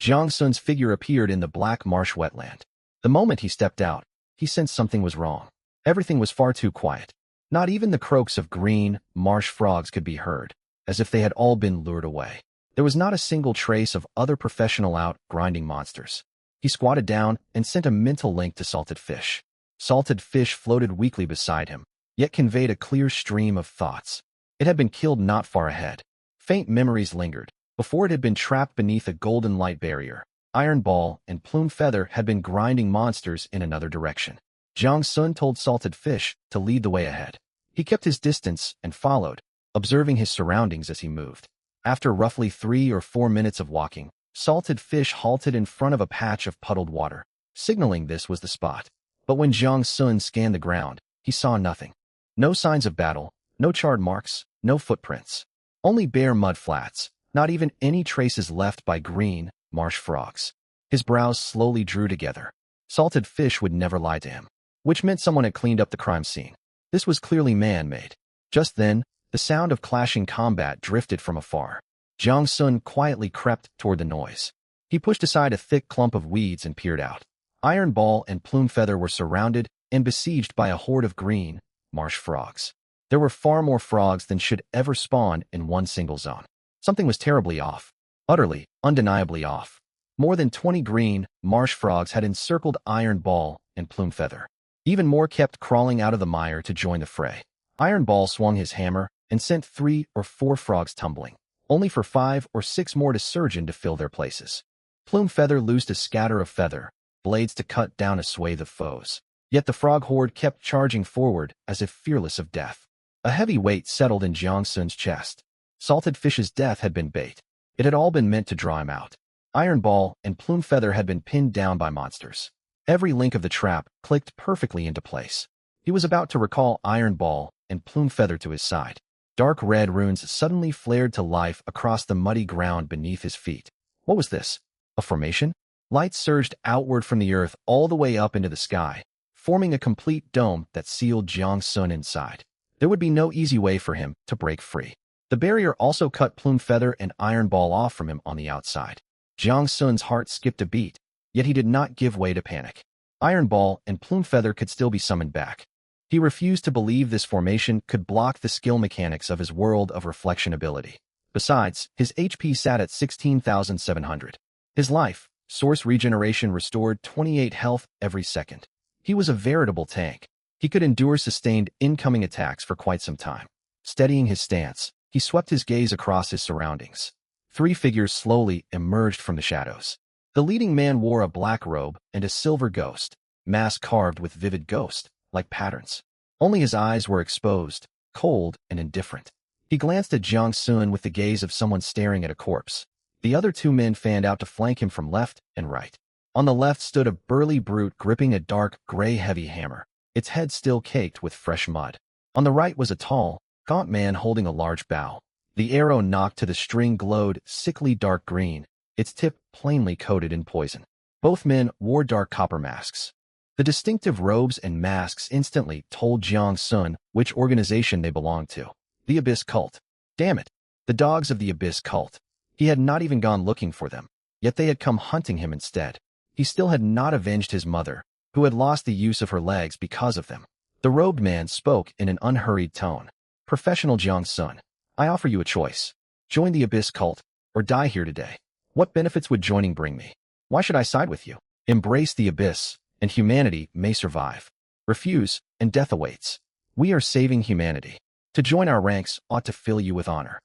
Jiang Sun's figure appeared in the black marsh wetland. The moment he stepped out, he sensed something was wrong. Everything was far too quiet. Not even the croaks of green, marsh frogs could be heard, as if they had all been lured away. There was not a single trace of other professional grinding monsters. He squatted down and sent a mental link to Salted Fish. Salted Fish floated weakly beside him, yet conveyed a clear stream of thoughts. It had been killed not far ahead. Faint memories lingered. Before it had been trapped beneath a golden light barrier. Iron Ball and Plume Feather had been grinding monsters in another direction. Jiang Sun told Salted Fish to lead the way ahead. He kept his distance and followed, observing his surroundings as he moved. After roughly 3 or 4 minutes of walking, Salted Fish halted in front of a patch of puddled water, signaling this was the spot. But when Jiang Sun scanned the ground, he saw nothing. No signs of battle, no charred marks, no footprints. Only bare mud flats, not even any traces left by green, marsh frogs. His brows slowly drew together. Salted Fish would never lie to him, which meant someone had cleaned up the crime scene. This was clearly man-made. Just then, the sound of clashing combat drifted from afar. Jiang Sun quietly crept toward the noise. He pushed aside a thick clump of weeds and peered out. Iron Ball and Plume Feather were surrounded and besieged by a horde of green, marsh frogs. There were far more frogs than should ever spawn in one single zone. Something was terribly off. Utterly, undeniably off. More than 20 green, marsh frogs had encircled Iron Ball and Plume Feather. Even more kept crawling out of the mire to join the fray. Iron Ball swung his hammer and sent 3 or 4 frogs tumbling, only for 5 or 6 more to surge in to fill their places. Plume Feather loosed a scatter of feather, blades to cut down a swathe of foes. Yet the frog horde kept charging forward as if fearless of death. A heavy weight settled in Jiang Sun's chest. Salted Fish's death had been bait. It had all been meant to draw him out. Iron Ball and Plume Feather had been pinned down by monsters. Every link of the trap clicked perfectly into place. He was about to recall Iron Ball and Plume Feather to his side. Dark red runes suddenly flared to life across the muddy ground beneath his feet. What was this? A formation? Light surged outward from the earth all the way up into the sky, forming a complete dome that sealed Jiang Sun inside. There would be no easy way for him to break free. The barrier also cut Plume Feather and Iron Ball off from him on the outside. Jiang Sun's heart skipped a beat, yet he did not give way to panic. Iron Ball and Plume Feather could still be summoned back. He refused to believe this formation could block the skill mechanics of his World of Reflection ability. Besides, his HP sat at 16,700. His life, source regeneration restored 28 health every second. He was a veritable tank. He could endure sustained incoming attacks for quite some time. Steadying his stance, he swept his gaze across his surroundings. 3 figures slowly emerged from the shadows. The leading man wore a black robe and a silver ghost, mask carved with vivid ghost-like patterns. Only his eyes were exposed, cold and indifferent. He glanced at Jiang Sun with the gaze of someone staring at a corpse. The other 2 men fanned out to flank him from left and right. On the left stood a burly brute gripping a dark, gray heavy hammer, its head still caked with fresh mud. On the right was a tall, gaunt man holding a large bow. The arrow knocked to the string glowed sickly dark green, its tip plainly coated in poison. Both men wore dark copper masks. The distinctive robes and masks instantly told Jiang Sun which organization they belonged to. The Abyss Cult. Damn it! The dogs of the Abyss Cult. He had not even gone looking for them, yet they had come hunting him instead. He still had not avenged his mother, who had lost the use of her legs because of them. The robed man spoke in an unhurried tone. Professional Jiang Sun, I offer you a choice. Join the Abyss Cult, or die here today. What benefits would joining bring me? Why should I side with you? Embrace the Abyss, and humanity may survive. Refuse, and death awaits. We are saving humanity. To join our ranks ought to fill you with honor.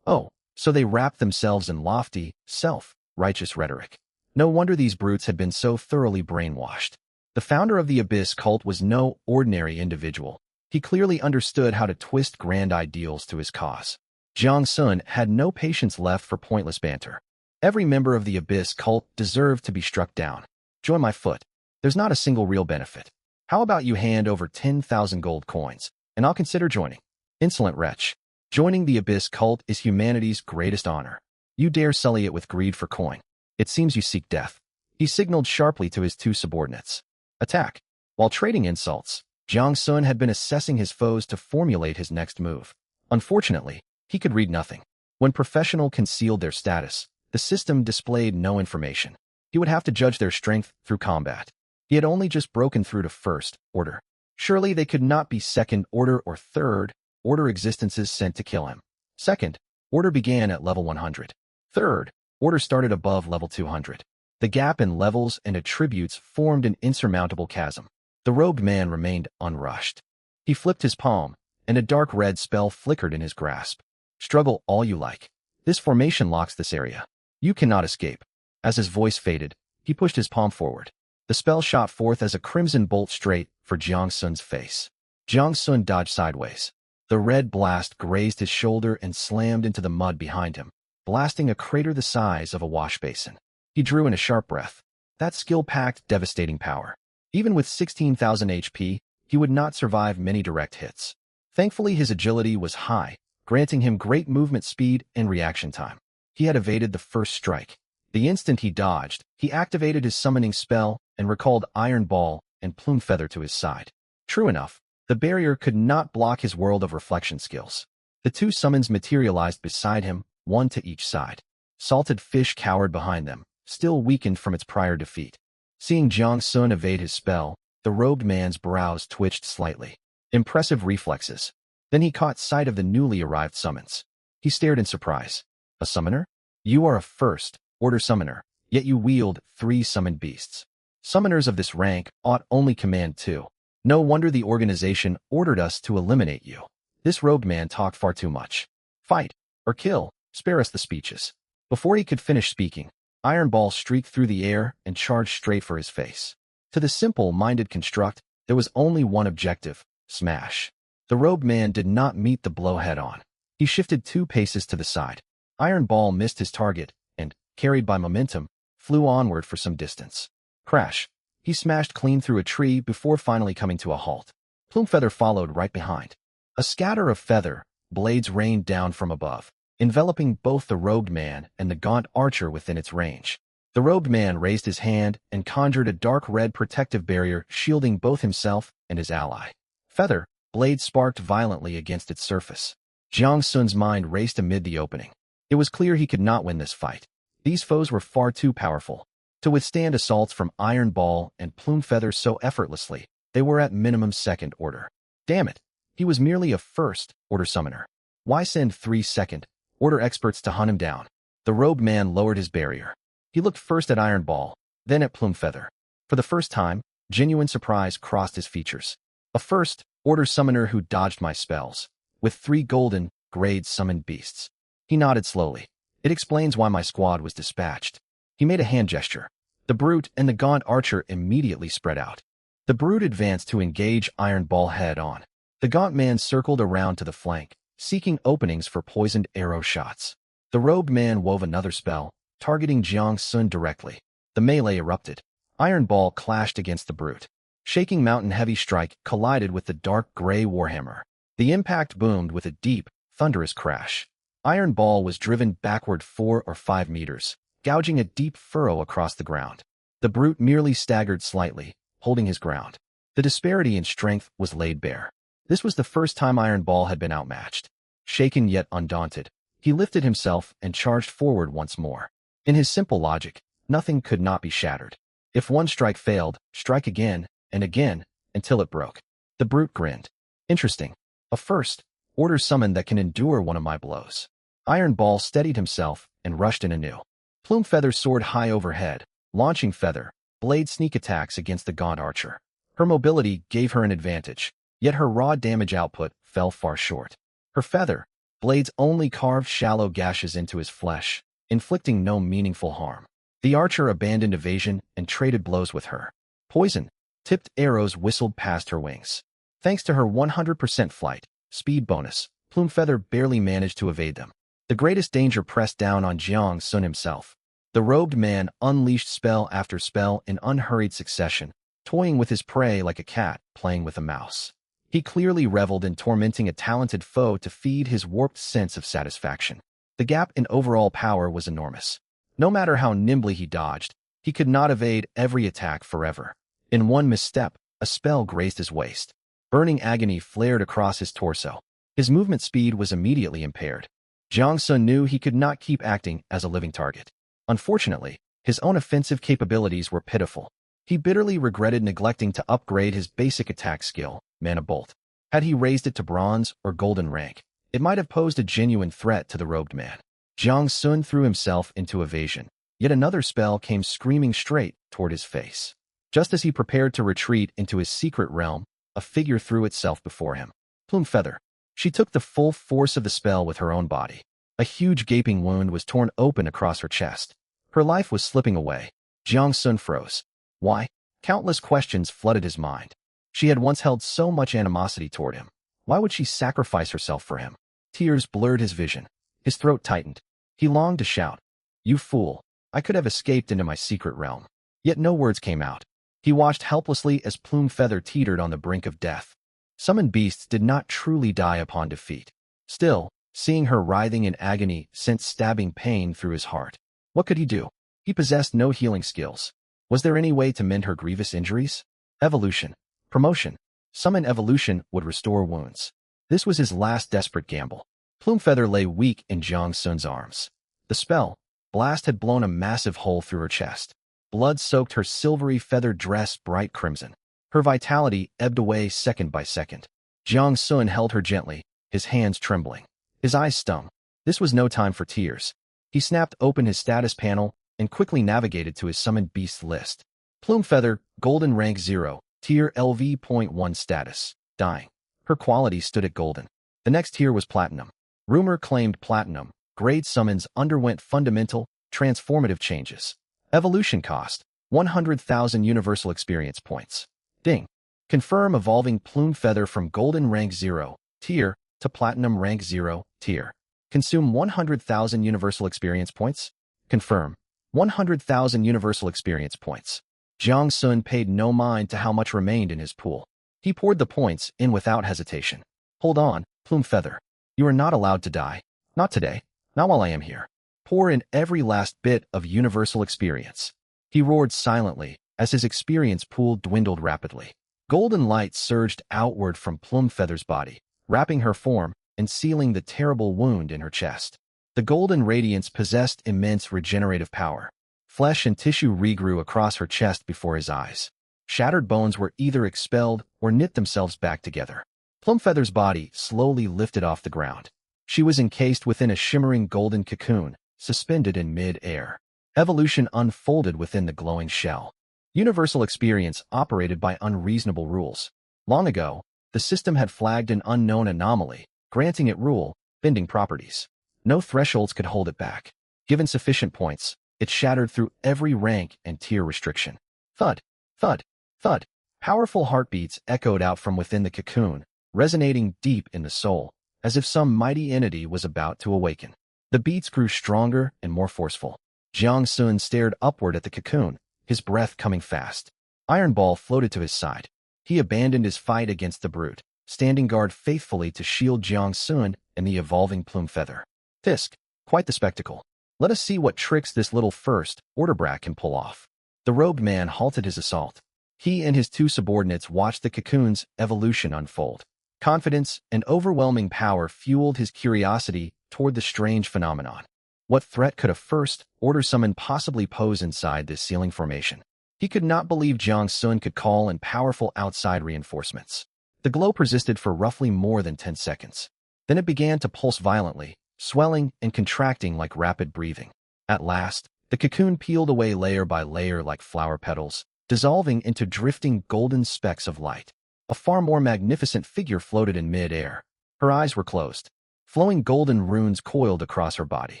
Oh, so they wrapped themselves in lofty, self-righteous rhetoric. No wonder these brutes had been so thoroughly brainwashed. The founder of the Abyss Cult was no ordinary individual. He clearly understood how to twist grand ideals to his cause. Jiang Sun had no patience left for pointless banter. Every member of the Abyss Cult deserved to be struck down. Join my foot. There's not a single real benefit. How about you hand over 10,000 gold coins, and I'll consider joining. Insolent wretch. Joining the Abyss Cult is humanity's greatest honor. You dare sully it with greed for coin. It seems you seek death. He signaled sharply to his 2 subordinates. Attack. While trading insults, Jiang Sun had been assessing his foes to formulate his next move. Unfortunately, he could read nothing. When professional concealed their status, The system displayed no information. He would have to judge their strength through combat. He had only just broken through to first order. Surely they could not be second order or third order existences sent to kill him. Second order began at level 100. Third order started above level 200. The gap in levels and attributes formed an insurmountable chasm. The robed man remained unrushed. He flipped his palm, and a dark red spell flickered in his grasp. Struggle all you like. This formation locks this area. You cannot escape. As his voice faded, he pushed his palm forward. The spell shot forth as a crimson bolt straight for Jiang Sun's face. Jiang Sun dodged sideways. The red blast grazed his shoulder and slammed into the mud behind him, blasting a crater the size of a wash basin. He drew in a sharp breath. That skill packed devastating power. Even with 16,000 HP, he would not survive many direct hits. Thankfully, his agility was high, granting him great movement speed and reaction time. He had evaded the first strike. The instant he dodged, he activated his summoning spell and recalled Iron Ball and Plume Feather to his side. True enough, the barrier could not block his world of reflection skills. The two summons materialized beside him, one to each side. Salted Fish cowered behind them, still weakened from its prior defeat. Seeing Jiang Sun evade his spell, the robed man's brows twitched slightly. Impressive reflexes. Then he caught sight of the newly arrived summons. He stared in surprise. A summoner? You are a first order summoner, yet you wield 3 summoned beasts. Summoners of this rank ought only command 2. No wonder the organization ordered us to eliminate you. This robed man talked far too much. Fight, or kill, spare us the speeches. Before he could finish speaking, Iron Ball streaked through the air and charged straight for his face. To the simple-minded construct, there was only one objective: smash. The robed man did not meet the blow head-on. He shifted 2 paces to the side. Iron Ball missed his target and, carried by momentum, flew onward for some distance. Crash! He smashed clean through a tree before finally coming to a halt. Plume Feather followed right behind. A scatter of feather blades rained down from above, enveloping both the robed man and the gaunt archer within its range. The robed man raised his hand and conjured a dark red protective barrier shielding both himself and his ally. Feather blades sparked violently against its surface. Jiang Sun's mind raced amid the opening. It was clear he could not win this fight. These foes were far too powerful to withstand assaults from Iron Ball and Plume Feather so effortlessly. They were at minimum second order. Damn it, he was merely a first order summoner. Why send 3 second order experts to hunt him down? The robed man lowered his barrier. He looked first at Iron Ball, then at Plume Feather. For the first time, genuine surprise crossed his features. A first order summoner who dodged my spells, with 3 golden grade summoned beasts. He nodded slowly. It explains why my squad was dispatched. He made a hand gesture. The brute and the gaunt archer immediately spread out. The brute advanced to engage Iron Ball head-on. The gaunt man circled around to the flank, seeking openings for poisoned arrow shots. The robed man wove another spell, targeting Jiang Sun directly. The melee erupted. Iron Ball clashed against the brute. Shaking Mountain Heavy Strike collided with the dark gray warhammer. The impact boomed with a deep, thunderous crash. Iron Ball was driven backward 4 or 5 meters, gouging a deep furrow across the ground. The brute merely staggered slightly, holding his ground. The disparity in strength was laid bare. This was the first time Iron Ball had been outmatched. Shaken yet undaunted, he lifted himself and charged forward once more. In his simple logic, nothing could not be shattered. If one strike failed, strike again and again until it broke. The brute grinned. Interesting. A first order summon that can endure one of my blows. Iron Ball steadied himself and rushed in anew. Plume Feather soared high overhead, launching feather blade sneak attacks against the gaunt archer. Her mobility gave her an advantage, yet her raw damage output fell far short. Her feather blades only carved shallow gashes into his flesh, inflicting no meaningful harm. The archer abandoned evasion and traded blows with her. Poison-tipped arrows whistled past her wings. Thanks to her 100% flight speed bonus, Plume Feather barely managed to evade them. The greatest danger pressed down on Jiang Sun himself. The robed man unleashed spell after spell in unhurried succession, toying with his prey like a cat playing with a mouse. He clearly reveled in tormenting a talented foe to feed his warped sense of satisfaction. The gap in overall power was enormous. No matter how nimbly he dodged, he could not evade every attack forever. In one misstep, a spell grazed his waist. Burning agony flared across his torso. His movement speed was immediately impaired. Jiang Sun knew he could not keep acting as a living target. Unfortunately, his own offensive capabilities were pitiful. He bitterly regretted neglecting to upgrade his basic attack skill, Mana Bolt. Had he raised it to bronze or golden rank, it might have posed a genuine threat to the robed man. Jiang Sun threw himself into evasion. Yet another spell came screaming straight toward his face. Just as he prepared to retreat into his secret realm, a figure threw itself before him. Plume Feather. She took the full force of the spell with her own body. A huge gaping wound was torn open across her chest. Her life was slipping away. Jiang Sun froze. Why? Countless questions flooded his mind. She had once held so much animosity toward him. Why would she sacrifice herself for him? Tears blurred his vision. His throat tightened. He longed to shout, "You fool! I could have escaped into my secret realm." Yet no words came out. He watched helplessly as Plume Feather teetered on the brink of death. Summoned beasts did not truly die upon defeat. Still, seeing her writhing in agony sent stabbing pain through his heart. What could he do? He possessed no healing skills. Was there any way to mend her grievous injuries? Evolution. Promotion. Summon evolution would restore wounds. This was his last desperate gamble. Plume Feather lay weak in Jiang Sun's arms. The spell, Blast, had blown a massive hole through her chest. Blood soaked her silvery feathered dress bright crimson. Her vitality ebbed away second by second. Jiang Sun held her gently, his hands trembling. His eyes stung. This was no time for tears. He snapped open his status panel and quickly navigated to his summoned beast list. Plume Feather, Golden Rank 0, Tier LV.1 status, dying. Her quality stood at Golden. The next tier was Platinum. Rumor claimed Platinum. Grade summons underwent fundamental, transformative changes. Evolution cost, 100,000 Universal Experience Points. Ding. Confirm evolving Plume Feather from Golden Rank 0, Tier, to Platinum Rank 0, Tier. Consume 100,000 Universal Experience Points. Confirm. 100,000 Universal Experience Points. Jiang Sun paid no mind to how much remained in his pool. He poured the points in without hesitation. Hold on, Plume Feather. You are not allowed to die. Not today. Not while I am here. Pour in every last bit of universal experience. He roared silently as his experience pool dwindled rapidly. Golden light surged outward from Plume Feather's body, wrapping her form and sealing the terrible wound in her chest. The golden radiance possessed immense regenerative power. Flesh and tissue regrew across her chest before his eyes. Shattered bones were either expelled or knit themselves back together. Plume Feather's body slowly lifted off the ground. She was encased within a shimmering golden cocoon, suspended in mid-air. Evolution unfolded within the glowing shell. Universal experience operated by unreasonable rules. Long ago, the system had flagged an unknown anomaly, granting it rule-bending properties. No thresholds could hold it back. Given sufficient points, it shattered through every rank and tier restriction. Thud, thud, thud. Powerful heartbeats echoed out from within the cocoon, resonating deep in the soul, as if some mighty entity was about to awaken. The beats grew stronger and more forceful. Jiang Sun stared upward at the cocoon, his breath coming fast. Iron Ball floated to his side. He abandoned his fight against the brute, standing guard faithfully to shield Jiang Sun and the evolving Plume Feather. Tisk, quite the spectacle. Let us see what tricks this little first order brat can pull off. The robed man halted his assault. He and his two subordinates watched the cocoon's evolution unfold. Confidence and overwhelming power fueled his curiosity toward the strange phenomenon. What threat could a first-order summon possibly pose inside this sealing formation? He could not believe Jiang Sun could call in powerful outside reinforcements. The glow persisted for roughly more than 10 seconds. Then it began to pulse violently, swelling and contracting like rapid breathing. At last, the cocoon peeled away layer by layer like flower petals, dissolving into drifting golden specks of light. A far more magnificent figure floated in mid-air. Her eyes were closed. Flowing golden runes coiled across her body.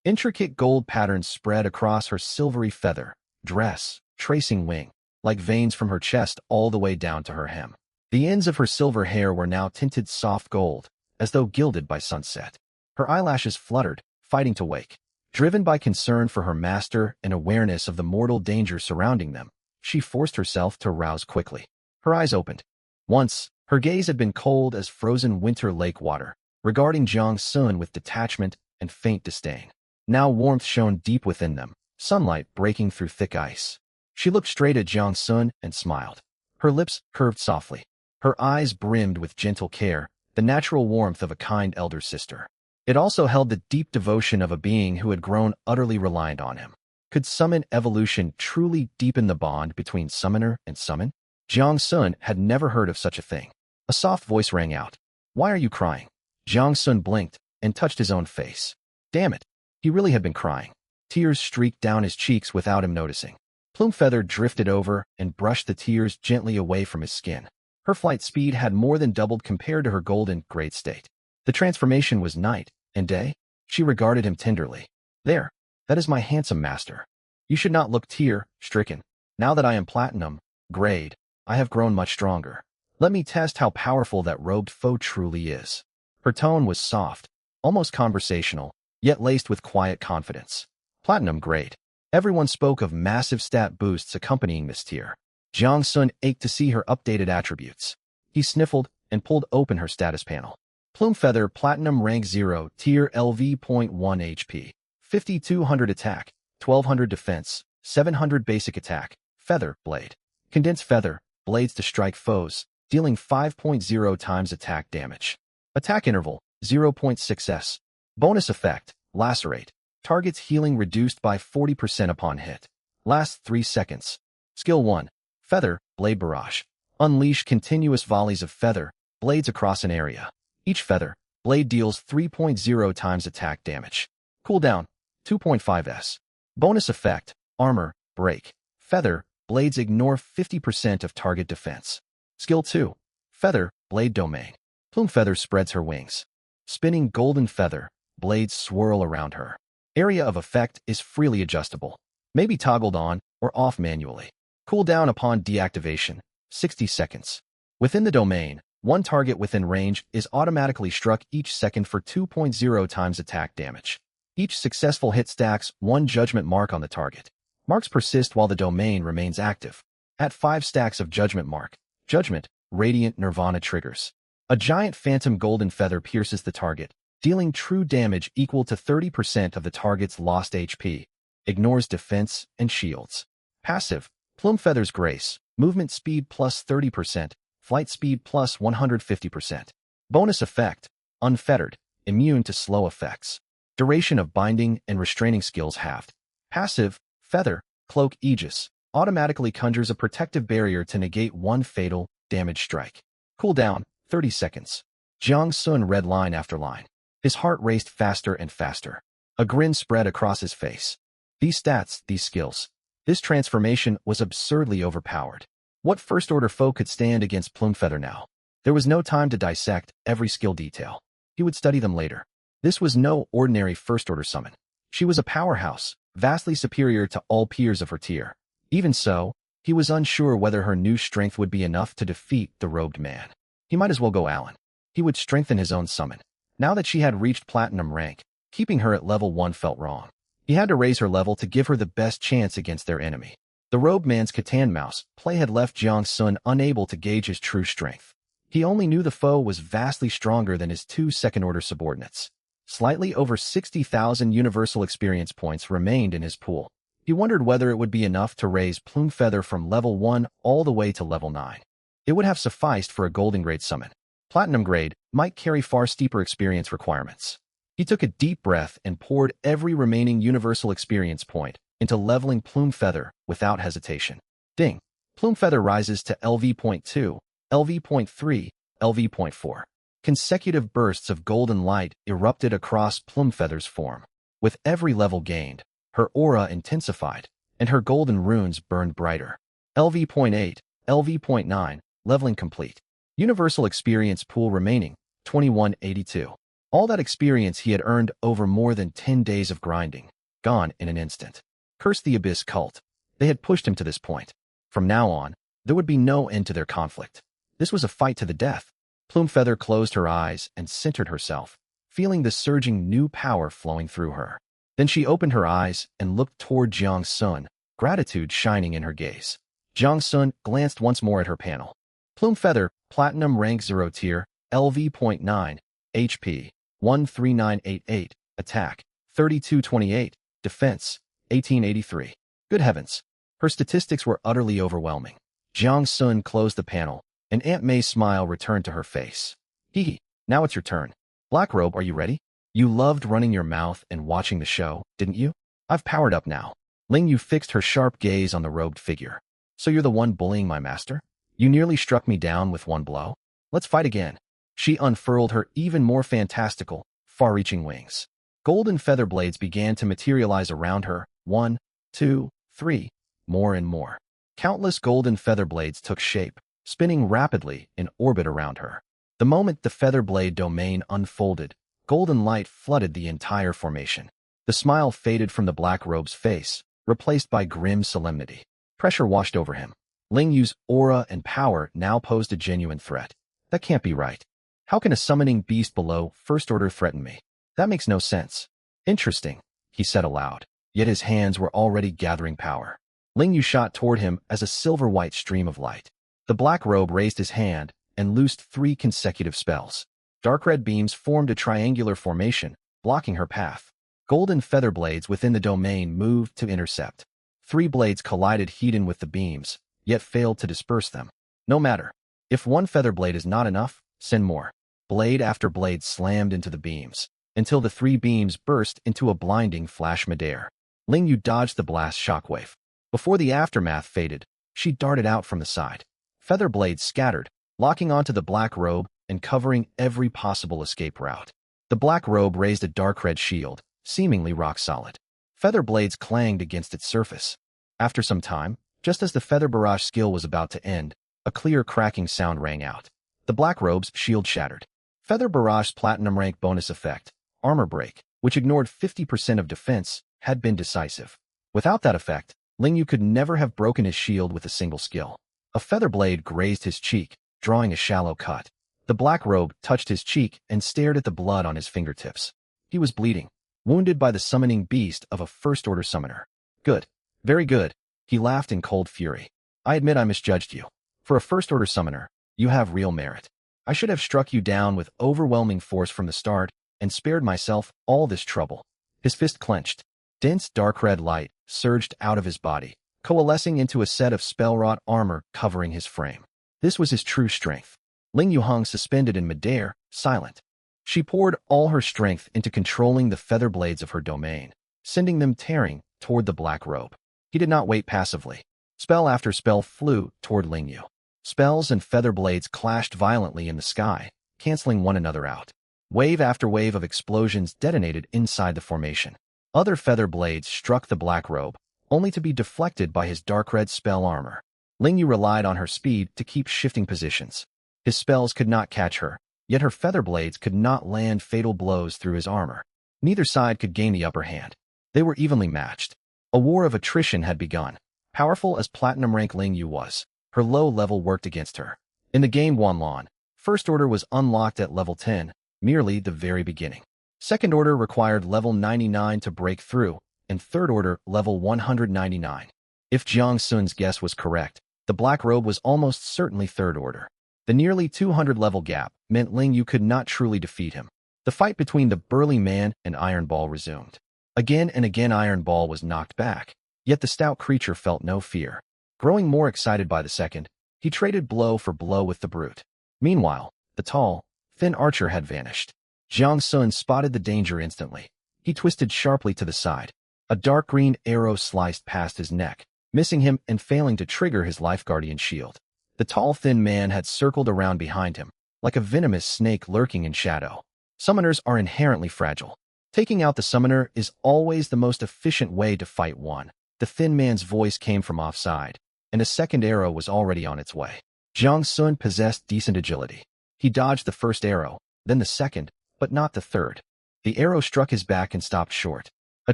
Intricate gold patterns spread across her silvery feather, dress, tracing wing, like veins from her chest all the way down to her hem. The ends of her silver hair were now tinted soft gold, as though gilded by sunset. Her eyelashes fluttered, fighting to wake. Driven by concern for her master and awareness of the mortal danger surrounding them, she forced herself to rouse quickly. Her eyes opened. Once, her gaze had been cold as frozen winter lake water, regarding Jiang Sun with detachment and faint disdain. Now warmth shone deep within them, sunlight breaking through thick ice. She looked straight at Jiang Sun and smiled. Her lips curved softly. Her eyes brimmed with gentle care, the natural warmth of a kind elder sister. It also held the deep devotion of a being who had grown utterly reliant on him. Could summon evolution truly deepen the bond between summoner and summon? Jiang Sun had never heard of such a thing. A soft voice rang out. Why are you crying? Jiang Sun blinked and touched his own face. Damn it. He really had been crying. Tears streaked down his cheeks without him noticing. Plumefeather drifted over and brushed the tears gently away from his skin. Her flight speed had more than doubled compared to her golden great state. The transformation was night and day. She regarded him tenderly. There, that is my handsome master. You should not look tear-stricken. Now that I am platinum grade, I have grown much stronger. Let me test how powerful that robed foe truly is. Her tone was soft, almost conversational, yet laced with quiet confidence. Platinum grade. Everyone spoke of massive stat boosts accompanying this tier. Jiang Sun ached to see her updated attributes. He sniffled and pulled open her status panel. Plumefeather Platinum Rank 0 Tier LV.1 HP, 5200 Attack, 1200 Defense, 700 Basic Attack, Feather Blade. Condensed Feather Blades to strike foes, dealing 5.0 times attack damage. Attack Interval 0.6s. Bonus Effect Lacerate. Target's healing reduced by 40% upon hit. Lasts 3 seconds. Skill 1. Feather Blade Barrage. Unleash continuous volleys of feather blades across an area. Each feather blade deals 3.0 times attack damage. Cooldown 2.5s. Bonus Effect Armor Break. Feather blades ignore 50% of target defense. Skill 2. Feather Blade Domain. Plumefeather spreads her wings. Spinning golden feather blades swirl around her. Area of effect is freely adjustable, may be toggled on or off manually. Cooldown upon deactivation, 60 seconds. Within the domain, one target within range is automatically struck each second for 2.0 times attack damage. Each successful hit stacks 1 judgment mark on the target. Marks persist while the domain remains active. At 5 stacks of judgment mark, Judgment, Radiant Nirvana triggers. A giant phantom golden feather pierces the target, dealing true damage equal to 30% of the target's lost HP. Ignores defense and shields. Passive, Plumefeather's Grace, movement speed plus 30%, flight speed plus 150%. Bonus Effect, Unfettered, immune to slow effects. Duration of binding and restraining skills halved. Passive, Feather, Cloak Aegis, automatically conjures a protective barrier to negate 1 fatal damage strike. Cooldown, 30 seconds. Jiang Sun read line after line. His heart raced faster and faster. A grin spread across his face. These stats, these skills. This transformation was absurdly overpowered. What first-order foe could stand against Plumefeather now? There was no time to dissect every skill detail. He would study them later. This was no ordinary first-order summon. She was a powerhouse, vastly superior to all peers of her tier. Even so, he was unsure whether her new strength would be enough to defeat the robed man. He might as well go Alan. He would strengthen his own summon. Now that she had reached platinum rank, keeping her at level 1 felt wrong. He had to raise her level to give her the best chance against their enemy. The robed man's Catan Mouse play had left Jiang Sun unable to gauge his true strength. He only knew the foe was vastly stronger than his 2 second-order subordinates. Slightly over 60,000 universal experience points remained in his pool. He wondered whether it would be enough to raise Plumefeather from level 1 all the way to level 9. It would have sufficed for a golden grade summon. Platinum grade might carry far steeper experience requirements. He took a deep breath and poured every remaining universal experience point into leveling Plumefeather without hesitation. Ding! Plumefeather rises to LV.2, LV.3, LV.4. Consecutive bursts of golden light erupted across Plumefeather's form. With every level gained, her aura intensified, and her golden runes burned brighter. LV.8, LV.9, leveling complete. Universal experience pool remaining, 2182. All that experience he had earned over more than 10 days of grinding, gone in an instant. Curse the Abyss cult. They had pushed him to this point. From now on, there would be no end to their conflict. This was a fight to the death. Plumefeather closed her eyes and centered herself, feeling the surging new power flowing through her. Then she opened her eyes and looked toward Jiang Sun, gratitude shining in her gaze. Jiang Sun glanced once more at her panel. Plumefeather, Platinum Rank 0 Tier, LV.9, HP, 13988, Attack, 3228, Defense, 1883. Good heavens. Her statistics were utterly overwhelming. Jiang Sun closed the panel, and Aunt May's smile returned to her face. Hee, now it's your turn. Blackrobe, are you ready? You loved running your mouth and watching the show, didn't you? I've powered up now. Ling Yu fixed her sharp gaze on the robed figure. So you're the one bullying my master? You nearly struck me down with one blow? Let's fight again. She unfurled her even more fantastical, far-reaching wings. Golden feather blades began to materialize around her, 1, 2, 3, more and more. Countless golden feather blades took shape, spinning rapidly in orbit around her. The moment the feather blade domain unfolded, golden light flooded the entire formation. The smile faded from the black robe's face, replaced by grim solemnity. Pressure washed over him. Ling Yu's aura and power now posed a genuine threat. That can't be right. How can a summoning beast below First Order threaten me? That makes no sense. Interesting, he said aloud, yet his hands were already gathering power. Ling Yu shot toward him as a silver-white stream of light. The black robe raised his hand and loosed 3 consecutive spells. Dark red beams formed a triangular formation, blocking her path. Golden feather blades within the domain moved to intercept. 3 blades collided head-on with the beams, yet failed to disperse them. No matter. If one feather blade is not enough, send more. Blade after blade slammed into the beams, until the 3 beams burst into a blinding flash midair. Ling Yu dodged the blast shockwave. Before the aftermath faded, she darted out from the side. Feather blades scattered, locking onto the black robe and covering every possible escape route. The black robe raised a dark red shield, seemingly rock solid. Feather blades clanged against its surface. After some time, just as the feather barrage skill was about to end, a clear cracking sound rang out. The black robe's shield shattered. Feather barrage's platinum rank bonus effect, armor break, which ignored 50% of defense, had been decisive. Without that effect, Ling Yu could never have broken his shield with a single skill. A feather blade grazed his cheek, drawing a shallow cut. The black robe touched his cheek and stared at the blood on his fingertips. He was bleeding, wounded by the summoning beast of a First Order summoner. Good. Very good. He laughed in cold fury. I admit I misjudged you. For a First Order summoner, you have real merit. I should have struck you down with overwhelming force from the start and spared myself all this trouble. His fist clenched. Dense dark red light surged out of his body, coalescing into a set of spell-wrought armor covering his frame. This was his true strength. Ling Yu hung suspended in midair, silent. She poured all her strength into controlling the feather blades of her domain, sending them tearing toward the black robe. He did not wait passively. Spell after spell flew toward Ling Yu. Spells and feather blades clashed violently in the sky, canceling one another out. Wave after wave of explosions detonated inside the formation. Other feather blades struck the black robe, only to be deflected by his dark red spell armor. Ling Yu relied on her speed to keep shifting positions. His spells could not catch her, yet her feather blades could not land fatal blows through his armor. Neither side could gain the upper hand. They were evenly matched. A war of attrition had begun. Powerful as platinum rank Ling Yu was, her low level worked against her. In the game Wanlan, First Order was unlocked at level 10, merely the very beginning. Second Order required level 99 to break through, and Third Order level 199. If Jiang Sun's guess was correct, the black robe was almost certainly Third Order. The nearly 200 level gap meant Ling Yu could not truly defeat him. The fight between the burly man and Iron Ball resumed. Again and again Iron Ball was knocked back, yet the stout creature felt no fear. Growing more excited by the second, he traded blow for blow with the brute. Meanwhile, the tall, thin archer had vanished. Jiang Sun spotted the danger instantly. He twisted sharply to the side. A dark green arrow sliced past his neck, missing him and failing to trigger his life guardian shield. The tall thin man had circled around behind him, like a venomous snake lurking in shadow. Summoners are inherently fragile. Taking out the summoner is always the most efficient way to fight one. The thin man's voice came from offside, and a second arrow was already on its way. Jiang Sun possessed decent agility. He dodged the first arrow, then the second, but not the third. The arrow struck his back and stopped short. A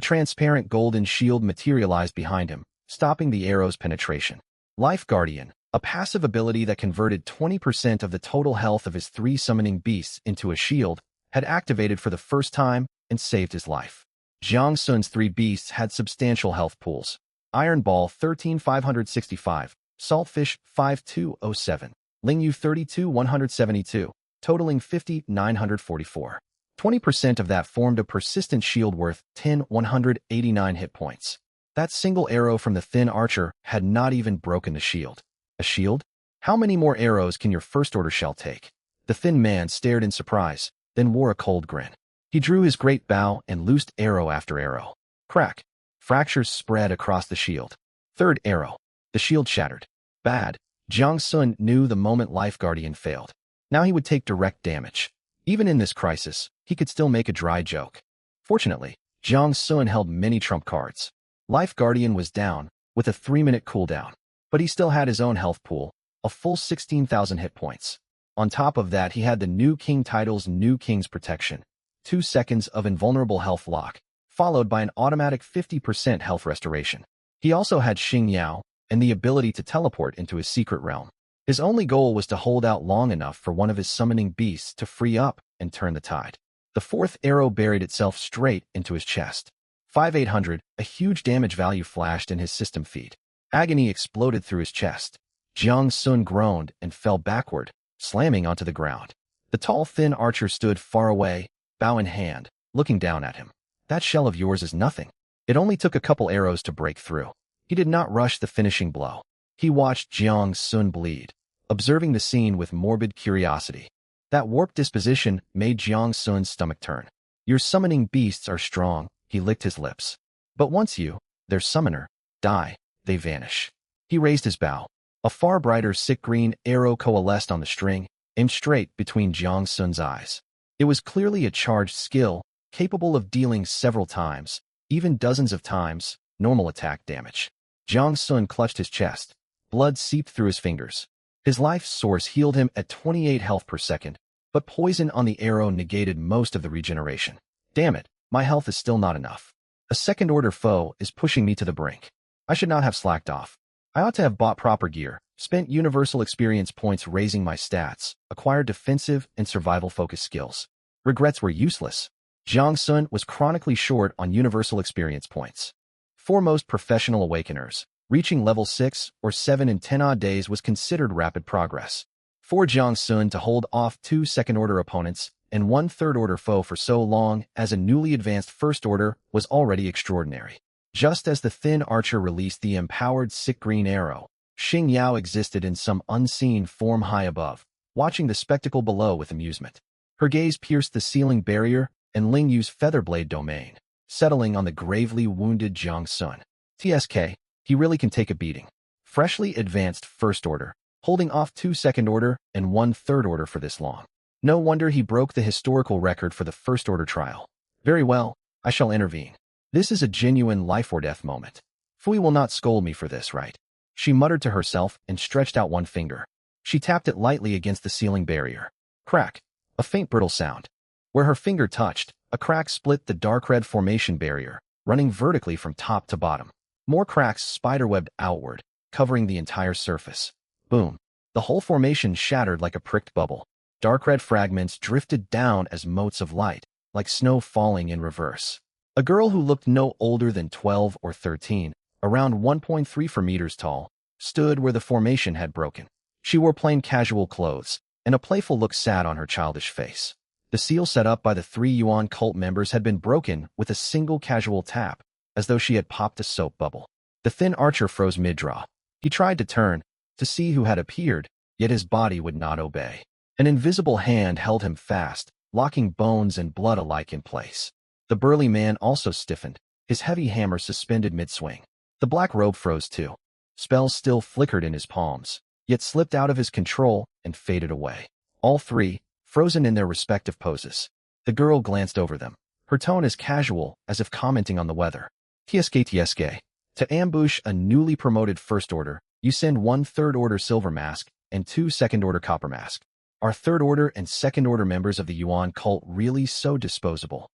transparent golden shield materialized behind him, stopping the arrow's penetration. Life Guardian, a passive ability that converted 20% of the total health of his 3 summoning beasts into a shield, had activated for the first time and saved his life. Jiang Sun's 3 beasts had substantial health pools. Iron Ball 13,565, Saltfish 5207, Ling Yu 32,172, totaling 50,944. 20% of that formed a persistent shield worth 10,189 hit points. That single arrow from the thin archer had not even broken the shield. A shield? How many more arrows can your First Order shell take? The thin man stared in surprise, then wore a cold grin. He drew his great bow and loosed arrow after arrow. Crack! Fractures spread across the shield. Third arrow. The shield shattered. Bad. Jiang Sun knew the moment Life Guardian failed. Now he would take direct damage. Even in this crisis, he could still make a dry joke. Fortunately, Jiang Sun held many trump cards. Life Guardian was down, with a 3-minute cooldown. But he still had his own health pool, a full 16,000 hit points. On top of that, he had the New King title's New King's Protection. 2 seconds of invulnerable health lock, followed by an automatic 50% health restoration. He also had Xing Yao and the ability to teleport into his secret realm. His only goal was to hold out long enough for one of his summoning beasts to free up and turn the tide. The fourth arrow buried itself straight into his chest. 5800, a huge damage value flashed in his system feed. Agony exploded through his chest. Jiang Sun groaned and fell backward, slamming onto the ground. The tall, thin archer stood far away, bow in hand, looking down at him. That shell of yours is nothing. It only took a couple arrows to break through. He did not rush the finishing blow. He watched Jiang Sun bleed, observing the scene with morbid curiosity. That warped disposition made Jiang Sun's stomach turn. Your summoning beasts are strong, he licked his lips. But once you, their summoner, die, they vanish. He raised his bow. A far brighter sick green arrow coalesced on the string, aimed straight between Jiang Sun's eyes. It was clearly a charged skill, capable of dealing several times, even dozens of times, normal attack damage. Jiang Sun clutched his chest. Blood seeped through his fingers. His life source healed him at 28 health per second, but poison on the arrow negated most of the regeneration. Damn it, my health is still not enough. A second-order foe is pushing me to the brink. I should not have slacked off. I ought to have bought proper gear, spent universal experience points raising my stats, acquired defensive and survival-focused skills. Regrets were useless. Jiang Sun was chronically short on universal experience points. For most professional awakeners, reaching level 6 or 7 in 10-odd days was considered rapid progress. For Jiang Sun to hold off 2 second-order opponents and 1 third-order foe for so long as a newly advanced first-order was already extraordinary. Just as the thin archer released the empowered sick green arrow, Xing Yao existed in some unseen form high above, watching the spectacle below with amusement. Her gaze pierced the ceiling barrier and Ling Yu's featherblade domain, settling on the gravely wounded Jiang Sun. TSK, he really can take a beating. Freshly advanced first order, holding off 2 second order and 1 third order for this long. No wonder he broke the historical record for the first order trial. Very well, I shall intervene. This is a genuine life or death moment. Fui will not scold me for this, right? She muttered to herself and stretched out one finger. She tapped it lightly against the ceiling barrier. Crack. A faint brittle sound. Where her finger touched, a crack split the dark red formation barrier, running vertically from top to bottom. More cracks spiderwebbed outward, covering the entire surface. Boom. The whole formation shattered like a pricked bubble. Dark red fragments drifted down as motes of light, like snow falling in reverse. A girl who looked no older than 12 or 13, around 1.34 meters tall, stood where the formation had broken. She wore plain casual clothes, and a playful look sat on her childish face. The seal set up by the 3 Yuan cult members had been broken with a single casual tap, as though she had popped a soap bubble. The thin archer froze mid-draw. He tried to turn, to see who had appeared, yet his body would not obey. An invisible hand held him fast, locking bones and blood alike in place. The burly man also stiffened, his heavy hammer suspended mid-swing. The black robe froze too. Spells still flickered in his palms, yet slipped out of his control and faded away. All 3, frozen in their respective poses. The girl glanced over them, her tone as casual as if commenting on the weather. TSK. To ambush a newly promoted first order, you send 1 third order silver mask and 2 second order copper mask. Are third order and second order members of the Yuan cult really so disposable?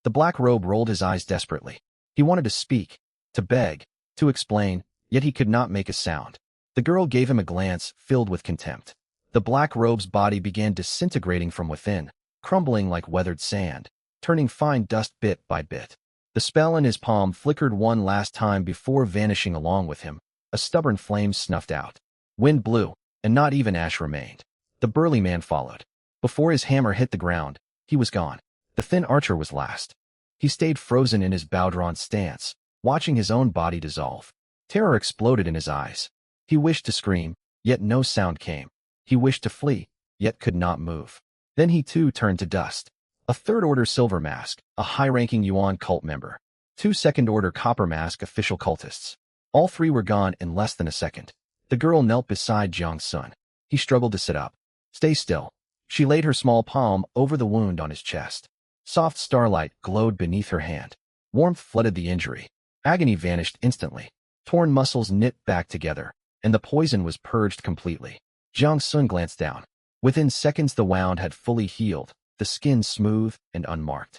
The black robe rolled his eyes desperately. He wanted to speak, to beg, to explain, yet he could not make a sound. The girl gave him a glance filled with contempt. The black robe's body began disintegrating from within, crumbling like weathered sand, turning fine dust bit by bit. The spell in his palm flickered one last time before vanishing along with him. A stubborn flame snuffed out. Wind blew, and not even ash remained. The burly man followed. Before his hammer hit the ground, he was gone. The thin archer was last. He stayed frozen in his bow-drawn stance, watching his own body dissolve. Terror exploded in his eyes. He wished to scream, yet no sound came. He wished to flee, yet could not move. Then he too turned to dust. A third-order silver mask, a high-ranking Yuan cult member. 2 second-order Copper Mask official cultists. All three were gone in less than a second. The girl knelt beside Jiang Sun. He struggled to sit up. Stay still. She laid her small palm over the wound on his chest. Soft starlight glowed beneath her hand. Warmth flooded the injury. Agony vanished instantly. Torn muscles knit back together, and the poison was purged completely. Jiang Sun glanced down. Within seconds the wound had fully healed, the skin smooth and unmarked.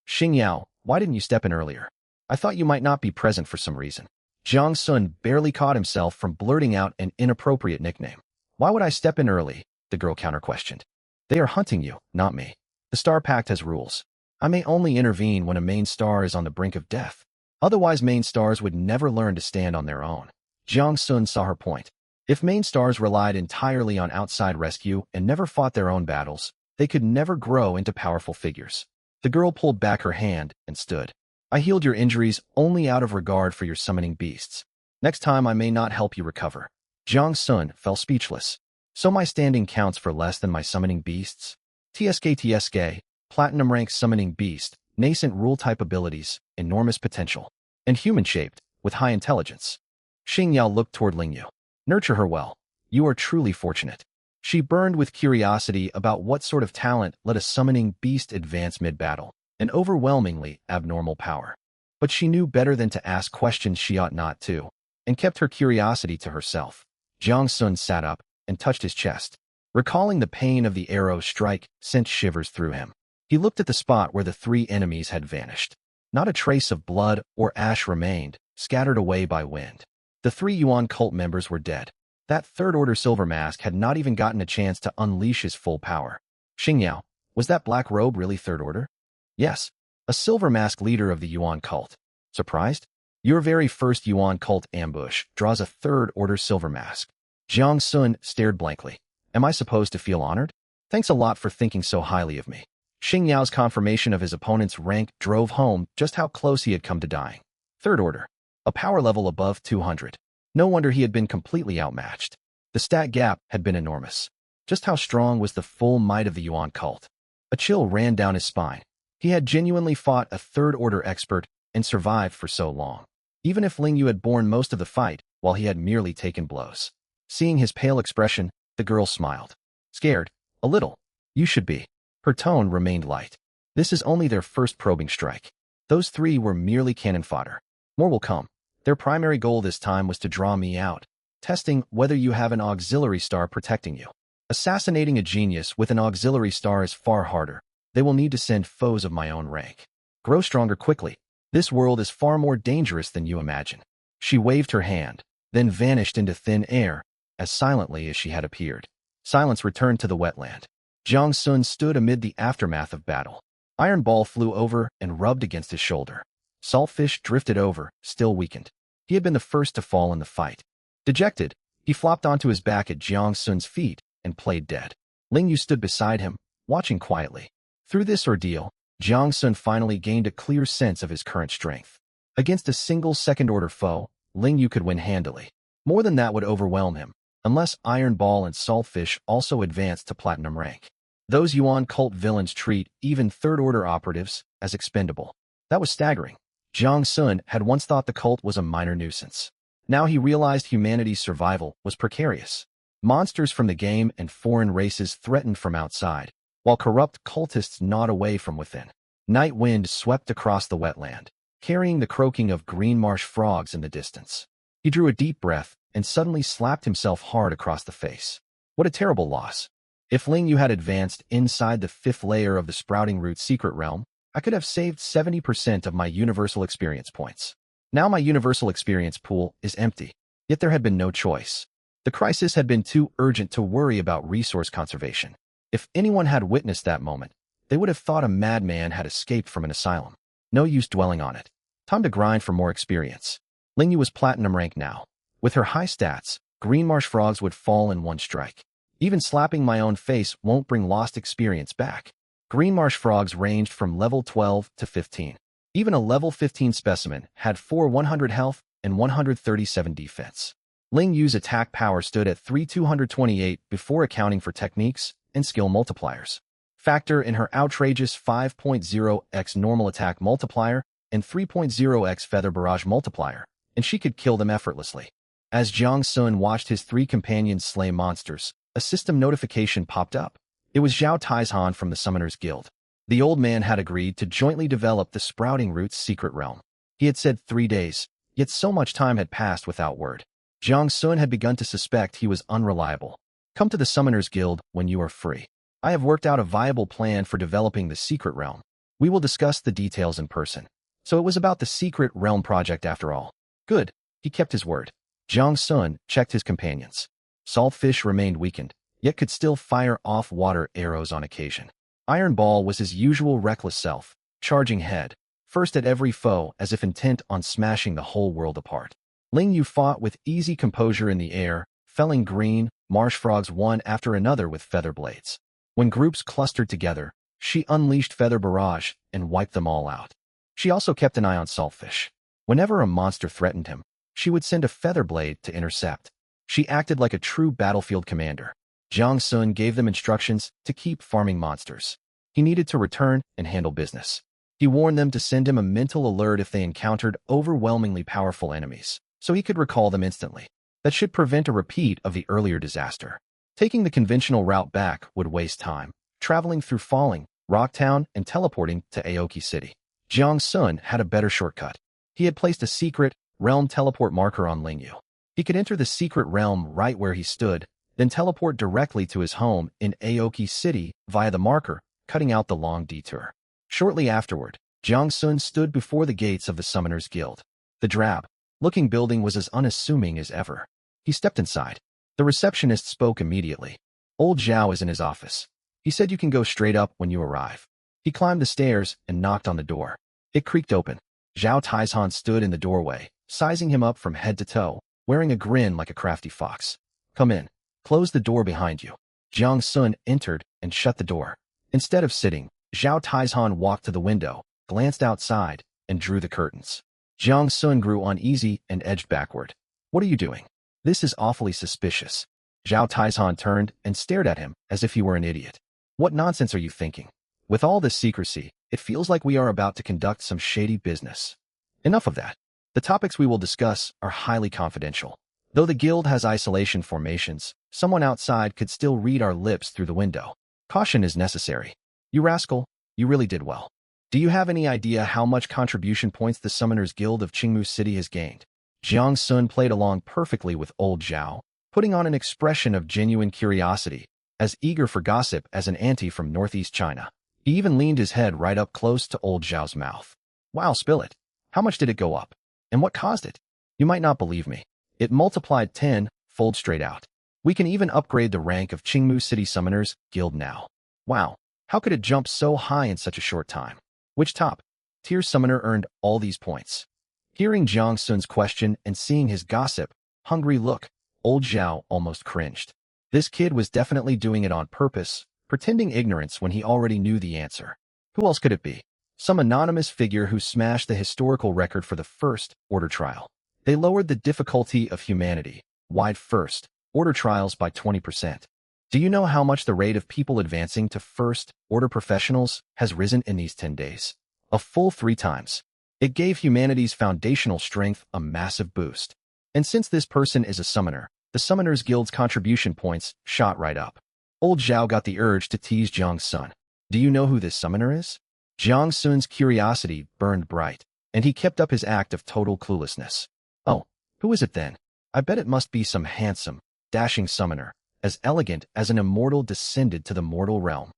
Xing Yao, why didn't you step in earlier? I thought you might not be present for some reason. Jiang Sun barely caught himself from blurting out an inappropriate nickname. Why would I step in early? The girl counter-questioned. They are hunting you, not me. The Star Pact has rules. I may only intervene when a main star is on the brink of death. Otherwise, main stars would never learn to stand on their own. Jiang Sun saw her point. If main stars relied entirely on outside rescue and never fought their own battles, they could never grow into powerful figures. The girl pulled back her hand and stood. I healed your injuries only out of regard for your summoning beasts. Next time I may not help you recover. Jiang Sun fell speechless. So my standing counts for less than my summoning beasts? TSK, Platinum rank summoning beast, nascent rule-type abilities, enormous potential, and human-shaped, with high intelligence. Xing Yao looked toward Lingyu. Nurture her well. You are truly fortunate. She burned with curiosity about what sort of talent let a summoning beast advance mid-battle, an overwhelmingly abnormal power. But she knew better than to ask questions she ought not to, and kept her curiosity to herself. Jiang Sun sat up and touched his chest. Recalling the pain of the arrow's strike sent shivers through him. He looked at the spot where the three enemies had vanished. Not a trace of blood or ash remained, scattered away by wind. The 3 Yuan cult members were dead. That third-order Silver Mask had not even gotten a chance to unleash his full power. Xing Yao, was that black robe really third order? Yes, a Silver Mask leader of the Yuan cult. Surprised? Your very first Yuan cult ambush draws a third-order Silver Mask. Jiang Sun stared blankly. Am I supposed to feel honored? Thanks a lot for thinking so highly of me. Xing Yao's confirmation of his opponent's rank drove home just how close he had come to dying. Third order. A power level above 200. No wonder he had been completely outmatched. The stat gap had been enormous. Just how strong was the full might of the Yuan cult? A chill ran down his spine. He had genuinely fought a third-order expert and survived for so long. Even if Lingyu had borne most of the fight, while he had merely taken blows. Seeing his pale expression, the girl smiled. Scared? A little. You should be. Her tone remained light. This is only their first probing strike. Those 3 were merely cannon fodder. More will come. Their primary goal this time was to draw me out, testing whether you have an auxiliary star protecting you. Assassinating a genius with an auxiliary star is far harder. They will need to send foes of my own rank. Grow stronger quickly. This world is far more dangerous than you imagine. She waved her hand, then vanished into thin air, as silently as she had appeared. Silence returned to the wetland. Jiang Sun stood amid the aftermath of battle. Iron Ball flew over and rubbed against his shoulder. Saltfish drifted over, still weakened. He had been the first to fall in the fight. Dejected, he flopped onto his back at Jiang Sun's feet and played dead. Lingyu stood beside him, watching quietly. Through this ordeal, Jiang Sun finally gained a clear sense of his current strength. Against a single second-order foe, Lingyu could win handily. More than that would overwhelm him, unless Iron Ball and Saltfish also advanced to platinum rank. Those Yuan cult villains treat even third-order operatives as expendable. That was staggering. Jiang Sun had once thought the cult was a minor nuisance. Now he realized humanity's survival was precarious. Monsters from the game and foreign races threatened from outside, while corrupt cultists gnawed away from within. Night wind swept across the wetland, carrying the croaking of green marsh frogs in the distance. He drew a deep breath and suddenly slapped himself hard across the face. What a terrible loss. If Lingyu had advanced inside the 5th layer of the Sprouting Root secret realm, I could have saved 70% of my universal experience points. Now my universal experience pool is empty, yet there had been no choice. The crisis had been too urgent to worry about resource conservation. If anyone had witnessed that moment, they would have thought a madman had escaped from an asylum. No use dwelling on it. Time to grind for more experience. Lingyu was platinum rank now. With her high stats, green marsh frogs would fall in one strike. Even slapping my own face won't bring lost experience back. Green marsh frogs ranged from level 12 to 15. Even a level 15 specimen had 100 health and 137 defense. Lingyu's attack power stood at 3,228 before accounting for techniques and skill multipliers. Factor in her outrageous 5.0x normal attack multiplier and 3.0x Feather Barrage multiplier, and she could kill them effortlessly. As Jiang Sun watched his 3 companions slay monsters, a system notification popped up. It was Zhao Taizhan from the Summoners Guild. The old man had agreed to jointly develop the Sprouting Roots secret realm. He had said 3 days, yet so much time had passed without word. Jiang Sun had begun to suspect he was unreliable. Come to the Summoners Guild when you are free. I have worked out a viable plan for developing the secret realm. We will discuss the details in person. So it was about the secret realm project after all. Good. He kept his word. Jiang Sun checked his companions. Saltfish remained weakened, yet could still fire off-water arrows on occasion. Iron Ball was his usual reckless self, charging head first at every foe as if intent on smashing the whole world apart. Ling Yu fought with easy composure in the air, felling green marsh frogs one after another with feather blades. When groups clustered together, she unleashed Feather Barrage and wiped them all out. She also kept an eye on Saltfish. Whenever a monster threatened him, she would send a feather blade to intercept. She acted like a true battlefield commander. Jiang Sun gave them instructions to keep farming monsters. He needed to return and handle business. He warned them to send him a mental alert if they encountered overwhelmingly powerful enemies, so he could recall them instantly. That should prevent a repeat of the earlier disaster. Taking the conventional route back would waste time, traveling through Falling, Rocktown, and teleporting to Aoki City. Jiang Sun had a better shortcut. He had placed a secret realm teleport marker on Lingyu. He could enter the secret realm right where he stood, then teleport directly to his home in Aoki City via the marker, cutting out the long detour. Shortly afterward, Jiang Sun stood before the gates of the Summoners Guild. The drab-looking building was as unassuming as ever. He stepped inside. The receptionist spoke immediately. Old Zhao is in his office. He said you can go straight up when you arrive. He climbed the stairs and knocked on the door. It creaked open. Zhao Taizhan stood in the doorway, sizing him up from head to toe, wearing a grin like a crafty fox. Come in. Close the door behind you. Jiang Sun entered and shut the door. Instead of sitting, Zhao Taizhan walked to the window, glanced outside, and drew the curtains. Jiang Sun grew uneasy and edged backward. What are you doing? This is awfully suspicious. Zhao Taizhan turned and stared at him as if he were an idiot. What nonsense are you thinking? With all this secrecy, it feels like we are about to conduct some shady business. Enough of that. The topics we will discuss are highly confidential. Though the guild has isolation formations, someone outside could still read our lips through the window. Caution is necessary. You rascal, you really did well. Do you have any idea how much contribution points the Summoners Guild of Qingmu City has gained? Jiang Sun played along perfectly with old Zhao, putting on an expression of genuine curiosity, as eager for gossip as an auntie from northeast China. He even leaned his head right up close to old Zhao's mouth. Wow, spill it. How much did it go up? And what caused it? You might not believe me. It multiplied 10-fold straight out. We can even upgrade the rank of Qingmu City Summoners Guild now. Wow, how could it jump so high in such a short time? Which top-tier summoner earned all these points? Hearing Jiang Sun's question and seeing his gossip-hungry look, old Zhao almost cringed. This kid was definitely doing it on purpose, pretending ignorance when he already knew the answer. Who else could it be? Some anonymous figure who smashed the historical record for the First Order trial. They lowered the difficulty of humanity-wide First Order trials by 20%. Do you know how much the rate of people advancing to First Order professionals has risen in these 10 days? A full 3 times. It gave humanity's foundational strength a massive boost. And since this person is a summoner, the Summoners Guild's contribution points shot right up. Old Zhao got the urge to tease Jiang Sun. Do you know who this summoner is? Jiang Sun's curiosity burned bright, and he kept up his act of total cluelessness. Oh, who is it then? I bet it must be some handsome, dashing summoner, as elegant as an immortal descended to the mortal realm.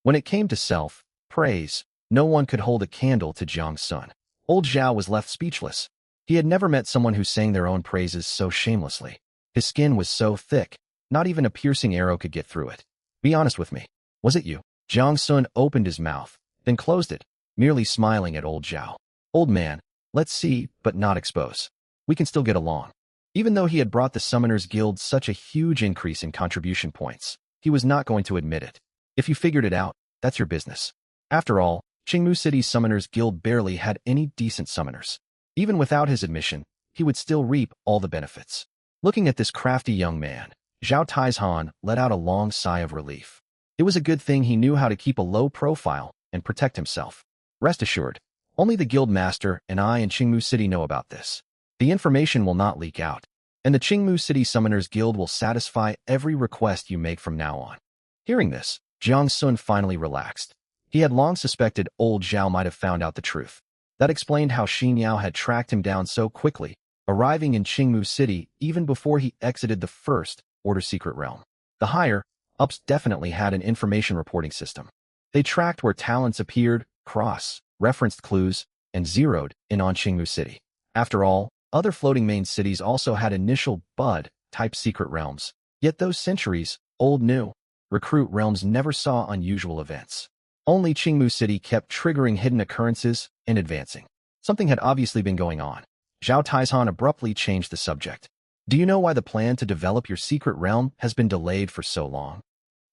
When it came to self-praise, no one could hold a candle to Jiang Sun. Old Zhao was left speechless. He had never met someone who sang their own praises so shamelessly. His skin was so thick, not even a piercing arrow could get through it. Be honest with me. Was it you? Jiang Sun opened his mouth, then closed it, merely smiling at old Zhao. Old man, let's see, but not expose. We can still get along. Even though he had brought the Summoners Guild such a huge increase in contribution points, he was not going to admit it. If you figured it out, that's your business. After all, Qingmu City's Summoners Guild barely had any decent summoners. Even without his admission, he would still reap all the benefits. Looking at this crafty young man, Zhao Taizhan let out a long sigh of relief. It was a good thing he knew how to keep a low profile and protect himself. Rest assured, Only the guild master and I in Qingmu City know about this. The information will not leak out, and the Qingmu City Summoners Guild will satisfy every request you make from now on. Hearing this, Jiang Sun finally relaxed. He had long suspected old Zhao might have found out the truth. That explained how Xin Yao had tracked him down so quickly, arriving in Qingmu City even before he exited the First Order secret realm. The higher-ups definitely had an information reporting system. They tracked where talents appeared, cross-referenced clues, and zeroed in on Qingmu City. After all, other floating main cities also had initial Bud-type secret realms, yet those centuries-old new recruit realms never saw unusual events. Only Qingmu City kept triggering hidden occurrences and advancing. Something had obviously been going on. Zhao Taizhan abruptly changed the subject. Do you know why the plan to develop your secret realm has been delayed for so long?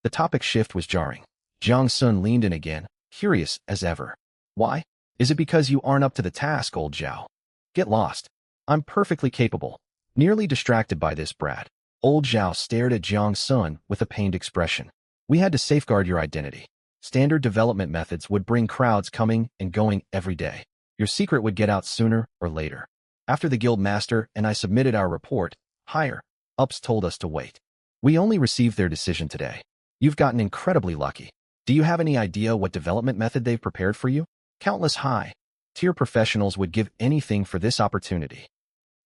The topic shift was jarring. Jiang Sun leaned in again, curious as ever. Why? Is it because you aren't up to the task, old Zhao? Get lost. I'm perfectly capable. Nearly distracted by this brat, old Zhao stared at Jiang Sun with a pained expression. We had to safeguard your identity. Standard development methods would bring crowds coming and going every day. Your secret would get out sooner or later. After the guild master and I submitted our report, higher-ups told us to wait. We only received their decision today. You've gotten incredibly lucky. Do you have any idea what development method they've prepared for you? Countless high-tier professionals would give anything for this opportunity.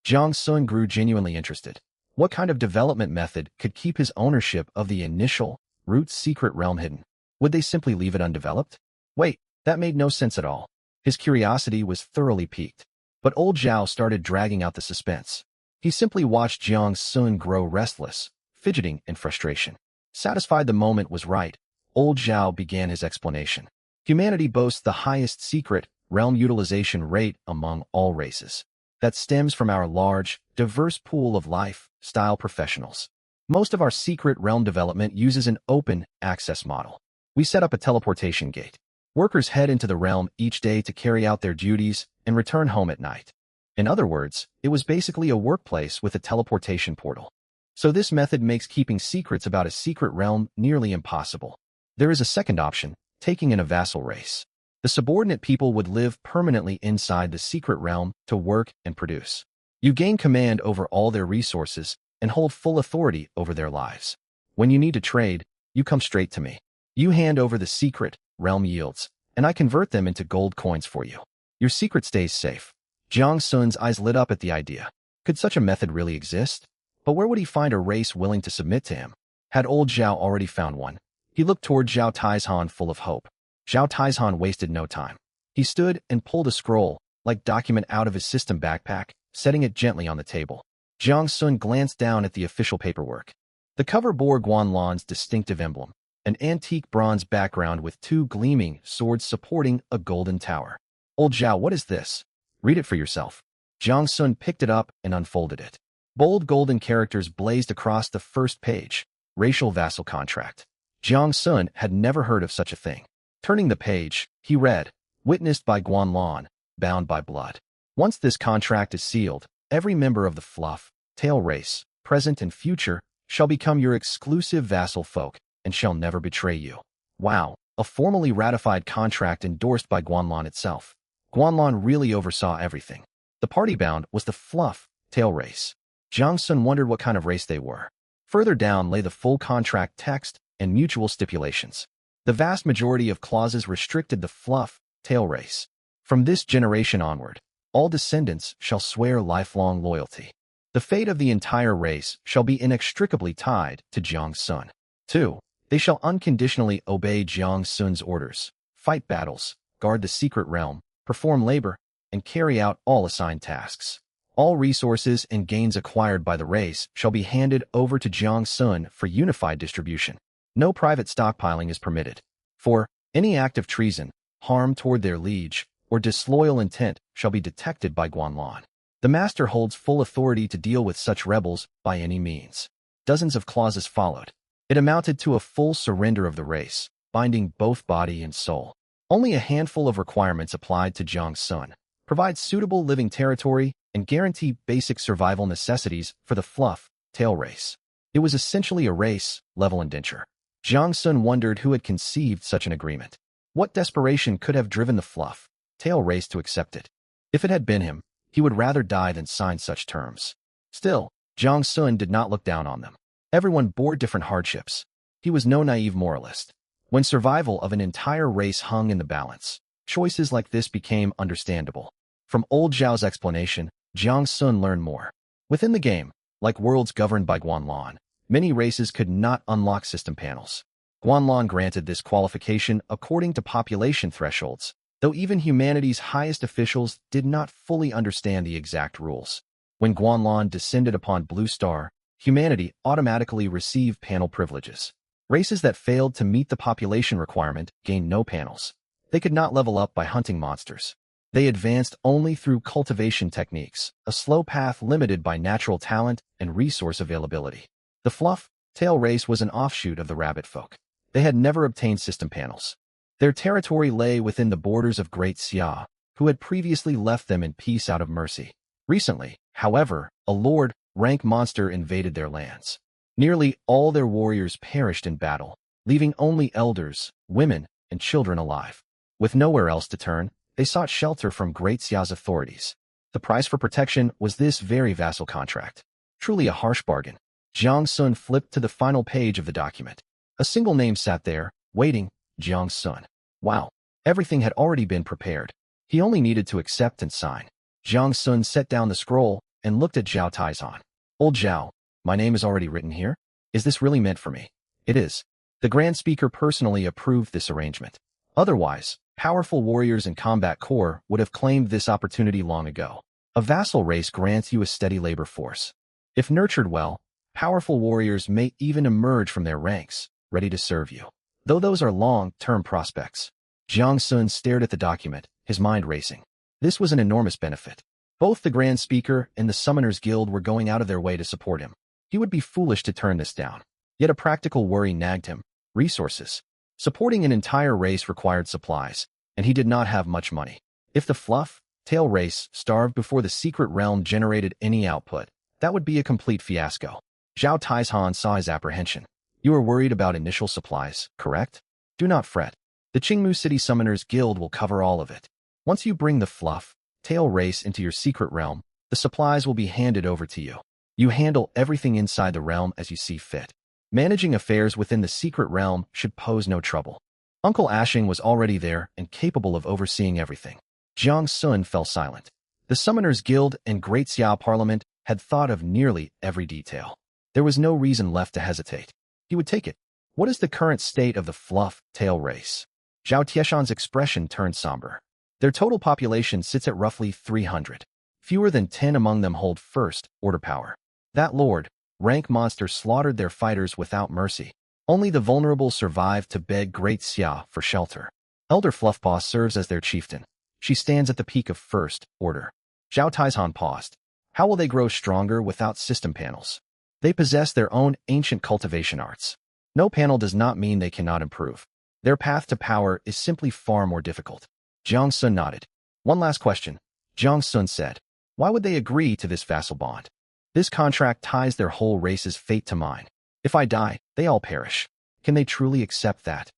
Jiang Sun grew genuinely interested. What kind of development method could keep his ownership of the initial root secret realm hidden? Would they simply leave it undeveloped? Wait, that made no sense at all. His curiosity was thoroughly piqued. But old Zhao started dragging out the suspense. He simply watched Jiang Sun grow restless, fidgeting in frustration. Satisfied the moment was right, old Zhao began his explanation. Humanity boasts the highest secret realm utilization rate among all races. That stems from our large, diverse pool of lifestyle professionals. Most of our secret realm development uses an open access model. We set up a teleportation gate. Workers head into the realm each day to carry out their duties and return home at night. In other words, it was basically a workplace with a teleportation portal. So this method makes keeping secrets about a secret realm nearly impossible. There is a second option, taking in a vassal race. The subordinate people would live permanently inside the secret realm to work and produce. You gain command over all their resources and hold full authority over their lives. When you need to trade, you come straight to me. You hand over the secret realm yields, and I convert them into gold coins for you. Your secret stays safe. Jiang Sun's eyes lit up at the idea. Could such a method really exist? But where would he find a race willing to submit to him? Had old Zhao already found one? He looked toward Zhao Taizhan full of hope. Zhao Taizhan wasted no time. He stood and pulled a scroll-like document out of his system backpack, setting it gently on the table. Jiang Sun glanced down at the official paperwork. The cover bore Guanlan's distinctive emblem, an antique bronze background with two gleaming swords supporting a golden tower. Old Zhao, what is this? Read it for yourself. Jiang Sun picked it up and unfolded it. Bold golden characters blazed across the first page. Racial vassal contract. Jiang Sun had never heard of such a thing. Turning the page, he read, witnessed by Guanlan, bound by blood. Once this contract is sealed, every member of the Fluff-Tail race, present and future, shall become your exclusive vassal folk and shall never betray you. Wow, a formally ratified contract endorsed by Guanlan itself. Guanlan really oversaw everything. The party bound was the Fluff-Tail race. Jiang Sun wondered what kind of race they were. Further down lay the full contract text and mutual stipulations. The vast majority of clauses restricted the Fluff-Tail race. From this generation onward, all descendants shall swear lifelong loyalty. The fate of the entire race shall be inextricably tied to Jiang Sun. 2. They shall unconditionally obey Jiang Sun's orders, fight battles, guard the secret realm, perform labor, and carry out all assigned tasks. All resources and gains acquired by the race shall be handed over to Jiang Sun for unified distribution. No private stockpiling is permitted. For any act of treason, harm toward their liege, or disloyal intent shall be detected by Guanlan. The master holds full authority to deal with such rebels by any means. Dozens of clauses followed. It amounted to a full surrender of the race, binding both body and soul. Only a handful of requirements applied to Jiang Sun. Provide suitable living territory and guarantee basic survival necessities for the Fluff-Tail race. It was essentially a race-level indenture. Jiang Sun wondered who had conceived such an agreement. What desperation could have driven the Fluff-Tail tail race to accept it. If it had been him, he would rather die than sign such terms. Still, Jiang Sun did not look down on them. Everyone bore different hardships. He was no naive moralist. When survival of an entire race hung in the balance, choices like this became understandable. From old Zhao's explanation, Jiang Sun learned more. Within the game, like worlds governed by Guanlan, many races could not unlock system panels. Guanlan granted this qualification according to population thresholds, though even humanity's highest officials did not fully understand the exact rules. When Guanlan descended upon Blue Star, humanity automatically received panel privileges. Races that failed to meet the population requirement gained no panels. They could not level up by hunting monsters. They advanced only through cultivation techniques, a slow path limited by natural talent and resource availability. The Fluff Tail race was an offshoot of the rabbit folk. They had never obtained system panels. Their territory lay within the borders of Great Xia, who had previously left them in peace out of mercy. Recently, however, a lord rank monster invaded their lands. Nearly all their warriors perished in battle, leaving only elders, women, and children alive. With nowhere else to turn, they sought shelter from Great Xia's authorities. The price for protection was this very vassal contract. Truly a harsh bargain. Jiang Sun flipped to the final page of the document. A single name sat there, waiting, Jiang Sun. Wow, everything had already been prepared. He only needed to accept and sign. Jiang Sun set down the scroll and looked at Zhao Taizhan. Old Zhao, my name is already written here? Is this really meant for me? It is. The Grand Speaker personally approved this arrangement. Otherwise, powerful warriors in Combat Corps would have claimed this opportunity long ago. A vassal race grants you a steady labor force. If nurtured well, powerful warriors may even emerge from their ranks, ready to serve you. Though those are long-term prospects. Jiang Sun stared at the document, his mind racing. This was an enormous benefit. Both the Grand Speaker and the Summoners Guild were going out of their way to support him. He would be foolish to turn this down. Yet a practical worry nagged him. Resources. Supporting an entire race required supplies, and he did not have much money. If the Fluff Tail race starved before the secret realm generated any output, that would be a complete fiasco. Zhao Taizhan saw his apprehension. You are worried about initial supplies, correct? Do not fret. The Qingmu City Summoners Guild will cover all of it. Once you bring the Fluff Tail race into your secret realm, the supplies will be handed over to you. You handle everything inside the realm as you see fit. Managing affairs within the secret realm should pose no trouble. Uncle Ashing was already there and capable of overseeing everything. Jiang Sun fell silent. The Summoners Guild and Great Xia Parliament had thought of nearly every detail. There was no reason left to hesitate. He would take it. What is the current state of the Fluff Tail race? Zhao Tieshan's expression turned somber. Their total population sits at roughly 300. Fewer than 10 among them hold first order power. That lord, rank monster slaughtered their fighters without mercy. Only the vulnerable survive to beg Great Xia for shelter. Elder Fluffpaw serves as their chieftain. She stands at the peak of first order. Zhao Taizhan paused. How will they grow stronger without system panels? They possess their own ancient cultivation arts. No panel does not mean they cannot improve. Their path to power is simply far more difficult. Jiang Sun nodded. One last question. Jiang Sun said. Why would they agree to this vassal bond? This contract ties their whole race's fate to mine. If I die, they all perish. Can they truly accept that?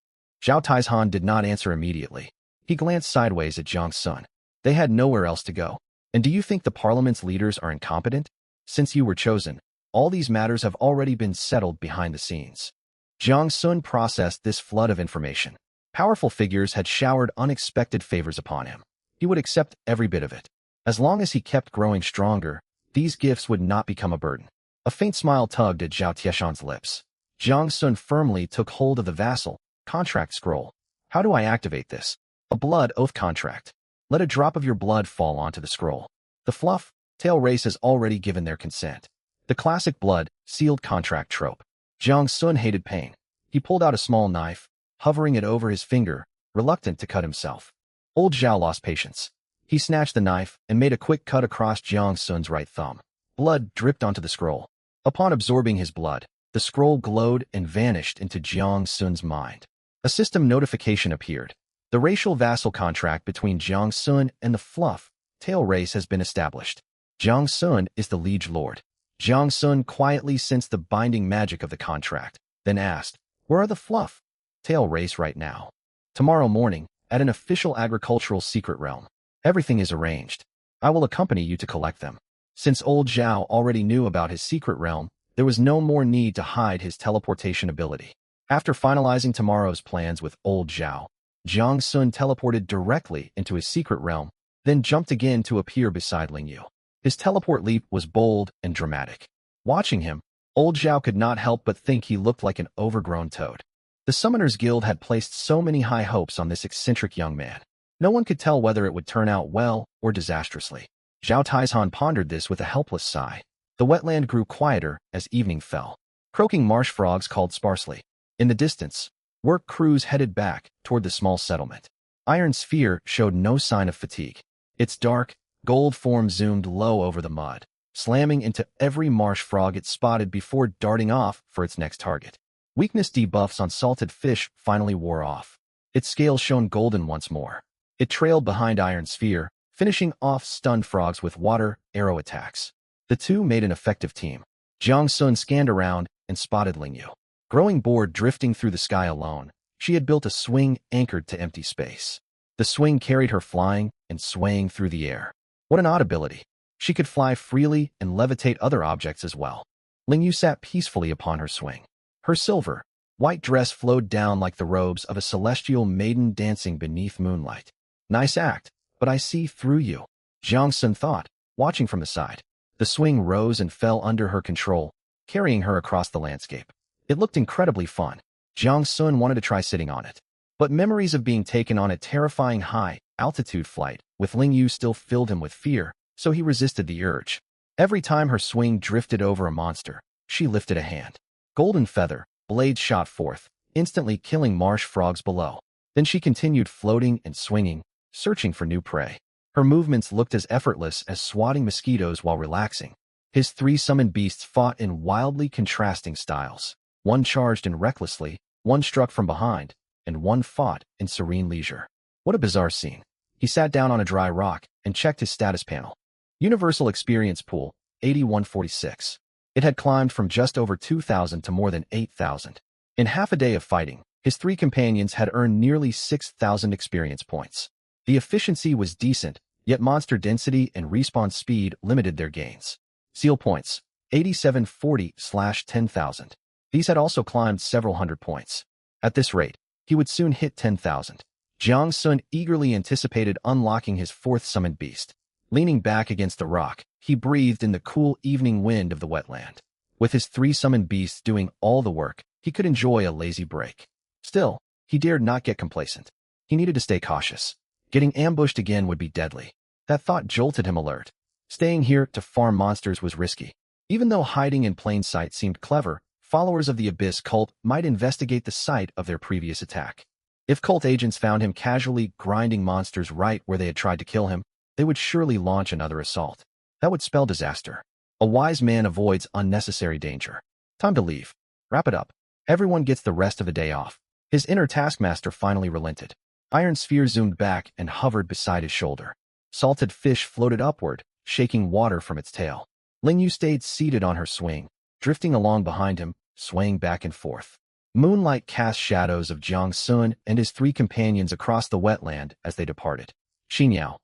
Zhao Taizhan did not answer immediately. He glanced sideways at Jiang Sun. They had nowhere else to go. And do you think the parliament's leaders are incompetent? Since you were chosen, all these matters have already been settled behind the scenes. Jiang Sun processed this flood of information. Powerful figures had showered unexpected favors upon him. He would accept every bit of it. As long as he kept growing stronger, these gifts would not become a burden. A faint smile tugged at Zhao Tieshan's lips. Jiang Sun firmly took hold of the vassal contract scroll. How do I activate this? A blood oath contract. Let a drop of your blood fall onto the scroll. The Fluff Tail race has already given their consent. The classic blood sealed contract trope. Jiang Sun hated pain. He pulled out a small knife, hovering it over his finger, reluctant to cut himself. Old Zhao lost patience. He snatched the knife and made a quick cut across Jiang Sun's right thumb. Blood dripped onto the scroll. Upon absorbing his blood, the scroll glowed and vanished into Jiang Sun's mind. A system notification appeared. The racial vassal contract between Jiang Sun and the Fluff Tail race has been established. Jiang Sun is the liege lord. Jiang Sun quietly sensed the binding magic of the contract, then asked, where are the Fluff Tail race right now? Tomorrow morning, at an official agricultural secret realm. Everything is arranged. I will accompany you to collect them. Since old Zhao already knew about his secret realm, there was no more need to hide his teleportation ability. After finalizing tomorrow's plans with old Zhao, Jiang Sun teleported directly into his secret realm, then jumped again to appear beside Ling Yu. His teleport leap was bold and dramatic. Watching him, old Zhao could not help but think he looked like an overgrown toad. The Summoners Guild had placed so many high hopes on this eccentric young man. No one could tell whether it would turn out well or disastrously. Zhao Taizhan pondered this with a helpless sigh. The wetland grew quieter as evening fell. Croaking marsh frogs called sparsely. In the distance, work crews headed back toward the small settlement. Iron Sphere showed no sign of fatigue. Its dark, gold form zoomed low over the mud, slamming into every marsh frog it spotted before darting off for its next target. Weakness debuffs on salted fish finally wore off. Its scales shone golden once more. It trailed behind Iron Sphere, finishing off stunned frogs with water arrow attacks. The two made an effective team. Jiang Sun scanned around and spotted Ling Yu. Growing bored drifting through the sky alone, she had built a swing anchored to empty space. The swing carried her flying and swaying through the air. What an odd ability. She could fly freely and levitate other objects as well. Ling Yu sat peacefully upon her swing. Her silver, white dress flowed down like the robes of a celestial maiden dancing beneath moonlight. Nice act, but I see through you, Jiang Sun thought, watching from the side. The swing rose and fell under her control, carrying her across the landscape. It looked incredibly fun. Jiang Sun wanted to try sitting on it. But memories of being taken on a terrifying high-altitude flight with Ling Yu still filled him with fear, so he resisted the urge. Every time her swing drifted over a monster, she lifted a hand. Golden feather, blades shot forth, instantly killing marsh frogs below. Then she continued floating and swinging, searching for new prey. Her movements looked as effortless as swatting mosquitoes while relaxing. His three summoned beasts fought in wildly contrasting styles. One charged in recklessly, one struck from behind, and one fought in serene leisure. What a bizarre scene. He sat down on a dry rock and checked his status panel. Universal Experience Pool, 8146. It had climbed from just over 2,000 to more than 8,000. In half a day of fighting, his three companions had earned nearly 6,000 experience points. The efficiency was decent, yet monster density and respawn speed limited their gains. Seal points, 8740/10,000. These had also climbed several hundred points. At this rate, he would soon hit 10,000. Jiang Sun eagerly anticipated unlocking his fourth summoned beast. Leaning back against the rock, he breathed in the cool evening wind of the wetland. With his three summoned beasts doing all the work, he could enjoy a lazy break. Still, he dared not get complacent. He needed to stay cautious. Getting ambushed again would be deadly. That thought jolted him alert. Staying here to farm monsters was risky. Even though hiding in plain sight seemed clever, followers of the Abyss cult might investigate the site of their previous attack. If cult agents found him casually grinding monsters right where they had tried to kill him, they would surely launch another assault. That would spell disaster. A wise man avoids unnecessary danger. Time to leave. Wrap it up. Everyone gets the rest of the day off. His inner taskmaster finally relented. Iron Sphere zoomed back and hovered beside his shoulder. Salted fish floated upward, shaking water from its tail. Ling Yu stayed seated on her swing, drifting along behind him, swaying back and forth. Moonlight cast shadows of Jiang Sun and his three companions across the wetland as they departed. Xinyao.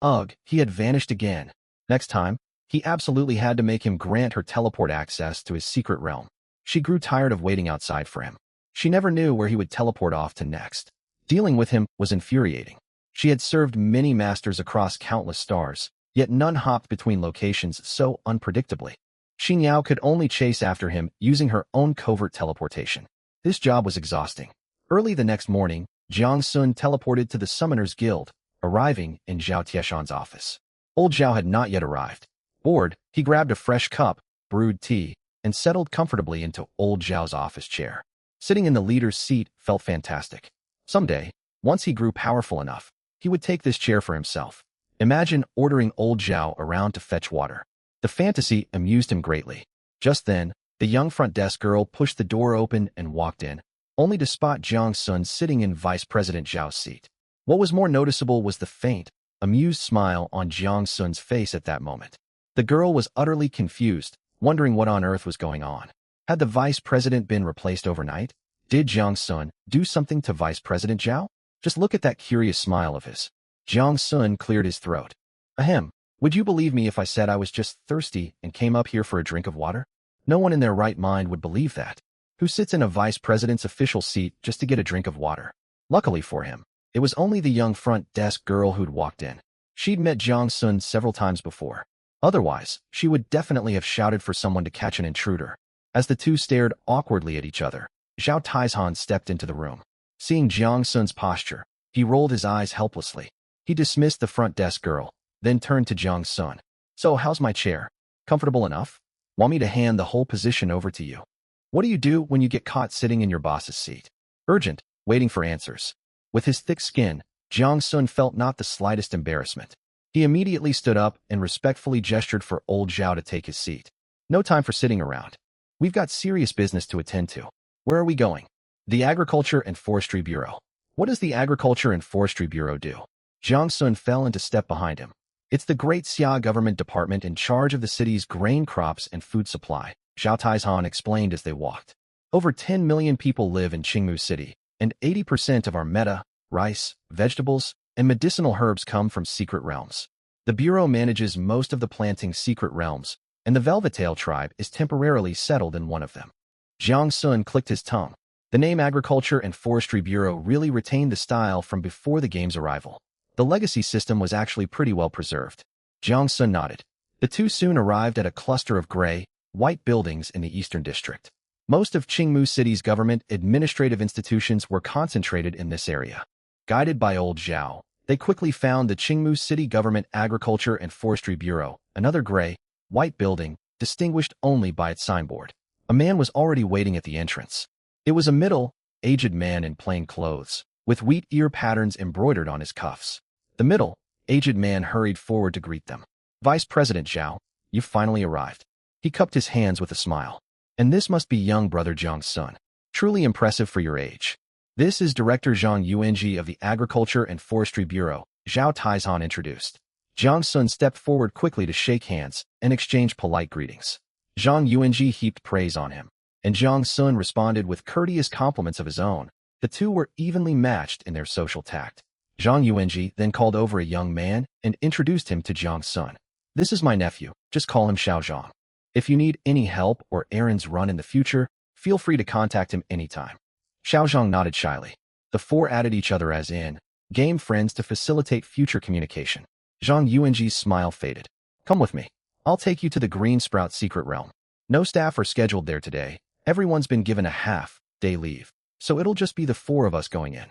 Ugh, he had vanished again. Next time, he absolutely had to make him grant her teleport access to his secret realm. She grew tired of waiting outside for him. She never knew where he would teleport off to next. Dealing with him was infuriating. She had served many masters across countless stars, yet none hopped between locations so unpredictably. Xinyao could only chase after him using her own covert teleportation. This job was exhausting. Early the next morning, Jiang Sun teleported to the Summoners Guild, arriving in Zhao Tieshan's office. Old Zhao had not yet arrived. Bored, he grabbed a fresh cup, brewed tea, and settled comfortably into old Zhao's office chair. Sitting in the leader's seat felt fantastic. Someday, once he grew powerful enough, he would take this chair for himself. Imagine ordering old Zhao around to fetch water. The fantasy amused him greatly. Just then, the young front desk girl pushed the door open and walked in, only to spot Jiang Sun sitting in Vice President Zhao's seat. What was more noticeable was the faint, amused smile on Jiang Sun's face at that moment. The girl was utterly confused, wondering what on earth was going on. Had the vice president been replaced overnight? Did Jiang Sun do something to Vice President Zhao? Just look at that curious smile of his. Jiang Sun cleared his throat. Ahem. Would you believe me if I said I was just thirsty and came up here for a drink of water? No one in their right mind would believe that. Who sits in a vice president's official seat just to get a drink of water? Luckily for him, it was only the young front desk girl who'd walked in. She'd met Jiang Sun several times before. Otherwise, she would definitely have shouted for someone to catch an intruder. As the two stared awkwardly at each other, Zhao Taizhan stepped into the room. Seeing Jiang Sun's posture, he rolled his eyes helplessly. He dismissed the front desk girl, then turned to Jiang Sun. So how's my chair? Comfortable enough? Want me to hand the whole position over to you? What do you do when you get caught sitting in your boss's seat? Urgent, waiting for answers. With his thick skin, Jiang Sun felt not the slightest embarrassment. He immediately stood up and respectfully gestured for old Zhao to take his seat. No time for sitting around. We've got serious business to attend to. Where are we going? The Agriculture and Forestry Bureau. What does the Agriculture and Forestry Bureau do? Jiang Sun fell into step behind him. It's the Great Xia government department in charge of the city's grain crops and food supply, Zhao Taizhan explained as they walked. Over 10 million people live in Qingmu City, and 80% of our meta, rice, vegetables, and medicinal herbs come from secret realms. The Bureau manages most of the planting secret realms, and the Velvetail tribe is temporarily settled in one of them. Jiang Sun clicked his tongue. The name Agriculture and Forestry Bureau really retained the style from before the game's arrival. The legacy system was actually pretty well preserved. Jiang Sun nodded. The two soon arrived at a cluster of gray, white buildings in the Eastern District. Most of Qingmu City's government administrative institutions were concentrated in this area. Guided by old Zhao, they quickly found the Qingmu City Government Agriculture and Forestry Bureau, another gray, white building, distinguished only by its signboard. A man was already waiting at the entrance. It was a middle-aged man in plain clothes, with wheat ear patterns embroidered on his cuffs. The middle-aged man hurried forward to greet them. Vice President Zhao, you've finally arrived. He cupped his hands with a smile. And this must be young brother Jiang Sun. Truly impressive for your age. This is Director Zhang Yuanji of the Agriculture and Forestry Bureau, Zhao Taizhan introduced. Jiang Sun stepped forward quickly to shake hands and exchange polite greetings. Zhang Yuanji heaped praise on him, and Jiang Sun responded with courteous compliments of his own. The two were evenly matched in their social tact. Zhang Yuanji then called over a young man and introduced him to Jiang Sun. This is my nephew, just call him Xiao Zhang. If you need any help or errands run in the future, feel free to contact him anytime. Xiao Zhang nodded shyly. The four added each other as in game friends to facilitate future communication. Zhang Yuanji's smile faded. Come with me. I'll take you to the Green Sprout secret realm. No staff are scheduled there today. Everyone's been given a half-day leave, so it'll just be the four of us going in.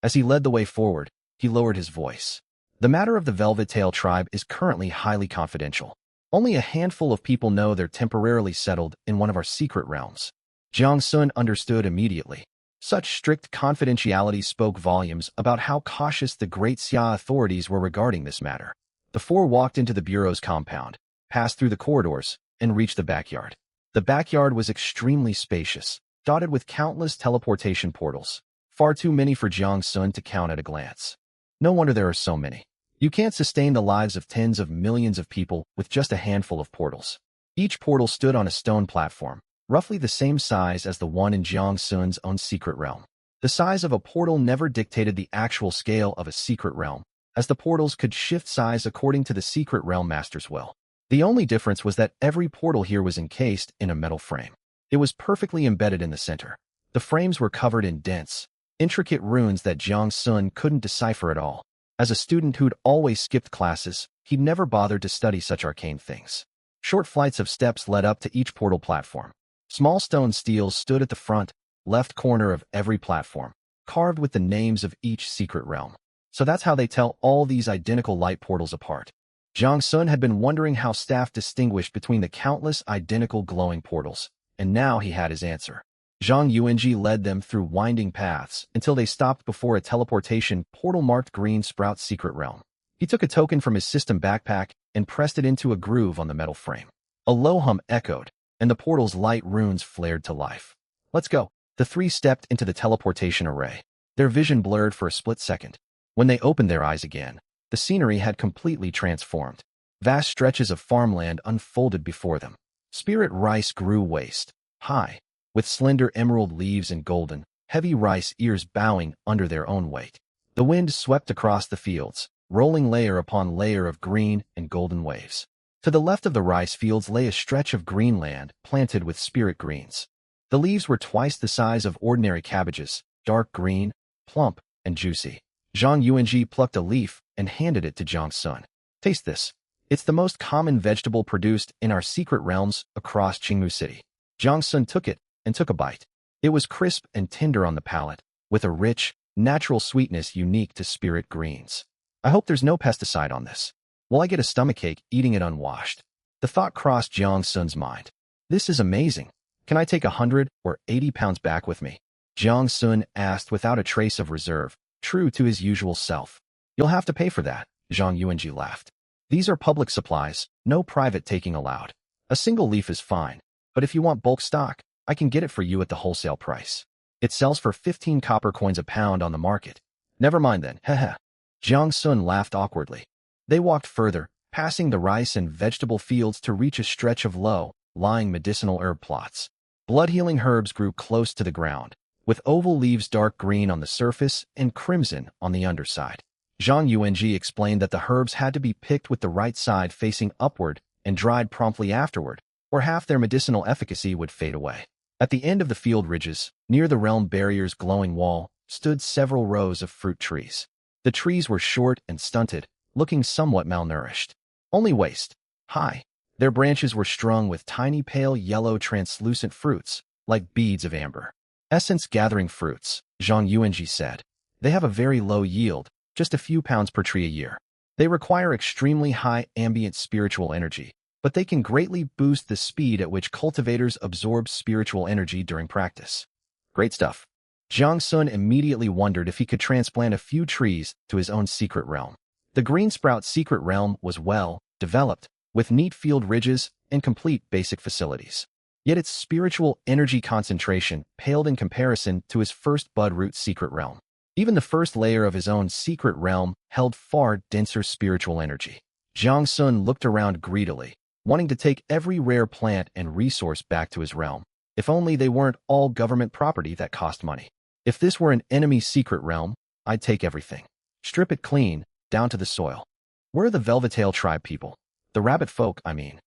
As he led the way forward, he lowered his voice. The matter of the Velvetail tribe is currently highly confidential. Only a handful of people know they're temporarily settled in one of our secret realms. Jiang Sun understood immediately. Such strict confidentiality spoke volumes about how cautious the Great Xia authorities were regarding this matter. The four walked into the Bureau's compound, passed through the corridors, and reached the backyard. The backyard was extremely spacious, dotted with countless teleportation portals, far too many for Jiang Sun to count at a glance. No wonder there are so many. You can't sustain the lives of tens of millions of people with just a handful of portals. Each portal stood on a stone platform, roughly the same size as the one in Jiang Sun's own secret realm. The size of a portal never dictated the actual scale of a secret realm, as the portals could shift size according to the secret realm master's will. The only difference was that every portal here was encased in a metal frame. It was perfectly embedded in the center. The frames were covered in dense, intricate runes that Jiang Sun couldn't decipher at all. As a student who'd always skipped classes, he'd never bothered to study such arcane things. Short flights of steps led up to each portal platform. Small stone steels stood at the front, left corner of every platform, carved with the names of each secret realm. So that's how they tell all these identical light portals apart. Jiang Sun had been wondering how staff distinguished between the countless identical glowing portals, and now he had his answer. Zhang Yuanji led them through winding paths until they stopped before a teleportation portal marked Green Sprout Secret Realm. He took a token from his system backpack and pressed it into a groove on the metal frame. A low hum echoed, and the portal's light runes flared to life. Let's go. The three stepped into the teleportation array. Their vision blurred for a split second. When they opened their eyes again, the scenery had completely transformed. Vast stretches of farmland unfolded before them. Spirit rice grew waist high, with slender emerald leaves and golden, heavy rice ears bowing under their own weight. The wind swept across the fields, rolling layer upon layer of green and golden waves. To the left of the rice fields lay a stretch of green land planted with spirit greens. The leaves were twice the size of ordinary cabbages, dark green, plump, and juicy. Zhang Yuanji plucked a leaf and handed it to Jiang Sun. Taste this. It's the most common vegetable produced in our secret realms across Qingmu City. Jiang Sun took it and took a bite. It was crisp and tender on the palate, with a rich, natural sweetness unique to spirit greens. I hope there's no pesticide on this. Will I get a stomachache eating it unwashed? The thought crossed Jiang Sun's mind. This is amazing. Can I take 100 or 80 pounds back with me? Jiang Sun asked without a trace of reserve, true to his usual self. You'll have to pay for that, Zhang Yuanji laughed. These are public supplies, no private taking allowed. A single leaf is fine, but if you want bulk stock, I can get it for you at the wholesale price. It sells for 15 copper coins a pound on the market. Never mind then, heh. Jiang Sun laughed awkwardly. They walked further, passing the rice and vegetable fields to reach a stretch of low-lying medicinal herb plots. Blood-healing herbs grew close to the ground, with oval leaves dark green on the surface and crimson on the underside. Zhang Yuanji explained that the herbs had to be picked with the right side facing upward and dried promptly afterward, or half their medicinal efficacy would fade away. At the end of the field ridges, near the realm barrier's glowing wall, stood several rows of fruit trees. The trees were short and stunted, looking somewhat malnourished. Only waist high. Their branches were strung with tiny pale yellow translucent fruits, like beads of amber. Essence-gathering fruits, Zhang Yuanji said. They have a very low yield, just a few pounds per tree a year. They require extremely high ambient spiritual energy, but they can greatly boost the speed at which cultivators absorb spiritual energy during practice. Great stuff. Jiang Sun immediately wondered if he could transplant a few trees to his own secret realm. The Greensprout secret realm was well developed, with neat field ridges and complete basic facilities. Yet its spiritual energy concentration paled in comparison to his first Budroot secret realm. Even the first layer of his own secret realm held far denser spiritual energy. Jiang Sun looked around greedily, wanting to take every rare plant and resource back to his realm. If only they weren't all government property that cost money. If this were an enemy secret realm, I'd take everything. Strip it clean, down to the soil. Where are the Velvetail tribe people? The rabbit folk, I mean.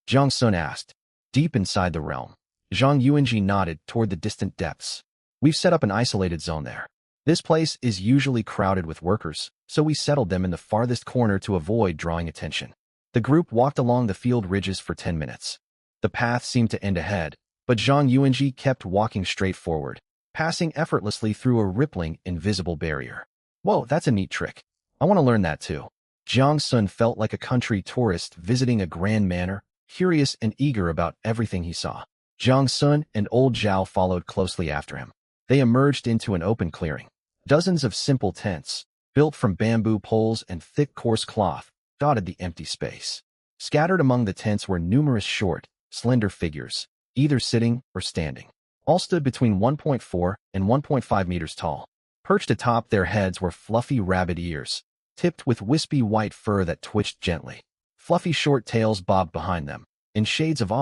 Jiang Sun asked. Deep inside the realm. Zhang Yuanji nodded toward the distant depths. We've set up an isolated zone there. This place is usually crowded with workers, so we settled them in the farthest corner to avoid drawing attention. The group walked along the field ridges for 10 minutes. The path seemed to end ahead, but Zhang Yuanji kept walking straight forward, passing effortlessly through a rippling, invisible barrier. Whoa, that's a neat trick. I want to learn that too. Jiang Sun felt like a country tourist visiting a grand manor, curious and eager about everything he saw. Jiang Sun and old Zhao followed closely after him. They emerged into an open clearing. Dozens of simple tents, built from bamboo poles and thick coarse cloth, dotted the empty space. Scattered among the tents were numerous short, slender figures, either sitting or standing. All stood between 1.4 and 1.5 meters tall. Perched atop their heads were fluffy rabbit ears, tipped with wispy white fur that twitched gently. Fluffy short tails bobbed behind them, in shades of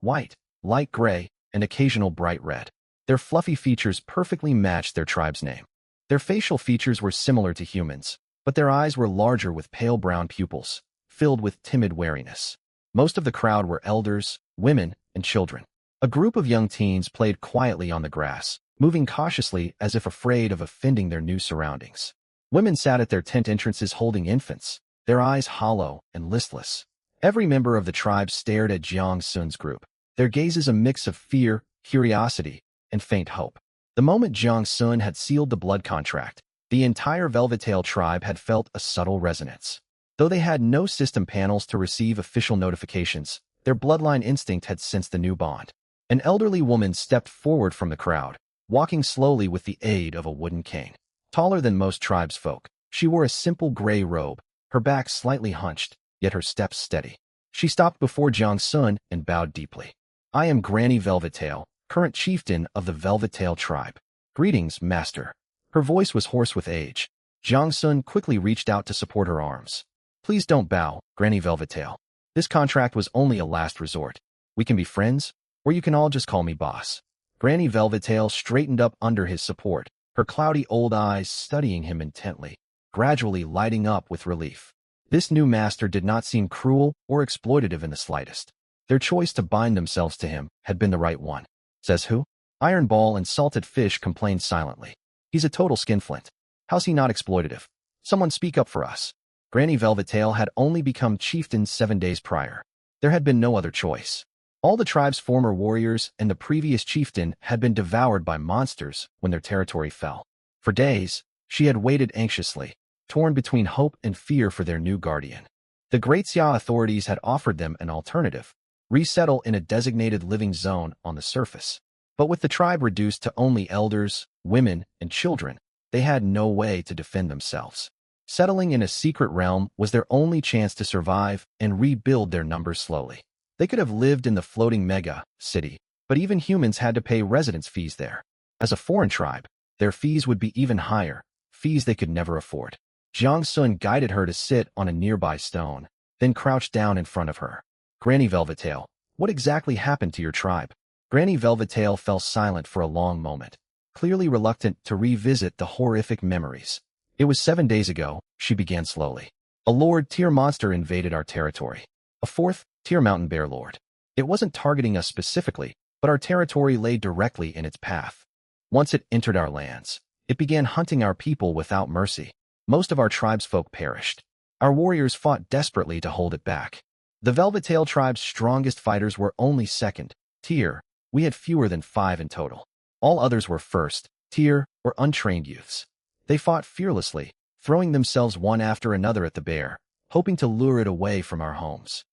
white, light gray, and occasional bright red. Their fluffy features perfectly matched their tribe's name. Their facial features were similar to humans, but their eyes were larger with pale brown pupils, filled with timid wariness. Most of the crowd were elders, women, and children. A group of young teens played quietly on the grass, moving cautiously as if afraid of offending their new surroundings. Women sat at their tent entrances holding infants, their eyes hollow and listless. Every member of the tribe stared at Jiang Sun's group, their gazes a mix of fear, curiosity, and faint hope. The moment Jiang Sun had sealed the blood contract, the entire Velvetail tribe had felt a subtle resonance. Though they had no system panels to receive official notifications, their bloodline instinct had sensed the new bond. An elderly woman stepped forward from the crowd, walking slowly with the aid of a wooden cane. Taller than most tribesfolk, she wore a simple gray robe, her back slightly hunched, yet her steps steady. She stopped before Jiang Sun and bowed deeply. I am Granny Velvetail, current chieftain of the Velvetail tribe. Greetings, master. Her voice was hoarse with age. Jiang Sun quickly reached out to support her arms. Please don't bow, Granny Velvetail. This contract was only a last resort. We can be friends, or you can all just call me boss. Granny Velvetail straightened up under his support, her cloudy old eyes studying him intently. gradually lighting up with relief. This new master did not seem cruel or exploitative in the slightest. Their choice to bind themselves to him had been the right one. Says who? Iron Ball and Salted Fish complained silently. He's a total skinflint. How's he not exploitative? Someone speak up for us. Granny Velvettail had only become chieftain 7 days prior. There had been no other choice. All the tribe's former warriors and the previous chieftain had been devoured by monsters when their territory fell. For days, she had waited anxiously, torn between hope and fear for their new guardian. The Great Xia authorities had offered them an alternative: resettle in a designated living zone on the surface. But with the tribe reduced to only elders, women, and children, they had no way to defend themselves. Settling in a secret realm was their only chance to survive and rebuild their numbers slowly. They could have lived in the floating mega city, but even humans had to pay residence fees there. As a foreign tribe, their fees would be even higher, fees they could never afford. Jiang Sun guided her to sit on a nearby stone, then crouched down in front of her. Granny Velvettail, what exactly happened to your tribe? Granny Velvettail fell silent for a long moment, clearly reluctant to revisit the horrific memories. It was 7 days ago, she began slowly. A Lord-tier monster invaded our territory. A 4th-tier mountain bear lord. It wasn't targeting us specifically, but our territory lay directly in its path. Once it entered our lands, it began hunting our people without mercy. Most of our tribesfolk perished. Our warriors fought desperately to hold it back. The Velvettail tribe's strongest fighters were only 2nd tier. We had fewer than 5 in total. All others were 1st tier or untrained youths. They fought fearlessly, throwing themselves one after another at the bear, hoping to lure it away from our homes.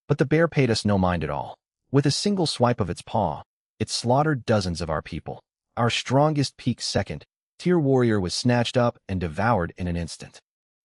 But the bear paid us no mind at all. With a single swipe of its paw, it slaughtered dozens of our people. Our strongest peak 2nd tier warrior was snatched up and devoured in an instant.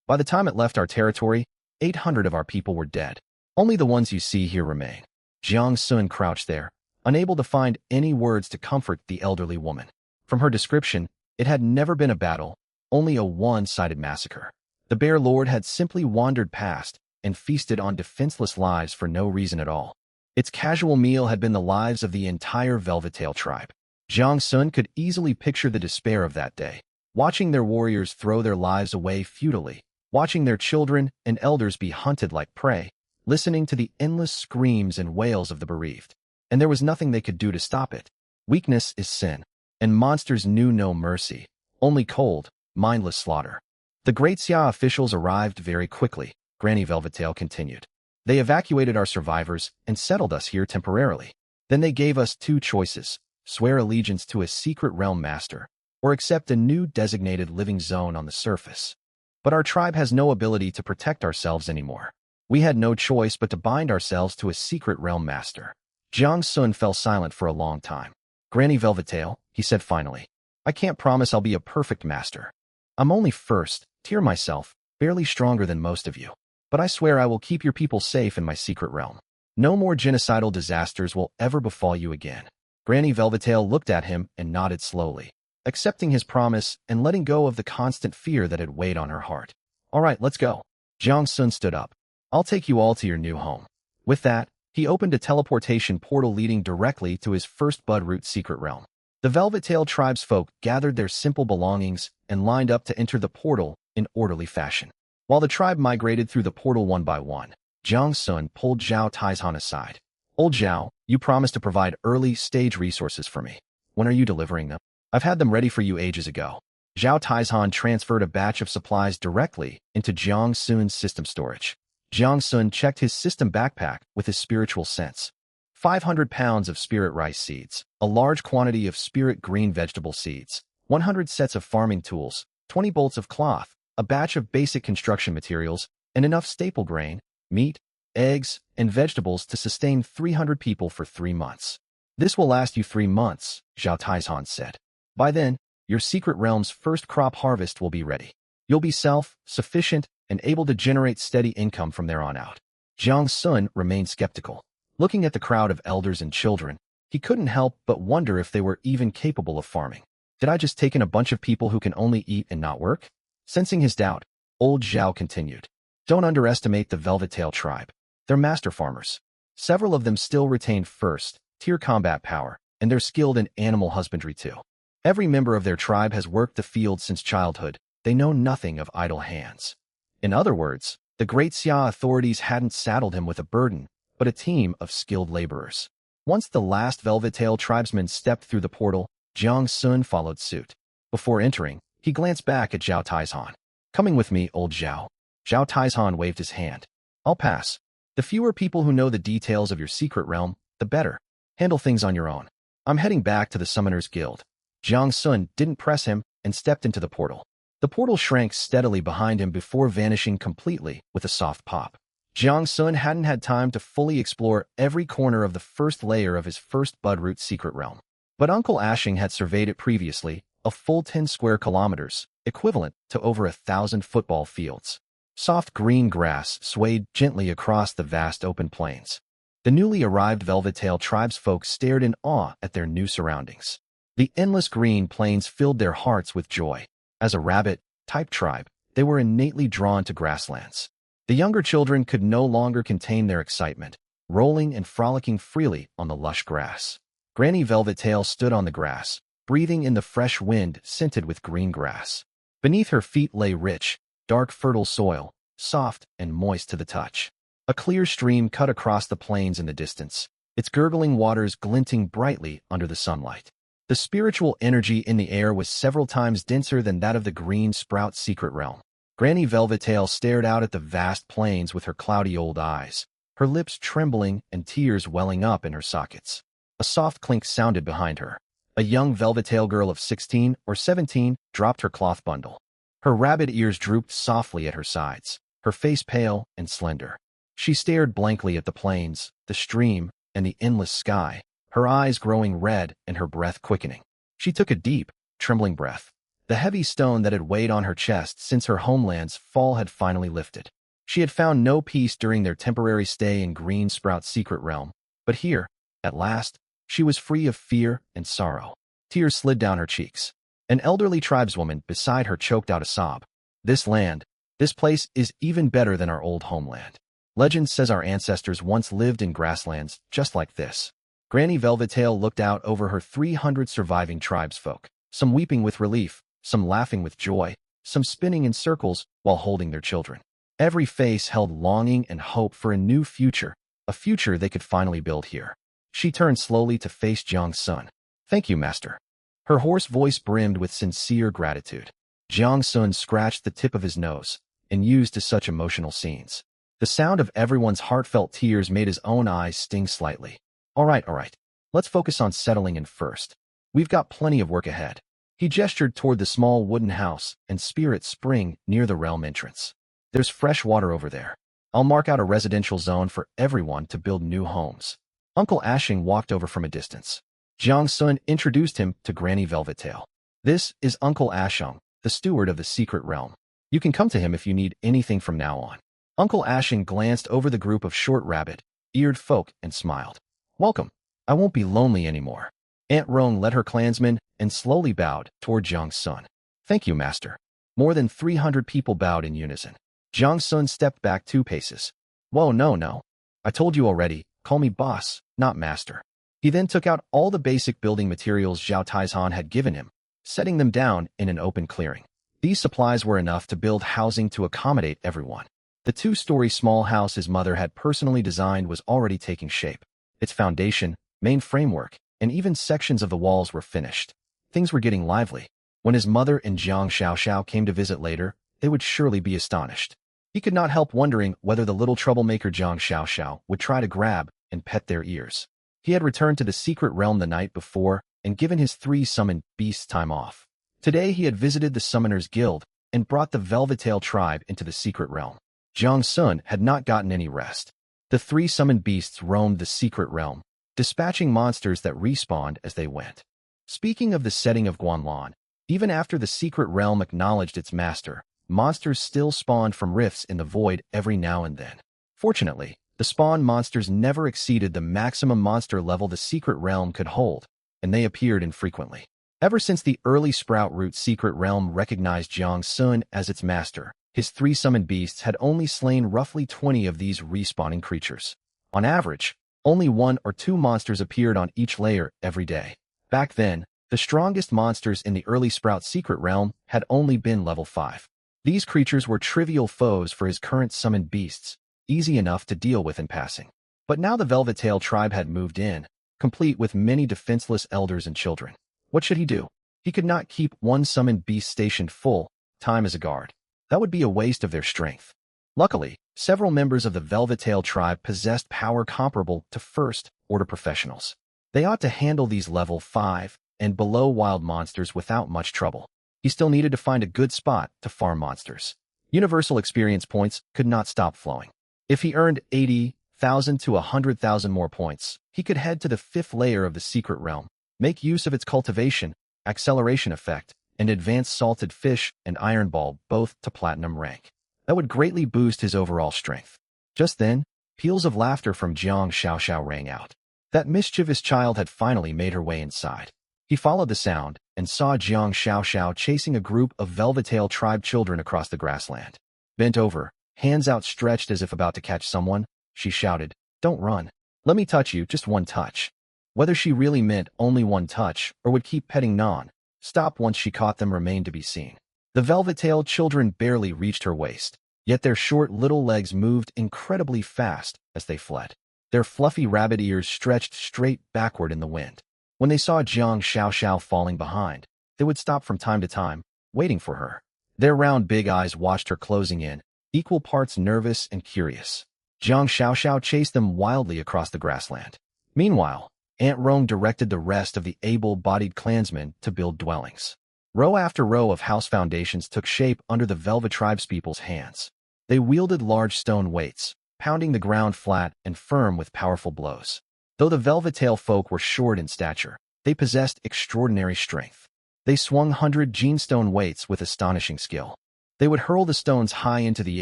By the time it left our territory, 800 of our people were dead. Only the ones you see here remain. Jiang Sun crouched there, unable to find any words to comfort the elderly woman. From her description, it had never been a battle, only a one-sided massacre. The Bear Lord had simply wandered past and feasted on defenseless lives for no reason at all. Its casual meal had been the lives of the entire Velvettail tribe. Jiang Sun could easily picture the despair of that day, watching their warriors throw their lives away futilely, watching their children and elders be hunted like prey, listening to the endless screams and wails of the bereaved. And there was nothing they could do to stop it. Weakness is sin, and monsters knew no mercy, only cold, mindless slaughter. The Great Xia officials arrived very quickly, Granny Velvettail continued. They evacuated our survivors and settled us here temporarily. Then they gave us 2 choices: swear allegiance to a secret realm master, or accept a new designated living zone on the surface. But our tribe has no ability to protect ourselves anymore. We had no choice but to bind ourselves to a secret realm master. Jiang Sun fell silent for a long time. Granny Velvettail, he said finally, I can't promise I'll be a perfect master. I'm only 1st tier myself, barely stronger than most of you. But I swear I will keep your people safe in my secret realm. No more genocidal disasters will ever befall you again. Granny Velvettail looked at him and nodded slowly, accepting his promise and letting go of the constant fear that had weighed on her heart. All right, let's go. Jiang Sun stood up. I'll take you all to your new home. With that, he opened a teleportation portal leading directly to his first Budroot secret realm. The Velvettail tribesfolk gathered their simple belongings and lined up to enter the portal in orderly fashion. While the tribe migrated through the portal one by one, Jiang Sun pulled Zhao Taizhan aside. Old Zhao, you promised to provide early-stage resources for me. When are you delivering them? I've had them ready for you ages ago. Zhao Taizhan transferred a batch of supplies directly into Jiang Sun's system storage. Jiang Sun checked his system backpack with his spiritual sense. 500 pounds of spirit rice seeds, a large quantity of spirit green vegetable seeds, 100 sets of farming tools, 20 bolts of cloth, a batch of basic construction materials, and enough staple grain, meat, eggs, and vegetables to sustain 300 people for 3 months. This will last you 3 months, Zhao Taizhan said. By then, your secret realm's first crop harvest will be ready. You'll be self-sufficient and able to generate steady income from there on out. Jiang Sun remained skeptical. Looking at the crowd of elders and children, he couldn't help but wonder if they were even capable of farming. Did I just take in a bunch of people who can only eat and not work? Sensing his doubt, old Zhao continued. Don't underestimate the Velvettail tribe. They're master farmers. Several of them still retain 1st-tier combat power, and they're skilled in animal husbandry too. Every member of their tribe has worked the field since childhood. they know nothing of idle hands. In other words, the Great Xia authorities hadn't saddled him with a burden, but a team of skilled laborers. Once the last Velvet-Tail tribesman stepped through the portal, Jiang Sun followed suit. Before entering, he glanced back at Zhao Taizhan. "Coming with me, old Zhao." Zhao Taizhan waved his hand. "I'll pass. The fewer people who know the details of your secret realm, the better. Handle things on your own. I'm heading back to the Summoners Guild." Jiang Sun didn't press him and stepped into the portal. The portal shrank steadily behind him before vanishing completely with a soft pop. Jiang Sun hadn't had time to fully explore every corner of the first layer of his first Budroot secret realm. But Uncle Ashing had surveyed it previously, a full 10 square kilometers, equivalent to over 1,000 football fields. Soft green grass swayed gently across the vast open plains. The newly arrived Velvet-Tail tribesfolk stared in awe at their new surroundings. The endless green plains filled their hearts with joy. As a rabbit-type tribe, they were innately drawn to grasslands. The younger children could no longer contain their excitement, rolling and frolicking freely on the lush grass. Granny Velvet-Tail stood on the grass, breathing in the fresh wind scented with green grass. Beneath her feet lay rich, dark fertile soil, soft and moist to the touch. A clear stream cut across the plains in the distance, its gurgling waters glinting brightly under the sunlight. The spiritual energy in the air was several times denser than that of the Green Sprout secret realm. Granny Velvet-Tail stared out at the vast plains with her cloudy old eyes, her lips trembling and tears welling up in her sockets. A soft clink sounded behind her. A young Velvet-Tail girl of 16 or 17 dropped her cloth bundle. Her rabbit ears drooped softly at her sides, her face pale and slender. She stared blankly at the plains, the stream, and the endless sky, her eyes growing red and her breath quickening. She took a deep, trembling breath. The heavy stone that had weighed on her chest since her homeland's fall had finally lifted. She had found no peace during their temporary stay in Green Sprout's secret realm, but here, at last, she was free of fear and sorrow. Tears slid down her cheeks. An elderly tribeswoman beside her choked out a sob. "This land, this place is even better than our old homeland. Legend says our ancestors once lived in grasslands just like this." Granny Velvet-Tail looked out over her 300 surviving tribesfolk, some weeping with relief, some laughing with joy, some spinning in circles while holding their children. Every face held longing and hope for a new future, a future they could finally build here. She turned slowly to face Jiang Sun. "Thank you, Master." Her hoarse voice brimmed with sincere gratitude. Jiang Sun scratched the tip of his nose, unused to such emotional scenes. The sound of everyone's heartfelt tears made his own eyes sting slightly. All right. Let's focus on settling in first. We've got plenty of work ahead." He gestured toward the small wooden house and Spirit Spring near the realm entrance. "There's fresh water over there. I'll mark out a residential zone for everyone to build new homes." Uncle Ashing walked over from a distance. Jiang Sun introduced him to Granny Velvet-Tail. "This is Uncle Ashing, the steward of the secret realm. You can come to him if you need anything from now on." Uncle Ashing glanced over the group of short rabbit-eared folk and smiled. "Welcome. I won't be lonely anymore." Aunt Rong led her clansmen and slowly bowed toward Jiang Sun. "Thank you, Master." More than 300 people bowed in unison. Jiang Sun stepped back 2 paces. "Whoa, no. I told you already, call me boss, not master." He then took out all the basic building materials Zhao Taizhan had given him, setting them down in an open clearing. These supplies were enough to build housing to accommodate everyone. The 2-story small house his mother had personally designed was already taking shape. Its foundation, main framework, and even sections of the walls were finished. Things were getting lively. When his mother and Jiang Xiaoxiao came to visit later, they would surely be astonished. He could not help wondering whether the little troublemaker Jiang Xiaoxiao would try to grab and pet their ears. He had returned to the secret realm the night before and given his 3 summoned beasts time off. Today he had visited the Summoners Guild and brought the Velvet-Tail tribe into the secret realm. Jiang Sun had not gotten any rest. The 3 summoned beasts roamed the secret realm, dispatching monsters that respawned as they went. Speaking of the setting of Guanlan, even after the secret realm acknowledged its master, monsters still spawned from rifts in the void every now and then. Fortunately, the spawn monsters never exceeded the maximum monster level the secret realm could hold, and they appeared infrequently. Ever since the early Sprout Root secret realm recognized Jiang Sun as its master, his 3 summoned beasts had only slain roughly 20 of these respawning creatures. On average, only 1 or 2 monsters appeared on each layer every day. Back then, The strongest monsters in the early Sprout secret realm had only been level 5. These creatures were trivial foes for his current summoned beasts, easy enough to deal with in passing. But now the Velvetail tribe had moved in, complete with many defenseless elders and children. What should he do? He could not keep one summoned beast stationed full time as a guard. That would be a waste of their strength. Luckily, several members of the Velvetail tribe possessed power comparable to first-order professionals. They ought to handle these level 5 and below wild monsters without much trouble. He still needed to find a good spot to farm monsters. Universal experience points could not stop flowing. If he earned 80,000 to 100,000 more points, he could head to the 5th layer of the secret realm, make use of its cultivation, acceleration effect, and advanced salted fish and iron ball both to platinum rank. That would greatly boost his overall strength. Just then, peals of laughter from Jiang Xiaoxiao rang out. That mischievous child had finally made her way inside. He followed the sound and saw Jiang Xiaoxiao chasing a group of Velvetail tribe children across the grassland. Bent over, hands outstretched as if about to catch someone, she shouted, "Don't run. Let me touch you, just one touch." Whether she really meant only one touch or would keep petting non-stop once she caught them remained to be seen. The Velvetail children barely reached her waist, yet their short little legs moved incredibly fast as they fled. Their fluffy rabbit ears stretched straight backward in the wind. When they saw Jiang Xiaoxiao falling behind, they would stop from time to time, waiting for her. Their round big eyes watched her closing in, equal parts nervous and curious. Jiang Xiaoxiao chased them wildly across the grassland. Meanwhile, Aunt Rong directed the rest of the able-bodied clansmen to build dwellings. Row after row of house foundations took shape under the Velvet tribespeople's hands. They wielded large stone weights, pounding the ground flat and firm with powerful blows. Though the Velvetail folk were short in stature, they possessed extraordinary strength. They swung 100 genestone weights with astonishing skill. They would hurl the stones high into the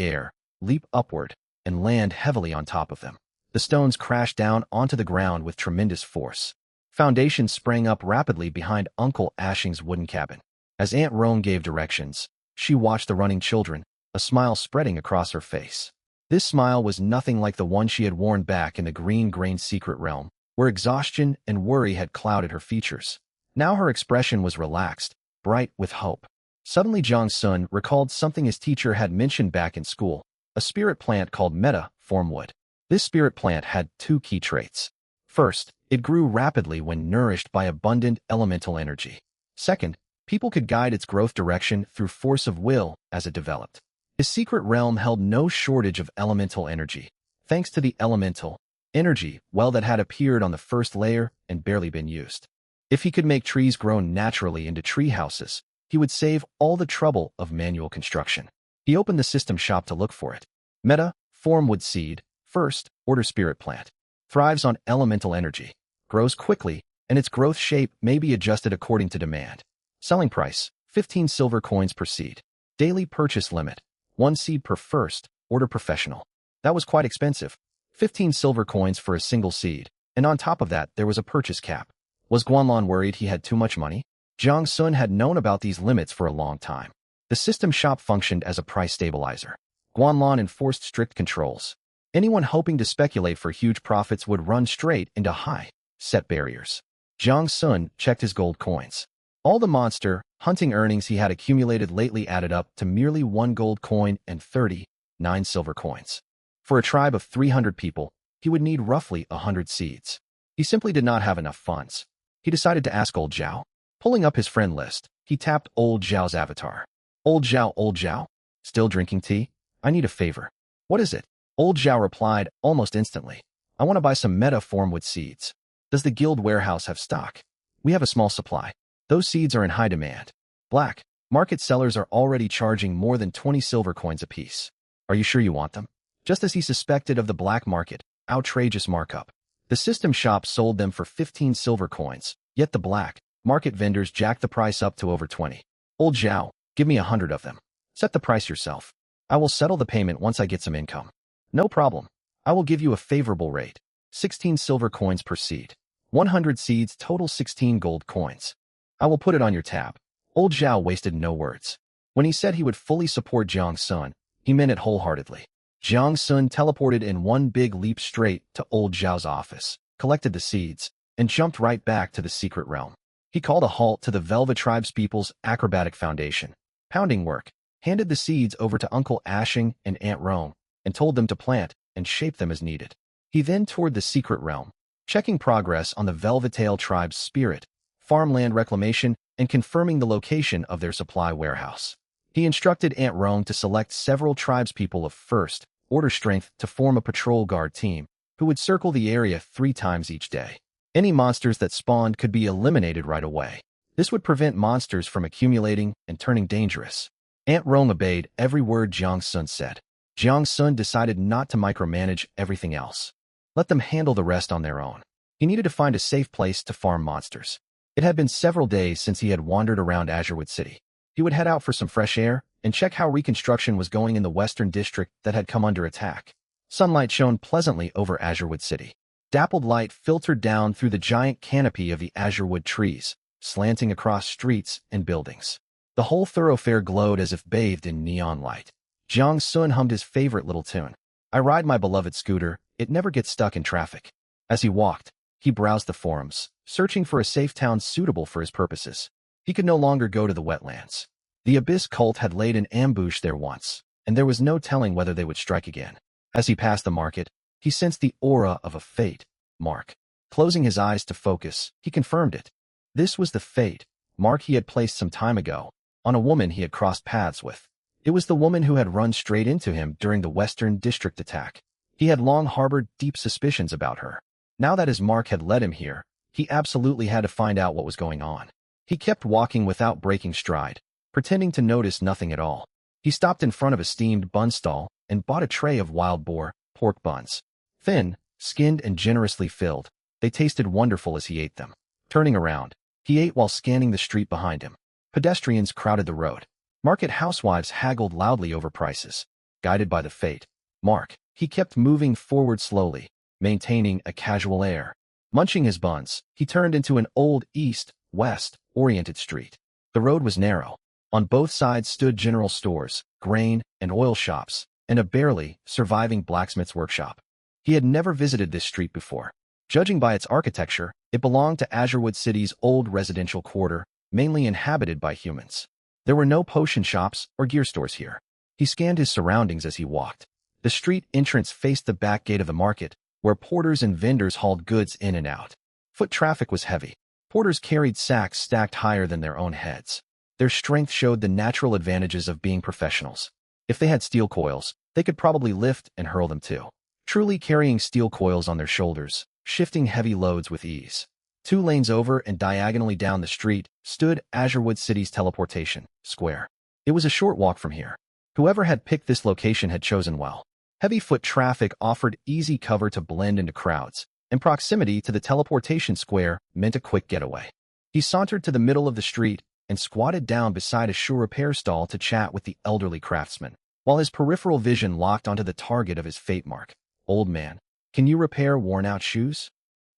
air, leap upward, and land heavily on top of them. The stones crashed down onto the ground with tremendous force. Foundations sprang up rapidly behind Uncle Ashing's wooden cabin. As Aunt Rome gave directions, she watched the running children, a smile spreading across her face. This smile was nothing like the one she had worn back in the green-grained secret realm, where exhaustion and worry had clouded her features. Now her expression was relaxed, bright with hope. Suddenly Jiang Sun recalled something his teacher had mentioned back in school, a spirit plant called Meta Formwood. This spirit plant had 2 key traits. First, it grew rapidly when nourished by abundant elemental energy. Second, people could guide its growth direction through force of will as it developed. His secret realm held no shortage of elemental energy, thanks to the elemental energy well that had appeared on the 1st layer and barely been used. If he could make trees grow naturally into tree houses, he would save all the trouble of manual construction. He opened the system shop to look for it. Meta Formwood Seed, 1st order spirit plant, thrives on elemental energy, grows quickly, and its growth shape may be adjusted according to demand. Selling price, 15 silver coins per seed. Daily purchase limit, 1 seed per 1st order professional. That was quite expensive. 15 silver coins for a single seed, and on top of that there was a purchase cap. Was Guanlon worried he had too much money? Jiang Sun had known about these limits for a long time. The system shop functioned as a price stabilizer. Guanlon enforced strict controls. Anyone hoping to speculate for huge profits would run straight into high set barriers. Jiang Sun checked his gold coins. All the monster hunting earnings he had accumulated lately added up to merely 1 gold coin and 39 silver coins. For a tribe of 300 people, he would need roughly 100 seeds. He simply did not have enough funds. He decided to ask Old Zhao. Pulling up his friend list, he tapped Old Zhao's avatar. Old Zhao, still drinking tea? I need a favor. What is it? Old Zhao replied almost instantly. I want to buy some Meta Formwood seeds. Does the guild warehouse have stock? We have a small supply. Those seeds are in high demand. Black market sellers are already charging more than 20 silver coins apiece. Are you sure you want them? Just as he suspected of the black market, outrageous markup. The system shop sold them for 15 silver coins, yet the black market vendors jacked the price up to over 20. Old Zhao, give me 100 of them. Set the price yourself. I will settle the payment once I get some income. No problem. I will give you a favorable rate. 16 silver coins per seed. 100 seeds total 16 gold coins. I will put it on your tab. Old Zhao wasted no words. When he said he would fully support Jiang Sun, he meant it wholeheartedly. Jiang Sun teleported in one big leap straight to Old Zhao's office, collected the seeds, and jumped right back to the secret realm. He called a halt to the Velva tribespeople's acrobatic foundation, pounding work, handed the seeds over to Uncle Ashing and Aunt Rome, and told them to plant and shape them as needed. He then toured the secret realm, checking progress on the Velvetail tribe's spirit, farmland reclamation, and confirming the location of their supply warehouse. He instructed Aunt Rome to select several tribespeople of first order strength to form a patrol guard team, who would circle the area 3 times each day. Any monsters that spawned could be eliminated right away. This would prevent monsters from accumulating and turning dangerous. Aunt Rome obeyed every word Jiang Sun said. Jiang Sun decided not to micromanage everything else. Let them handle the rest on their own. He needed to find a safe place to farm monsters. It had been several days since he had wandered around Azurewood City. He would head out for some fresh air and check how reconstruction was going in the western district that had come under attack. Sunlight shone pleasantly over Azurewood City. Dappled light filtered down through the giant canopy of the Azurewood trees, slanting across streets and buildings. The whole thoroughfare glowed as if bathed in neon light. Jiang Sun hummed his favorite little tune. I ride my beloved scooter, it never gets stuck in traffic. As he walked, he browsed the forums, searching for a safe town suitable for his purposes. He could no longer go to the wetlands. The Abyss cult had laid an ambush there once, and there was no telling whether they would strike again. As he passed the market, he sensed the aura of a fate mark. Closing his eyes to focus, he confirmed it. This was the fate mark he had placed some time ago on a woman he had crossed paths with. It was the woman who had run straight into him during the Western District attack. He had long harbored deep suspicions about her. Now that his mark had led him here, he absolutely had to find out what was going on. He kept walking without breaking stride, pretending to notice nothing at all. He stopped in front of a steamed bun stall and bought a tray of wild boar pork buns. Thin, skinned, and generously filled, they tasted wonderful as he ate them. Turning around, he ate while scanning the street behind him. Pedestrians crowded the road. Market housewives haggled loudly over prices. Guided by the fate mark, he kept moving forward slowly, maintaining a casual air. Munching his buns, he turned into an old east-west-oriented street. The road was narrow. On both sides stood general stores, grain and oil shops, and a barely surviving blacksmith's workshop. He had never visited this street before. Judging by its architecture, it belonged to Azurewood City's old residential quarter, mainly inhabited by humans. There were no potion shops or gear stores here. He scanned his surroundings as he walked. The street entrance faced the back gate of the market, where porters and vendors hauled goods in and out. Foot traffic was heavy. Porters carried sacks stacked higher than their own heads. Their strength showed the natural advantages of being professionals. If they had steel coils, they could probably lift and hurl them too. Truly carrying steel coils on their shoulders, shifting heavy loads with ease. 2 lanes over and diagonally down the street stood Azurewood City's teleportation square. It was a short walk from here. Whoever had picked this location had chosen well. Heavy foot traffic offered easy cover to blend into crowds, and proximity to the teleportation square meant a quick getaway. He sauntered to the middle of the street and squatted down beside a shoe repair stall to chat with the elderly craftsman, while his peripheral vision locked onto the target of his fate mark. Old man, can you repair worn-out shoes?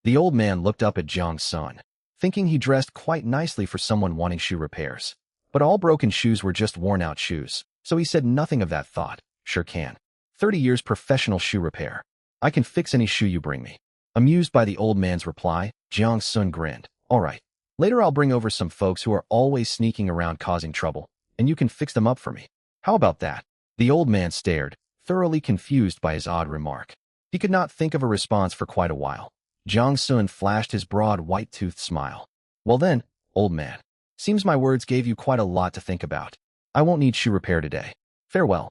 The old man looked up at Jiang Sun, thinking he dressed quite nicely for someone wanting shoe repairs. But all broken shoes were just worn-out shoes, so he said nothing of that thought. Sure can. 30 years professional shoe repair. I can fix any shoe you bring me. Amused by the old man's reply, Jiang Sun grinned. All right. Later I'll bring over some folks who are always sneaking around causing trouble, and you can fix them up for me. How about that? The old man stared, thoroughly confused by his odd remark. He could not think of a response for quite a while. Jiang Sun flashed his broad white-toothed smile. Well then, old man. Seems my words gave you quite a lot to think about. I won't need shoe repair today. Farewell.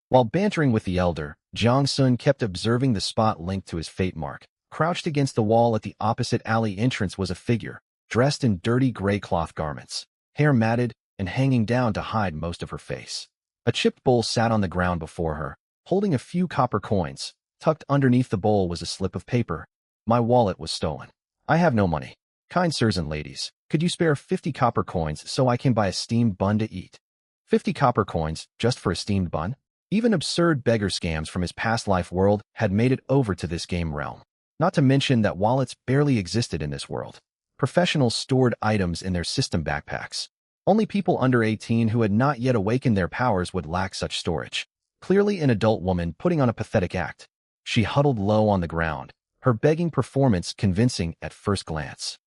While bantering with the elder, Jiang Sun kept observing the spot linked to his fate mark. Crouched against the wall at the opposite alley entrance was a figure, dressed in dirty gray cloth garments, hair matted and hanging down to hide most of her face. A chipped bowl sat on the ground before her, holding a few copper coins. Tucked underneath the bowl was a slip of paper. My wallet was stolen. I have no money. Kind sirs and ladies, could you spare 50 copper coins so I can buy a steamed bun to eat? 50 copper coins just for a steamed bun? Even absurd beggar scams from his past life world had made it over to this game realm. Not to mention that wallets barely existed in this world. Professionals stored items in their system backpacks. Only people under 18 who had not yet awakened their powers would lack such storage. Clearly an adult woman putting on a pathetic act. She huddled low on the ground, her begging performance convincing at first glance.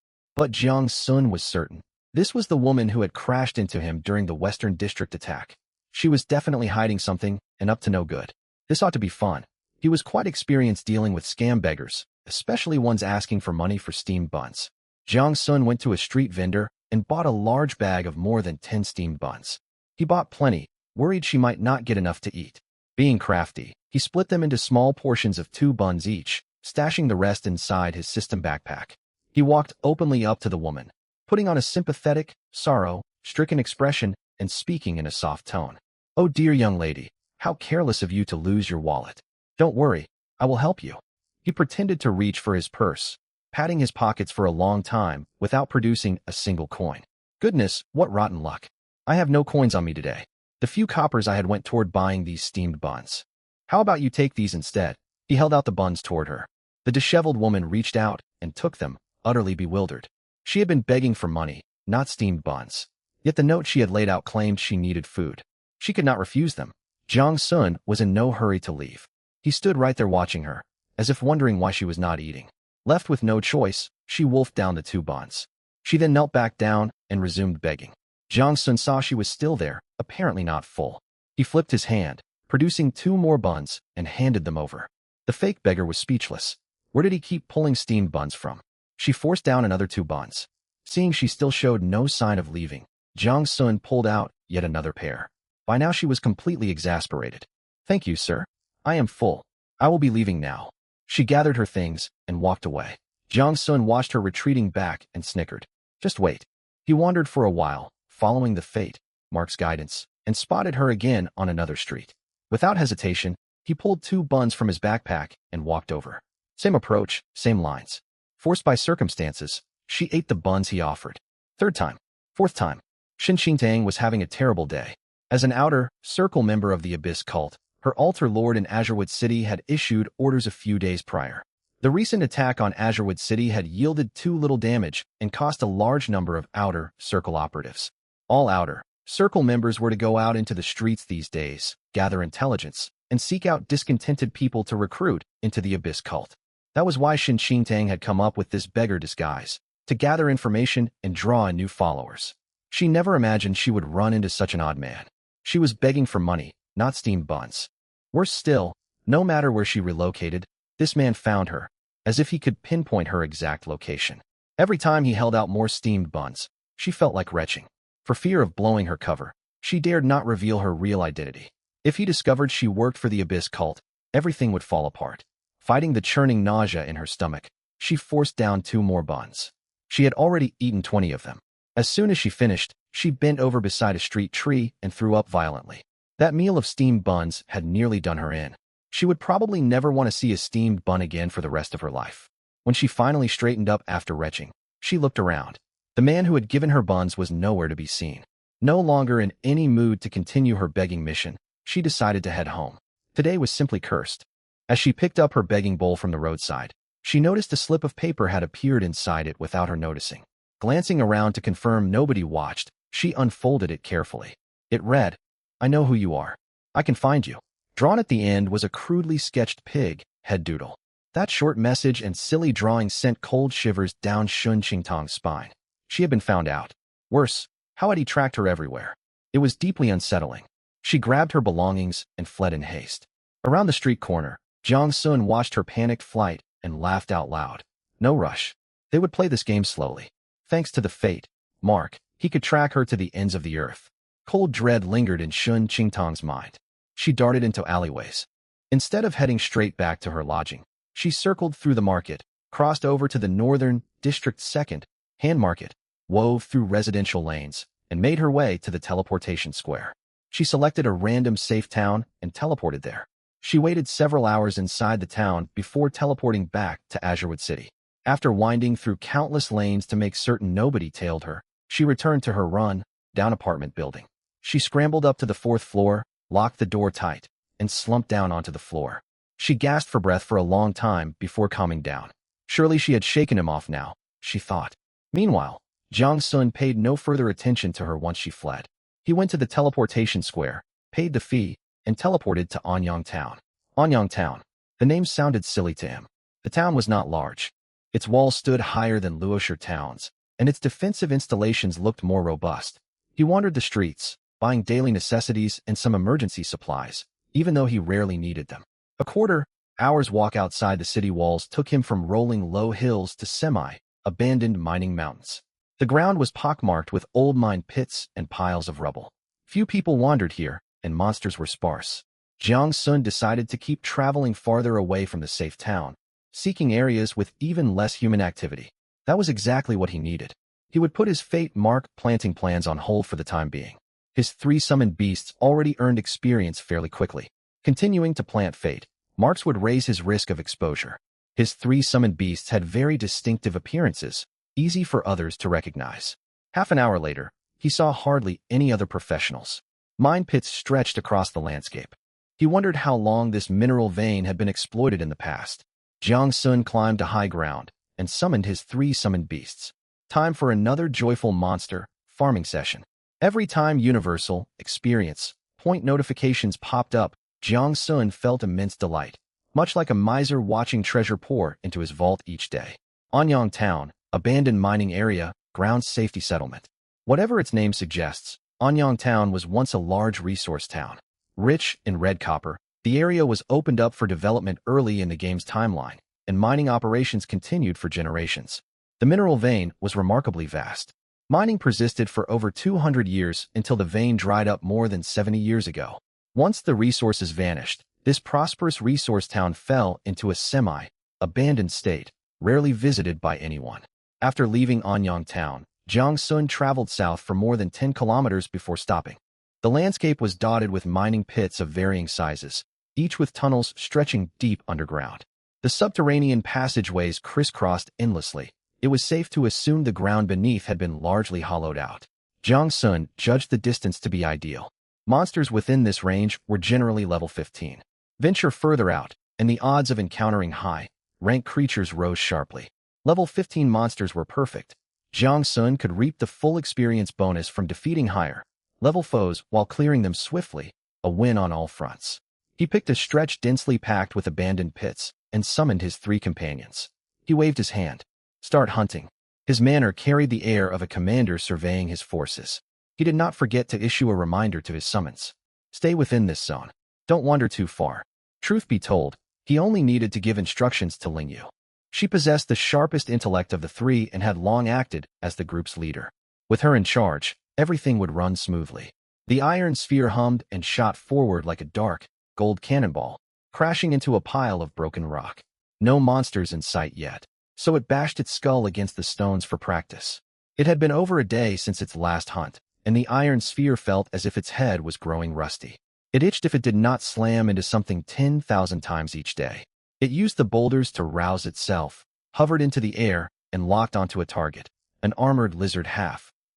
But Jiang Sun was certain. This was the woman who had crashed into him during the Western District attack. She was definitely hiding something and up to no good. This ought to be fun. He was quite experienced dealing with scam beggars, especially ones asking for money for steamed buns. Jiang Sun went to a street vendor and bought a large bag of more than 10 steamed buns. He bought plenty, worried she might not get enough to eat. Being crafty, he split them into small portions of 2 buns each, stashing the rest inside his system backpack. He walked openly up to the woman, putting on a sympathetic, sorrow-stricken expression and speaking in a soft tone. "Oh dear young lady, how careless of you to lose your wallet. Don't worry, I will help you." He pretended to reach for his purse, patting his pockets for a long time without producing a single coin. Goodness, what rotten luck. I have no coins on me today. The few coppers I had went toward buying these steamed buns. How about you take these instead? He held out the buns toward her. The disheveled woman reached out and took them, utterly bewildered. She had been begging for money, not steamed buns. Yet the note she had laid out claimed she needed food. She could not refuse them. Jiang Sun was in no hurry to leave. He stood right there watching her, as if wondering why she was not eating. Left with no choice, she wolfed down the 2 buns. She then knelt back down and resumed begging. Jiang Sun saw she was still there, apparently not full. He flipped his hand, producing 2 more buns, and handed them over. The fake beggar was speechless. Where did he keep pulling steamed buns from? She forced down another 2 buns. Seeing she still showed no sign of leaving, Jiang Sun pulled out yet another pair. By now she was completely exasperated. "Thank you, sir. I am full. I will be leaving now." She gathered her things and walked away. Jiang Sun watched her retreating back and snickered. Just wait. He wandered for a while, following the fate, Mark's guidance, and spotted her again on another street. Without hesitation, he pulled 2 buns from his backpack and walked over. Same approach, same lines. Forced by circumstances, she ate the buns he offered. 3rd time. 4th time. Shen Qingtang was having a terrible day. As an outer circle member of the Abyss cult, her altar lord in Azurewood City had issued orders a few days prior. The recent attack on Azurewood City had yielded too little damage and cost a large number of outer circle operatives. All outer circle members were to go out into the streets these days, gather intelligence, and seek out discontented people to recruit into the Abyss cult. That was why Shen Qingtang had come up with this beggar disguise, to gather information and draw in new followers. She never imagined she would run into such an odd man. She was begging for money, not steamed buns. Worse still, no matter where she relocated, this man found her, as if he could pinpoint her exact location. Every time he held out more steamed buns, she felt like retching. For fear of blowing her cover, she dared not reveal her real identity. If he discovered she worked for the Abyss cult, everything would fall apart. Fighting the churning nausea in her stomach, she forced down 2 more buns. She had already eaten 20 of them. As soon as she finished, she bent over beside a street tree and threw up violently. That meal of steamed buns had nearly done her in. She would probably never want to see a steamed bun again for the rest of her life. When she finally straightened up after retching, she looked around. The man who had given her buns was nowhere to be seen. No longer in any mood to continue her begging mission, she decided to head home. Today was simply cursed. As she picked up her begging bowl from the roadside, she noticed a slip of paper had appeared inside it without her noticing. Glancing around to confirm nobody watched, she unfolded it carefully. It read, "I know who you are. I can find you." Drawn at the end was a crudely sketched pig head doodle. That short message and silly drawing sent cold shivers down Shen Qingtang's spine. She had been found out. Worse, how had he tracked her everywhere? It was deeply unsettling. She grabbed her belongings and fled in haste. Around the street corner, Jiang Sun watched her panicked flight and laughed out loud. No rush. They would play this game slowly. Thanks to the fate, Mark, he could track her to the ends of the earth. Cold dread lingered in Shen Qingtang's mind. She darted into alleyways. Instead of heading straight back to her lodging, she circled through the market, crossed over to the Northern District's 2nd Hand Market, wove through residential lanes, and made her way to the teleportation square. She selected a random safe town and teleported there. She waited several hours inside the town before teleporting back to Azurewood City. After winding through countless lanes to make certain nobody tailed her, she returned to her run-down apartment building. She scrambled up to the 4th floor, locked the door tight, and slumped down onto the floor. She gasped for breath for a long time before calming down. Surely she had shaken him off now, she thought. Meanwhile, Jiang Sun paid no further attention to her once she fled. He went to the teleportation square, paid the fee, and teleported to Anyang Town. Anyang Town. The name sounded silly to him. The town was not large. Its walls stood higher than Luoshi Town's, and its defensive installations looked more robust. He wandered the streets, buying daily necessities and some emergency supplies, even though he rarely needed them. A quarter-hour's walk outside the city walls took him from rolling low hills to semi-abandoned mining mountains. The ground was pockmarked with old mine pits and piles of rubble. Few people wandered here, and monsters were sparse. Jiang Sun decided to keep traveling farther away from the safe town, seeking areas with even less human activity. That was exactly what he needed. He would put his fate-marked planting plans on hold for the time being. His 3 summoned beasts already earned experience fairly quickly. Continuing to plant fate marks would raise his risk of exposure. His 3 summoned beasts had very distinctive appearances, easy for others to recognize. Half an hour later, he saw hardly any other professionals. Mine pits stretched across the landscape. He wondered how long this mineral vein had been exploited in the past. Jiang Sun climbed to high ground and summoned his 3 summoned beasts. Time for another joyful monster farming session. Every time Universal Experience Point notifications popped up, Jiang Sun felt immense delight, much like a miser watching treasure pour into his vault each day. Anyang Town, abandoned mining area, ground safety settlement. Whatever its name suggests, Anyang Town was once a large resource town. Rich in red copper, the area was opened up for development early in the game's timeline, and mining operations continued for generations. The mineral vein was remarkably vast. Mining persisted for over 200 years until the vein dried up more than 70 years ago. Once the resources vanished, this prosperous resource town fell into a semi-abandoned state, rarely visited by anyone. After leaving Anyang Town, Jiang Sun traveled south for more than 10 kilometers before stopping. The landscape was dotted with mining pits of varying sizes, each with tunnels stretching deep underground. The subterranean passageways crisscrossed endlessly. It was safe to assume the ground beneath had been largely hollowed out. Jiang Sun judged the distance to be ideal. Monsters within this range were generally level 15. Venture further out, and the odds of encountering high-ranked creatures rose sharply. Level 15 monsters were perfect. Jiang Sun could reap the full experience bonus from defeating higher-level foes while clearing them swiftly, a win on all fronts. He picked a stretch densely packed with abandoned pits and summoned his 3 companions. He waved his hand. Start hunting. His manner carried the air of a commander surveying his forces. He did not forget to issue a reminder to his summons. Stay within this zone. Don't wander too far. Truth be told, he only needed to give instructions to Lingyu. She possessed the sharpest intellect of the 3 and had long acted as the group's leader. With her in charge, everything would run smoothly. The iron sphere hummed and shot forward like a dark, gold cannonball, crashing into a pile of broken rock. No monsters in sight yet, so it bashed its skull against the stones for practice. It had been over a day since its last hunt, and the iron sphere felt as if its head was growing rusty. It itched if it did not slam into something 10,000 times each day. It used the boulders to rouse itself, hovered into the air, and locked onto a target, an armored lizard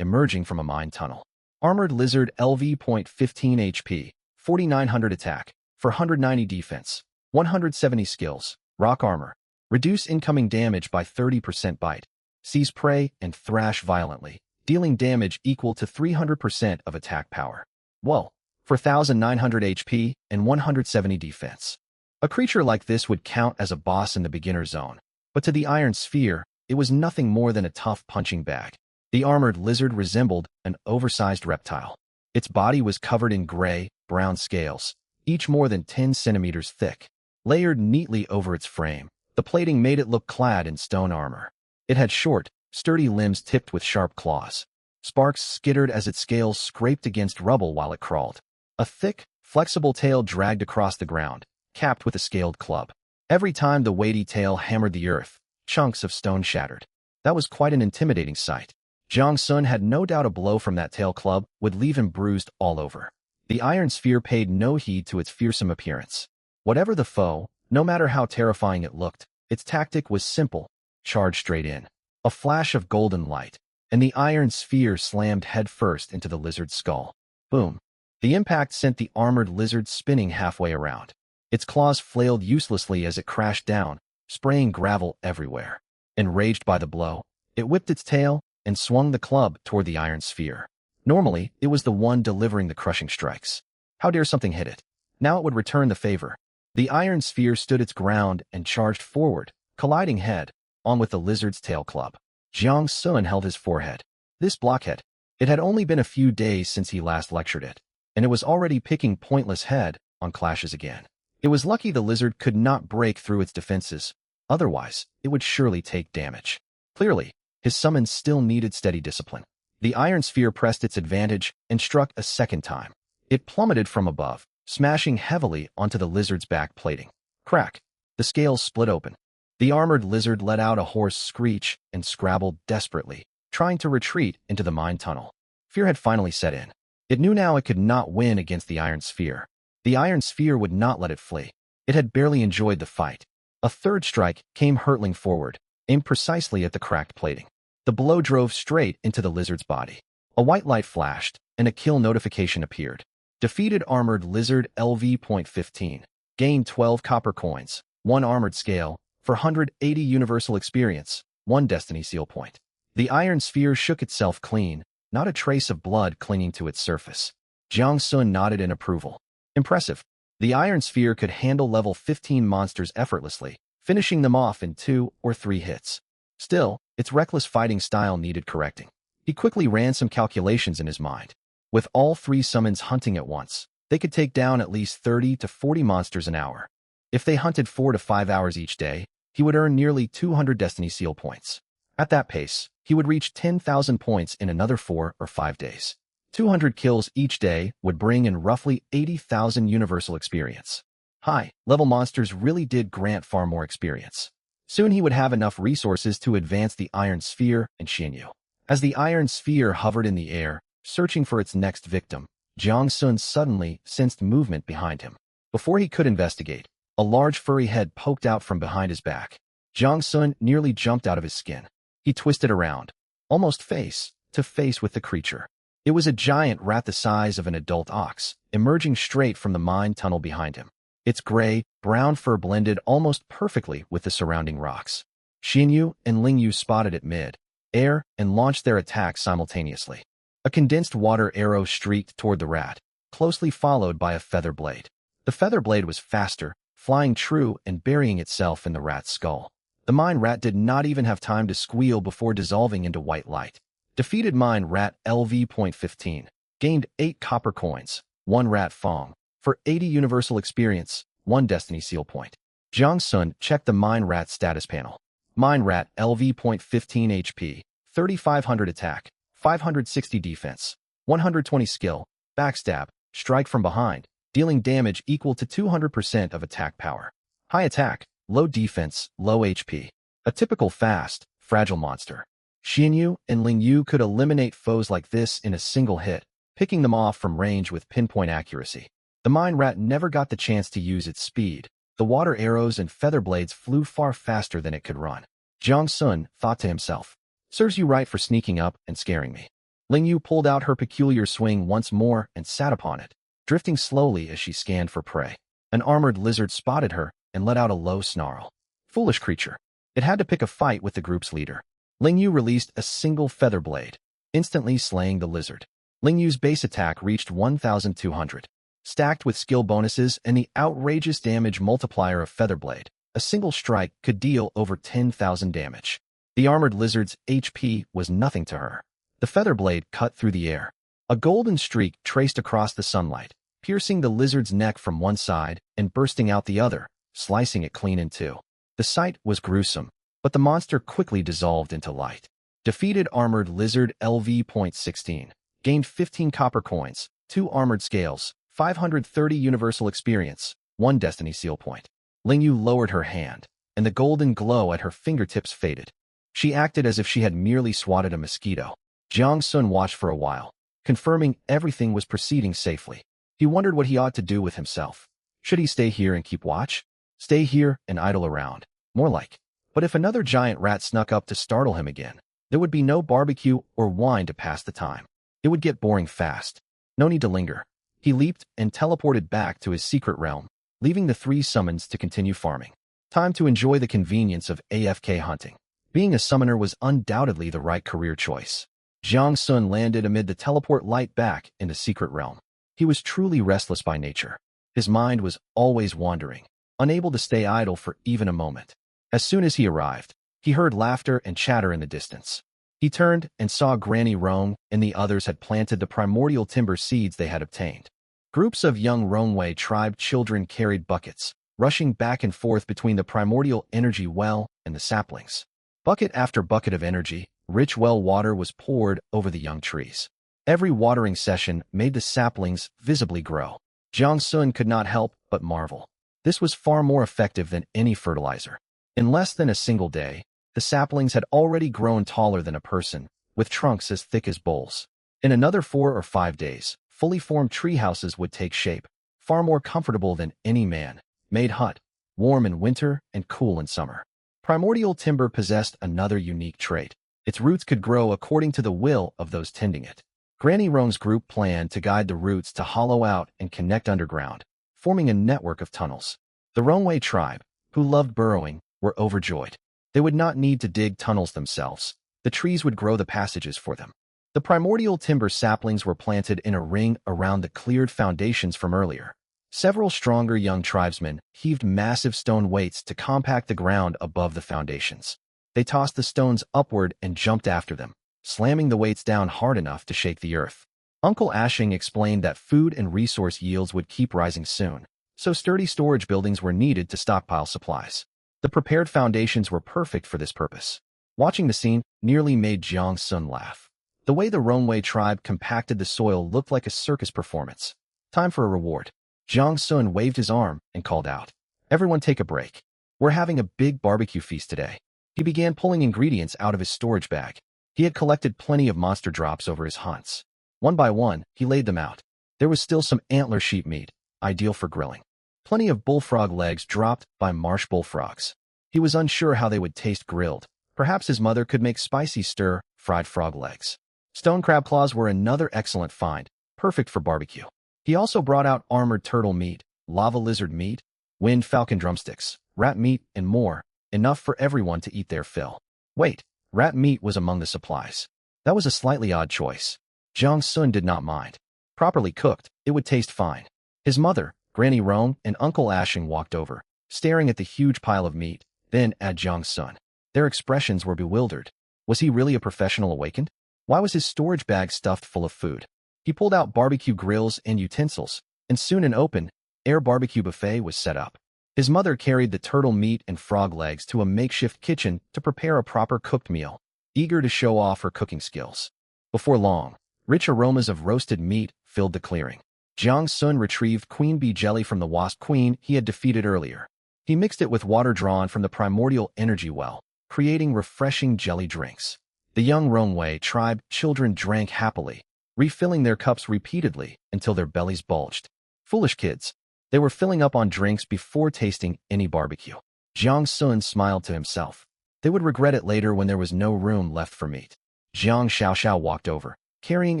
emerging from a mine tunnel. Armored lizard LV.15 HP, 4900 attack, 490 defense, 170 skills, rock armor. Reduce incoming damage by 30% bite. Seize prey and thrash violently, dealing damage equal to 300% of attack power. Whoa, 4900 HP and 170 defense. A creature like this would count as a boss in the beginner zone, but to the iron sphere, it was nothing more than a tough punching bag. The armored lizard resembled an oversized reptile. Its body was covered in gray-brown scales, each more than 10 centimeters thick, layered neatly over its frame. The plating made it look clad in stone armor. It had short, sturdy limbs tipped with sharp claws. Sparks skittered as its scales scraped against rubble while it crawled. A thick, flexible tail dragged across the ground, capped with a scaled club. Every time the weighty tail hammered the earth, chunks of stone shattered. That was quite an intimidating sight. Jiang Sun had no doubt a blow from that tail club would leave him bruised all over. The iron sphere paid no heed to its fearsome appearance. Whatever the foe, no matter how terrifying it looked, its tactic was simple: charge straight in. A flash of golden light, and the iron sphere slammed headfirst into the lizard's skull. Boom. The impact sent the armored lizard spinning halfway around. Its claws flailed uselessly as it crashed down, spraying gravel everywhere. Enraged by the blow, it whipped its tail and swung the club toward the iron sphere. Normally, it was the one delivering the crushing strikes. How dare something hit it? Now it would return the favor. The iron sphere stood its ground and charged forward, colliding head-on with the lizard's tail club. Jiang Sun held his forehead. This blockhead. It had only been a few days since he last lectured it, and it was already picking pointless head on clashes again. It was lucky the lizard could not break through its defenses, otherwise it would surely take damage. Clearly, his summons still needed steady discipline. The iron sphere pressed its advantage and struck a second time. It plummeted from above, smashing heavily onto the lizard's back plating. Crack! The scales split open. The armored lizard let out a hoarse screech and scrabbled desperately, trying to retreat into the mine tunnel. Fear had finally set in. It knew now it could not win against the iron sphere. The iron sphere would not let it flee. It had barely enjoyed the fight. A third strike came hurtling forward, aimed precisely at the cracked plating. The blow drove straight into the lizard's body. A white light flashed, and a kill notification appeared. Defeated armored lizard LV.15. Gained 12 copper coins, 1 armored scale, for 180 universal experience, 1 destiny seal point. The iron sphere shook itself clean, not a trace of blood clinging to its surface. Jiang Sun nodded in approval. Impressive. The iron sphere could handle level 15 monsters effortlessly, finishing them off in 2 or 3 hits. Still, its reckless fighting style needed correcting. He quickly ran some calculations in his mind. With all 3 summons hunting at once, they could take down at least 30 to 40 monsters an hour. If they hunted 4 to 5 hours each day, he would earn nearly 200 destiny seal points. At that pace, he would reach 10,000 points in another 4 or 5 days. 200 kills each day would bring in roughly 80,000 universal experience. High-level monsters really did grant far more experience. Soon he would have enough resources to advance the Iron Sphere and Xianyu. As the Iron Sphere hovered in the air, searching for its next victim, Jiang Sun suddenly sensed movement behind him. Before he could investigate, a large furry head poked out from behind his back. Jiang Sun nearly jumped out of his skin. He twisted around, almost face to face with the creature. It was a giant rat the size of an adult ox, emerging straight from the mine tunnel behind him. Its gray-brown fur blended almost perfectly with the surrounding rocks. Xianyu and Lingyu spotted it mid-air and launched their attacks simultaneously. A condensed water arrow streaked toward the rat, closely followed by a feather blade. The feather blade was faster, flying true and burying itself in the rat's skull. The mine rat did not even have time to squeal before dissolving into white light. Defeated mine rat LV.15. Gained 8 copper coins, 1 rat fong, for 80 universal experience, 1 destiny seal point. Jiang Sun checked the mine rat status panel. Mine rat LV.15 HP, 3500 attack, 560 defense, 120 skill, backstab, strike from behind, dealing damage equal to 200% of attack power. High attack, low defense, low HP. A typical fast, fragile monster. Xianyu and Lingyu could eliminate foes like this in a single hit, picking them off from range with pinpoint accuracy. The mine rat never got the chance to use its speed. The water arrows and feather blades flew far faster than it could run. Jiang Sun thought to himself, "Serves you right for sneaking up and scaring me." Lingyu pulled out her peculiar swing once more and sat upon it, drifting slowly as she scanned for prey. An armored lizard spotted her and let out a low snarl. Foolish creature. It had to pick a fight with the group's leader. Lingyu released a single feather blade, instantly slaying the lizard. Lingyu's base attack reached 1,200. Stacked with skill bonuses and the outrageous damage multiplier of Featherblade, a single strike could deal over 10,000 damage. The armored lizard's HP was nothing to her. The Featherblade cut through the air. A golden streak traced across the sunlight, piercing the lizard's neck from one side and bursting out the other, slicing it clean in two. The sight was gruesome, but the monster quickly dissolved into light. Defeated armored lizard LV.16. Gained 15 copper coins, 2 armored scales, 530 universal experience, 1 destiny seal point. Lingyu lowered her hand, and the golden glow at her fingertips faded. She acted as if she had merely swatted a mosquito. Jiang Sun watched for a while, confirming everything was proceeding safely. He wondered what he ought to do with himself. Should he stay here and keep watch? Stay here and idle around, more like. But if another giant rat snuck up to startle him again, there would be no barbecue or wine to pass the time. It would get boring fast. No need to linger. He leaped and teleported back to his secret realm, leaving the 3 summons to continue farming. Time to enjoy the convenience of AFK hunting. Being a summoner was undoubtedly the right career choice. Jiang Sun landed amid the teleport light back in the secret realm. He was truly restless by nature. His mind was always wandering, unable to stay idle for even a moment. As soon as he arrived, He heard laughter and chatter in the distance. He turned and saw Granny Rong and the others had planted the primordial timber seeds they had obtained. Groups of young Rongwei tribe children carried buckets, rushing back and forth between the primordial energy well and the saplings. Bucket after bucket of energy, rich well water was poured over the young trees. Every watering session made the saplings visibly grow. Jiang Sun could not help but marvel. This was far more effective than any fertilizer. In less than a single day, the saplings had already grown taller than a person, with trunks as thick as bowls. In another 4 or 5 days, fully formed tree houses would take shape, far more comfortable than any man-made hut, warm in winter and cool in summer. Primordial timber possessed another unique trait. Its roots could grow according to the will of those tending it. Granny Rong's group planned to guide the roots to hollow out and connect underground, forming a network of tunnels. The Rongwei tribe, who loved burrowing, were overjoyed. They would not need to dig tunnels themselves. The trees would grow the passages for them. The primordial timber saplings were planted in a ring around the cleared foundations from earlier. Several stronger young tribesmen heaved massive stone weights to compact the ground above the foundations. They tossed the stones upward and jumped after them, slamming the weights down hard enough to shake the earth. Uncle Ashing explained that food and resource yields would keep rising soon, so sturdy storage buildings were needed to stockpile supplies. The prepared foundations were perfect for this purpose. Watching the scene nearly made Jiang Sun laugh. The way the Rongwei tribe compacted the soil looked like a circus performance. Time for a reward. Jiang Sun waved his arm and called out, "Everyone take a break. We're having a big barbecue feast today." He began pulling ingredients out of his storage bag. He had collected plenty of monster drops over his hunts. One by one, he laid them out. There was still some antler sheep meat, ideal for grilling. Plenty of bullfrog legs dropped by marsh bullfrogs. He was unsure how they would taste grilled. Perhaps his mother could make spicy stir-fried frog legs. Stone crab claws were another excellent find, perfect for barbecue. He also brought out armored turtle meat, lava lizard meat, wind falcon drumsticks, rat meat, and more, enough for everyone to eat their fill. Wait, rat meat was among the supplies. That was a slightly odd choice. Jiang Sun did not mind. Properly cooked, it would taste fine. His mother, Granny Rong, and Uncle Ashing walked over, staring at the huge pile of meat, then at Jiang Sun. Their expressions were bewildered. Was he really a professional awakened? Why was his storage bag stuffed full of food? He pulled out barbecue grills and utensils, and soon an open-air barbecue buffet was set up. His mother carried the turtle meat and frog legs to a makeshift kitchen to prepare a proper cooked meal, eager to show off her cooking skills. Before long, rich aromas of roasted meat filled the clearing. Jiang Sun retrieved queen bee jelly from the wasp queen he had defeated earlier. He mixed it with water drawn from the primordial energy well, creating refreshing jelly drinks. The young Rongwei tribe children drank happily, refilling their cups repeatedly until their bellies bulged. Foolish kids. They were filling up on drinks before tasting any barbecue. Jiang Sun smiled to himself. They would regret it later when there was no room left for meat. Jiang Xiaoxiao walked over, carrying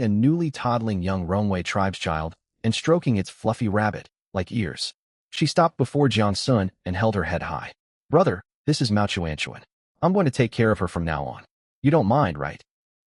a newly toddling young Rongwei tribe's child and stroking its fluffy rabbit-like ears. She stopped before Jiang Sun and held her head high. "Brother, this is Mao Chuanchuan. I'm going to take care of her from now on. You don't mind, right?"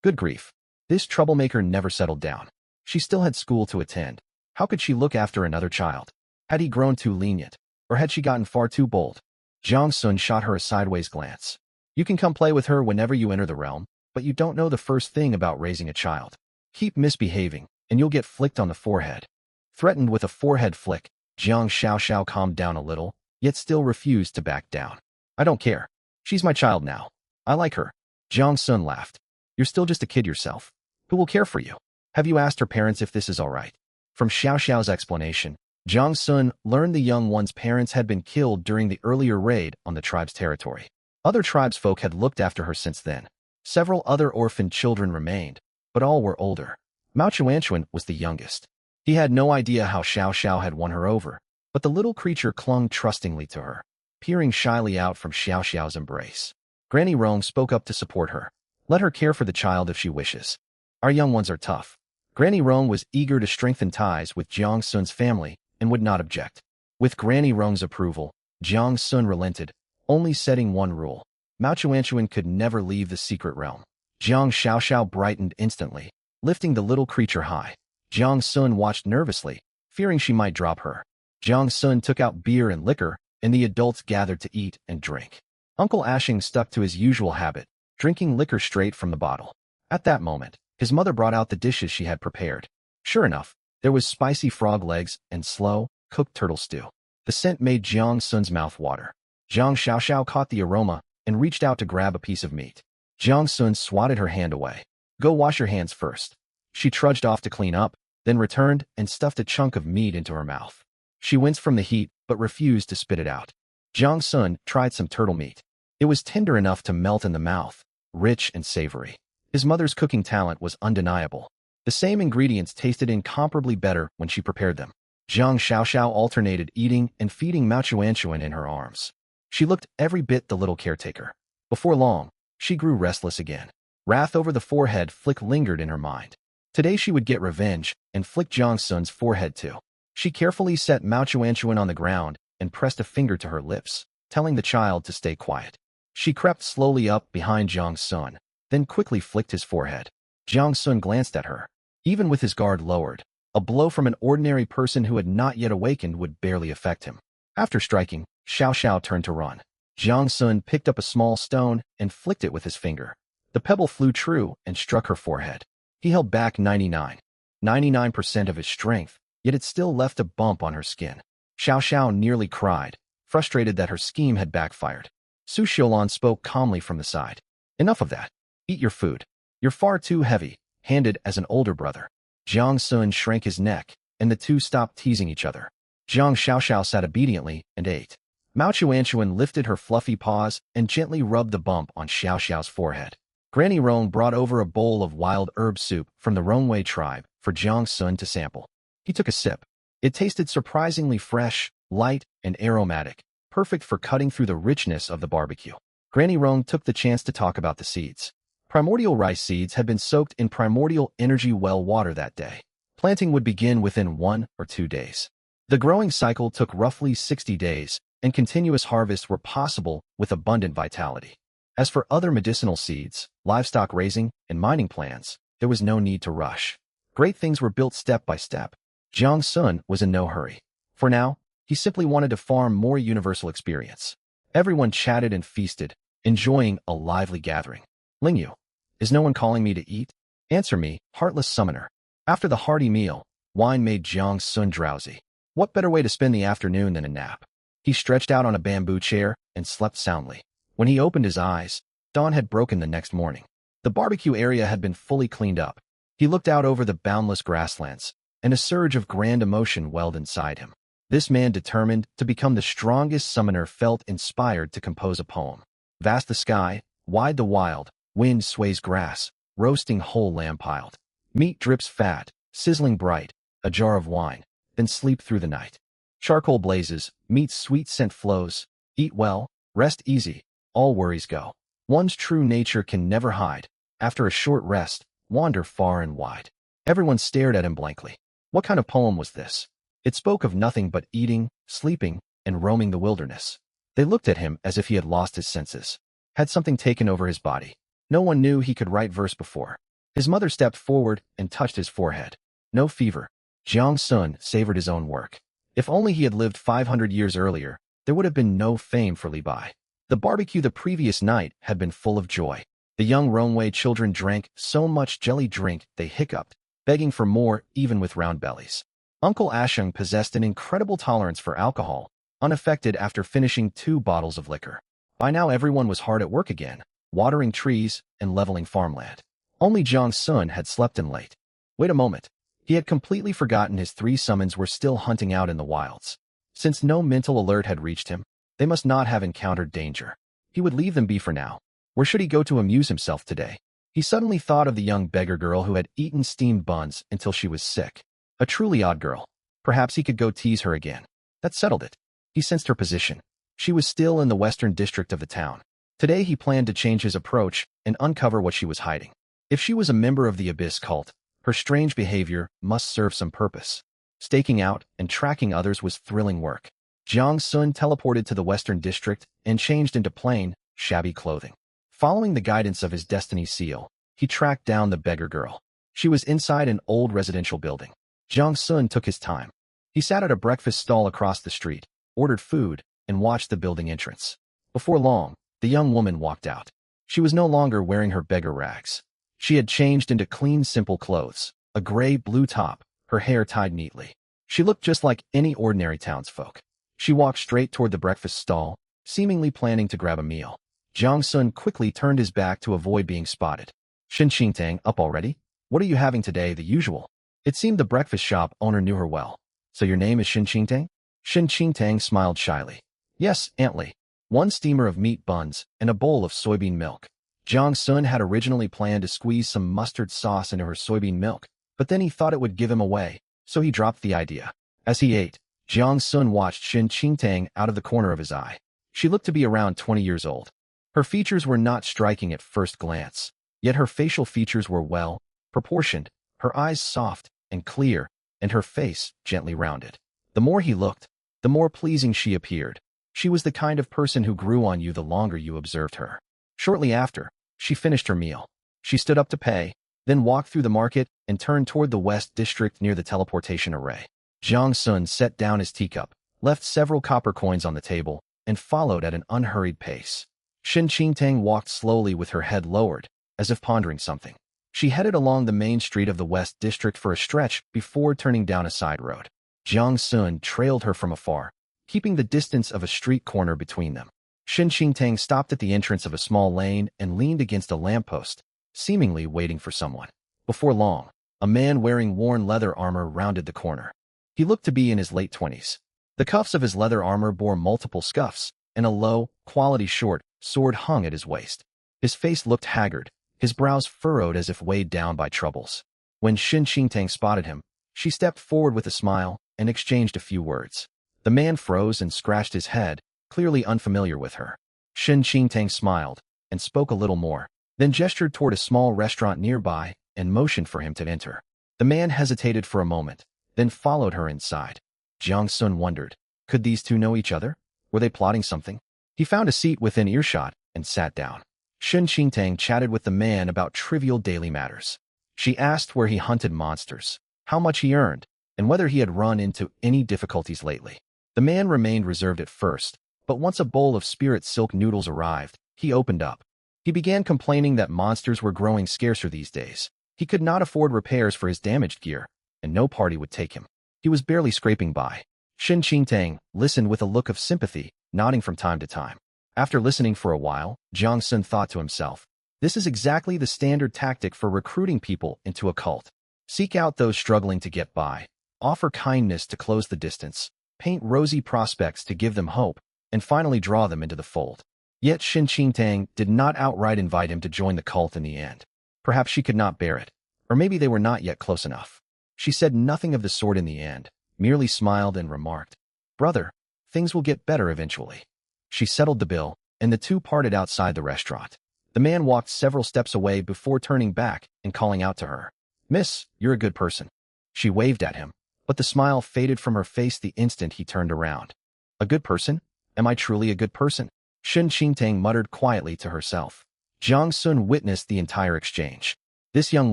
Good grief. This troublemaker never settled down. She still had school to attend. How could she look after another child? Had he grown too lenient? Or had she gotten far too bold? Jiang Sun shot her a sideways glance. "You can come play with her whenever you enter the realm, but you don't know the first thing about raising a child. Keep misbehaving, and you'll get flicked on the forehead." Threatened with a forehead flick, Jiang Xiaoxiao calmed down a little, yet still refused to back down. "I don't care. She's my child now. I like her." Jiang Sun laughed. "You're still just a kid yourself. Who will care for you? Have you asked her parents if this is all right?" From Xiaoxiao's explanation, Jiang Sun learned the young one's parents had been killed during the earlier raid on the tribe's territory. Other tribesfolk had looked after her since then. Several other orphaned children remained, but all were older. Mao Chuanchuan was the youngest. He had no idea how Xiaoxiao had won her over, but the little creature clung trustingly to her, peering shyly out from Xiaoxiao's embrace. Granny Rong spoke up to support her. "Let her care for the child if she wishes. Our young ones are tough." Granny Rong was eager to strengthen ties with Jiang Sun's family and would not object. With Granny Rong's approval, Jiang Sun relented, only setting one rule. Mao Chuanchuan could never leave the secret realm. Jiang Xiaoxiao brightened instantly, lifting the little creature high. Jiang Sun watched nervously, fearing she might drop her. Jiang Sun took out beer and liquor, and the adults gathered to eat and drink. Uncle Ashing stuck to his usual habit, drinking liquor straight from the bottle. At that moment, his mother brought out the dishes she had prepared. Sure enough, there was spicy frog legs and slow, cooked turtle stew. The scent made Jiang Sun's mouth water. Jiang Xiaoxiao caught the aroma and reached out to grab a piece of meat. Jiang Sun swatted her hand away. Go wash your hands first. She trudged off to clean up, then returned and stuffed a chunk of meat into her mouth. She winced from the heat, but refused to spit it out. Jiang Sun tried some turtle meat. It was tender enough to melt in the mouth, rich and savory. His mother's cooking talent was undeniable. The same ingredients tasted incomparably better when she prepared them. Jiang Xiaoxiao alternated eating and feeding Mao Chuanchuan in her arms. She looked every bit the little caretaker. Before long, she grew restless again. Wrath over the forehead flick lingered in her mind. Today she would get revenge and flick Jiang Sun's forehead too. She carefully set Mao Chuanchuan on the ground and pressed a finger to her lips, telling the child to stay quiet. She crept slowly up behind Jiang Sun, then quickly flicked his forehead. Jiang Sun glanced at her. Even with his guard lowered, a blow from an ordinary person who had not yet awakened would barely affect him. After striking, Xiao Xiao turned to run. Jiang Sun picked up a small stone and flicked it with his finger. The pebble flew true and struck her forehead. He held back 99% of his strength, yet it still left a bump on her skin. Xiao Xiao nearly cried, frustrated that her scheme had backfired. Su Xiulan spoke calmly from the side. Enough of that. Eat your food. You're far too heavy, handed as an older brother. Jiang Sun shrank his neck, and the two stopped teasing each other. Jiang Xiaoxiao sat obediently and ate. Mao Chuanchuan lifted her fluffy paws and gently rubbed the bump on Xiao Xiao's forehead. Granny Rong brought over a bowl of wild herb soup from the Rongwei tribe for Jiang Sun to sample. He took a sip. It tasted surprisingly fresh, light, and aromatic, perfect for cutting through the richness of the barbecue. Granny Rong took the chance to talk about the seeds. Primordial rice seeds had been soaked in primordial energy well water that day. Planting would begin within 1 or 2 days. The growing cycle took roughly 60 days, and continuous harvests were possible with abundant vitality. As for other medicinal seeds, livestock raising, and mining plans, there was no need to rush. Great things were built step by step. Jiang Sun was in no hurry. For now, he simply wanted to farm more universal experience. Everyone chatted and feasted, enjoying a lively gathering. Lingyu, is no one calling me to eat? Answer me, heartless summoner. After the hearty meal, wine made Jiang Sun drowsy. What better way to spend the afternoon than a nap? He stretched out on a bamboo chair and slept soundly. When he opened his eyes, dawn had broken the next morning. The barbecue area had been fully cleaned up. He looked out over the boundless grasslands, and a surge of grand emotion welled inside him. This man determined to become the strongest summoner felt inspired to compose a poem. Vast the sky, wide the wild, wind sways grass, roasting whole lamb piled. Meat drips fat, sizzling bright, a jar of wine, then sleep through the night. Charcoal blazes, meat's sweet scent flows, eat well, rest easy, all worries go. One's true nature can never hide. After a short rest, wander far and wide. Everyone stared at him blankly. What kind of poem was this? It spoke of nothing but eating, sleeping, and roaming the wilderness. They looked at him as if he had lost his senses. Had something taken over his body? No one knew he could write verse before. His mother stepped forward and touched his forehead. No fever. Jiang Sun savored his own work. If only he had lived 500 years earlier, there would have been no fame for Li Bai. The barbecue the previous night had been full of joy. The young Rongwei children drank so much jelly drink they hiccuped, begging for more even with round bellies. Uncle Ashung possessed an incredible tolerance for alcohol, unaffected after finishing 2 bottles of liquor. By now everyone was hard at work again, watering trees and leveling farmland. Only Jiang Sun had slept in late. Wait a moment. He had completely forgotten his 3 summons were still hunting out in the wilds. Since no mental alert had reached him, they must not have encountered danger. He would leave them be for now. Where should he go to amuse himself today? He suddenly thought of the young beggar girl who had eaten steamed buns until she was sick. A truly odd girl. Perhaps he could go tease her again. That settled it. He sensed her position. She was still in the western district of the town. Today he planned to change his approach and uncover what she was hiding. If she was a member of the Abyss cult, her strange behavior must serve some purpose. Staking out and tracking others was thrilling work. Jiang Sun teleported to the western district and changed into plain, shabby clothing. Following the guidance of his destiny seal, he tracked down the beggar girl. She was inside an old residential building. Jiang Sun took his time. He sat at a breakfast stall across the street, ordered food, and watched the building entrance. Before long, The young woman walked out. She was no longer wearing her beggar rags. She had changed into clean, simple clothes, a gray-blue top, her hair tied neatly. She looked just like any ordinary townsfolk. She walked straight toward the breakfast stall, seemingly planning to grab a meal. Jiang Sun quickly turned his back to avoid being spotted. Shen Qingtang, up already? What are you having today, the usual? It seemed the breakfast shop owner knew her well. So your name is Shen Qingtang? Shen Qingtang smiled shyly. Yes, Aunt Li. 1 steamer of meat buns and a bowl of soybean milk. Jiang Sun had originally planned to squeeze some mustard sauce into her soybean milk, but then he thought it would give him away, so he dropped the idea. As he ate, Jiang Sun watched Shen Qingtang out of the corner of his eye. She looked to be around 20 years old. Her features were not striking at first glance, yet her facial features were well proportioned, her eyes soft and clear, and her face gently rounded. The more he looked, the more pleasing she appeared. She was the kind of person who grew on you the longer you observed her. Shortly after, she finished her meal. She stood up to pay, then walked through the market and turned toward the West District near the teleportation array. Jiang Sun set down his teacup, left several copper coins on the table, and followed at an unhurried pace. Shen Qingtang walked slowly with her head lowered, as if pondering something. She headed along the main street of the West District for a stretch before turning down a side road. Jiang Sun trailed her from afar, keeping the distance of a street corner between them. Shen Qingtang stopped at the entrance of a small lane and leaned against a lamppost, seemingly waiting for someone. Before long, a man wearing worn leather armor rounded the corner. He looked to be in his late 20s. The cuffs of his leather armor bore multiple scuffs, and a low-quality short sword hung at his waist. His face looked haggard, his brows furrowed as if weighed down by troubles. When Shen Qingtang spotted him, she stepped forward with a smile and exchanged a few words. The man froze and scratched his head, clearly unfamiliar with her. Shen Qingtang smiled and spoke a little more, then gestured toward a small restaurant nearby and motioned for him to enter. The man hesitated for a moment, then followed her inside. Jiang Sun wondered, could these two know each other? Were they plotting something? He found a seat within earshot and sat down. Shen Qingtang chatted with the man about trivial daily matters. She asked where he hunted monsters, how much he earned, and whether he had run into any difficulties lately. The man remained reserved at first, but once a bowl of spirit silk noodles arrived, he opened up. He began complaining that monsters were growing scarcer these days. He could not afford repairs for his damaged gear, and no party would take him. He was barely scraping by. Shen Qingtang listened with a look of sympathy, nodding from time to time. After listening for a while, Jiang Sun thought to himself, this is exactly the standard tactic for recruiting people into a cult. Seek out those struggling to get by, offer kindness to close the distance, paint rosy prospects to give them hope, and finally draw them into the fold. Yet Shen Qingtang did not outright invite him to join the cult in the end. Perhaps she could not bear it, or maybe they were not yet close enough. She said nothing of the sort in the end, merely smiled and remarked, brother, things will get better eventually. She settled the bill, and the two parted outside the restaurant. The man walked several steps away before turning back and calling out to her. Miss, you're a good person. She waved at him, but the smile faded from her face the instant he turned around. A good person? Am I truly a good person? Shen Qingtang muttered quietly to herself. Jiang Sun witnessed the entire exchange. This young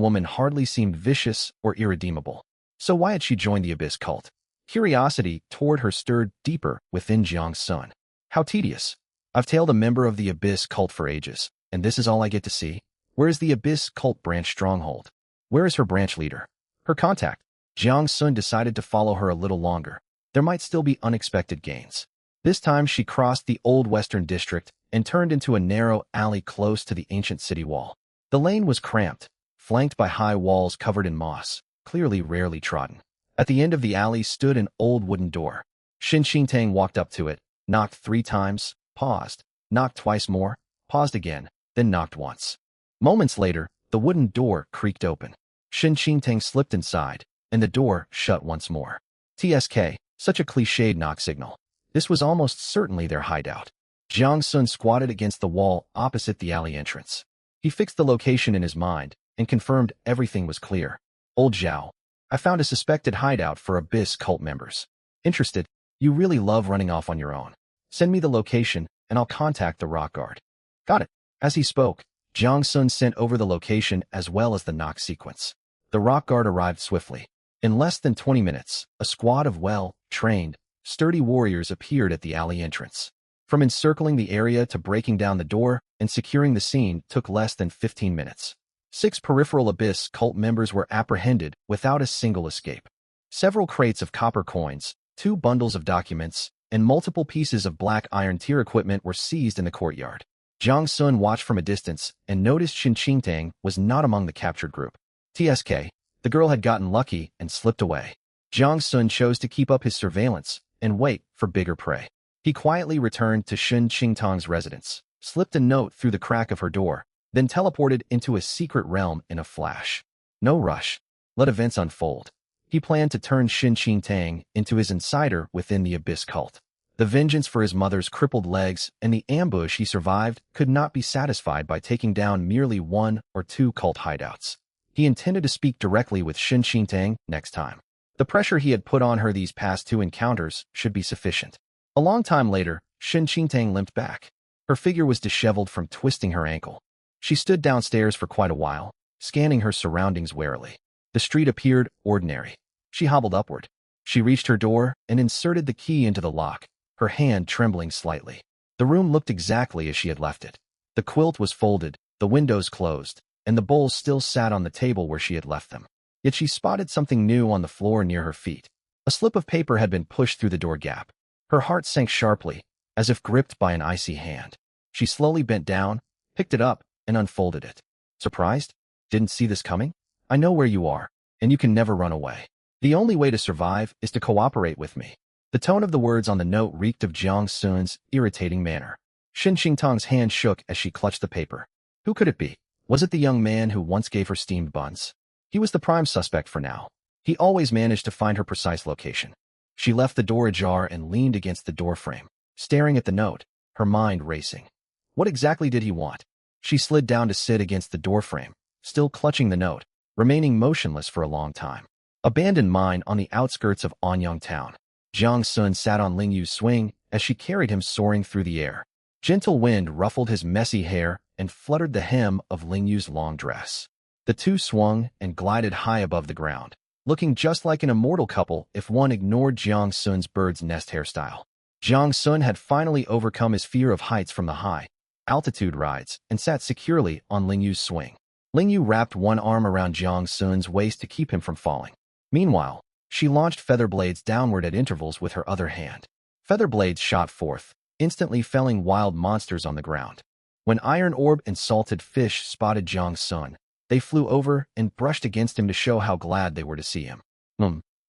woman hardly seemed vicious or irredeemable. So why had she joined the Abyss cult? Curiosity toward her stirred deeper within Jiang Sun. How tedious. I've tailed a member of the Abyss cult for ages, and this is all I get to see? Where is the Abyss cult branch stronghold? Where is her branch leader? Her contact? Jiang Sun decided to follow her a little longer. There might still be unexpected gains. This time she crossed the old Western District and turned into a narrow alley close to the ancient city wall. The lane was cramped, flanked by high walls covered in moss, clearly rarely trodden. At the end of the alley stood an old wooden door. Shen Qingtang walked up to it, knocked 3 times, paused, knocked twice more, paused again, then knocked once. Moments later, the wooden door creaked open. Shen Qingtang slipped inside, and the door shut once more. TSK, such a cliched knock signal. This was almost certainly their hideout. Jiang Sun squatted against the wall opposite the alley entrance. He fixed the location in his mind and confirmed everything was clear. Old Zhao, I found a suspected hideout for Abyss cult members. Interested? You really love running off on your own. Send me the location, and I'll contact the rock guard. Got it. As he spoke, Jiang Sun sent over the location as well as the knock sequence. The rock guard arrived swiftly. In less than 20 minutes, a squad of well-trained, sturdy warriors appeared at the alley entrance. From encircling the area to breaking down the door and securing the scene took less than 15 minutes. 6 Peripheral Abyss cult members were apprehended without a single escape. Several crates of copper coins, 2 bundles of documents, and multiple pieces of black iron tier equipment were seized in the courtyard. Jiang Sun watched from a distance and noticed Shen Qingtang was not among the captured group. TSK, the girl had gotten lucky and slipped away. Jiang Sun chose to keep up his surveillance and wait for bigger prey. He quietly returned to Shen Qingtang's residence, slipped a note through the crack of her door, then teleported into a secret realm in a flash. No rush. Let events unfold. He planned to turn Shen Qingtang into his insider within the Abyss cult. The vengeance for his mother's crippled legs and the ambush he survived could not be satisfied by taking down merely 1 or 2 cult hideouts. He intended to speak directly with Shen Qingtang next time. The pressure he had put on her these past 2 encounters should be sufficient. A long time later, Shen Qingtang limped back. Her figure was disheveled from twisting her ankle. She stood downstairs for quite a while, scanning her surroundings warily. The street appeared ordinary. She hobbled upward. She reached her door and inserted the key into the lock, her hand trembling slightly. The room looked exactly as she had left it. The quilt was folded, the windows closed, and the bowls still sat on the table where she had left them. Yet she spotted something new on the floor near her feet. A slip of paper had been pushed through the door gap. Her heart sank sharply, as if gripped by an icy hand. She slowly bent down, picked it up, and unfolded it. Surprised? Didn't see this coming? I know where you are, and you can never run away. The only way to survive is to cooperate with me. The tone of the words on the note reeked of Jiang Sun's irritating manner. Shen Qingtang's hand shook as she clutched the paper. Who could it be? Was it the young man who once gave her steamed buns? He was the prime suspect for now. He always managed to find her precise location. She left the door ajar and leaned against the doorframe, staring at the note, her mind racing. What exactly did he want? She slid down to sit against the doorframe, still clutching the note, remaining motionless for a long time. Abandoned mine on the outskirts of Anyang town. Jiang Sun sat on Ling Yu's swing as she carried him soaring through the air. Gentle wind ruffled his messy hair and fluttered the hem of Ling Yu's long dress. The two swung and glided high above the ground, looking just like an immortal couple if one ignored Jiang Sun's bird's nest hairstyle. Jiang Sun had finally overcome his fear of heights from the high-altitude rides and sat securely on Ling Yu's swing. Ling Yu wrapped one arm around Jiang Sun's waist to keep him from falling. Meanwhile, she launched feather blades downward at intervals with her other hand. Feather blades shot forth, instantly felling wild monsters on the ground. When Iron Orb and Salted Fish spotted Jiang Sun, they flew over and brushed against him to show how glad they were to see him.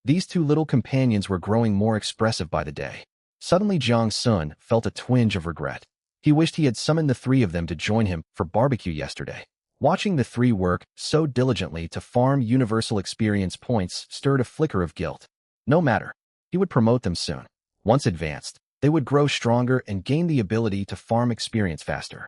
These 2 little companions were growing more expressive by the day. Suddenly Jiang Sun felt a twinge of regret. He wished he had summoned the 3 of them to join him for barbecue yesterday. Watching the 3 work so diligently to farm universal experience points stirred a flicker of guilt. No matter. He would promote them soon. Once advanced, they would grow stronger and gain the ability to farm experience faster.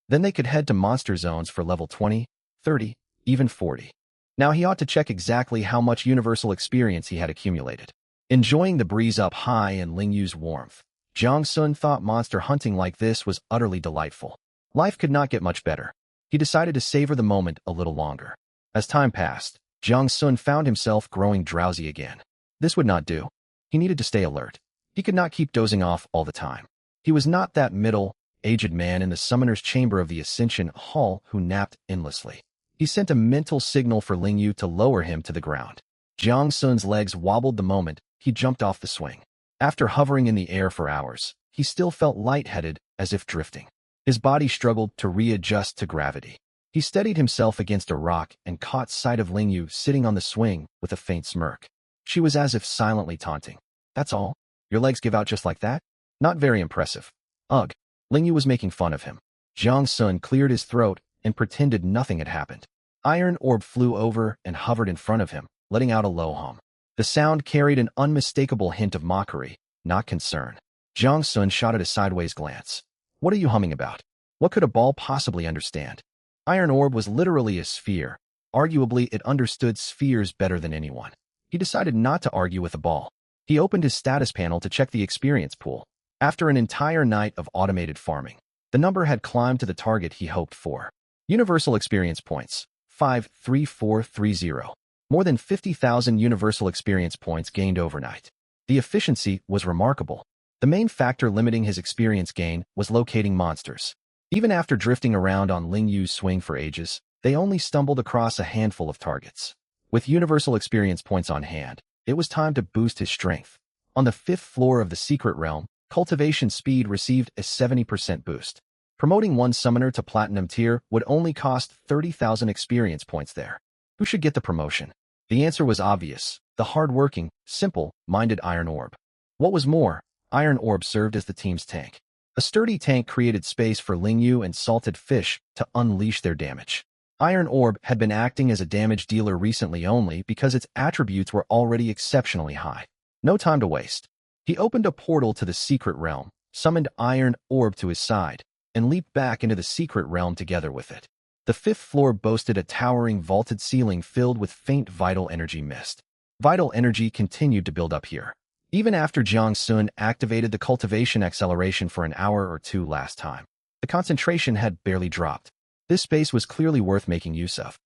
Then they could head to monster zones for level 20, 30, even 40. Now he ought to check exactly how much universal experience he had accumulated. Enjoying the breeze up high and Ling Yu's warmth, Jiang Sun thought monster hunting like this was utterly delightful. Life could not get much better. He decided to savor the moment a little longer. As time passed, Jiang Sun found himself growing drowsy again. This would not do. He needed to stay alert. He could not keep dozing off all the time. He was not that middle-aged man in the summoner's chamber of the Ascension Hall who napped endlessly. He sent a mental signal for Ling Yu to lower him to the ground. Jiang Sun's legs wobbled the moment he jumped off the swing. After hovering in the air for hours, he still felt lightheaded, as if drifting. His body struggled to readjust to gravity. He steadied himself against a rock and caught sight of Ling Yu sitting on the swing with a faint smirk. She was as if silently taunting. That's all? Your legs give out just like that? Not very impressive. Ugh. Ling Yu was making fun of him. Jiang Sun cleared his throat and pretended nothing had happened. Iron Orb flew over and hovered in front of him, letting out a low hum. The sound carried an unmistakable hint of mockery, not concern. Jiang Sun shot it a sideways glance. What are you humming about? What could a ball possibly understand? Iron Orb was literally a sphere. Arguably, it understood spheres better than anyone. He decided not to argue with the ball. He opened his status panel to check the experience pool. After an entire night of automated farming, the number had climbed to the target he hoped for. Universal experience points, 53430. More than 50,000 universal experience points gained overnight. The efficiency was remarkable. The main factor limiting his experience gain was locating monsters. Even after drifting around on Ling Yu's swing for ages, they only stumbled across a handful of targets. With universal experience points on hand, it was time to boost his strength. On the 5th floor of the Secret Realm, cultivation speed received a 70% boost. Promoting one summoner to Platinum tier would only cost 30,000 experience points there. Who should get the promotion? The answer was obvious: the hard-working, simple-minded Iron Orb. What was more, Iron Orb served as the team's tank. A sturdy tank created space for Ling Yu and Salted Fish to unleash their damage. Iron Orb had been acting as a damage dealer recently only because its attributes were already exceptionally high. No time to waste. He opened a portal to the Secret Realm, summoned Iron Orb to his side, and leaped back into the Secret Realm together with it. The 5th floor boasted a towering vaulted ceiling filled with faint vital energy mist. Vital energy continued to build up here. Even after Jiang Sun activated the cultivation acceleration for an hour or two last time, the concentration had barely dropped. This space was clearly worth making use of.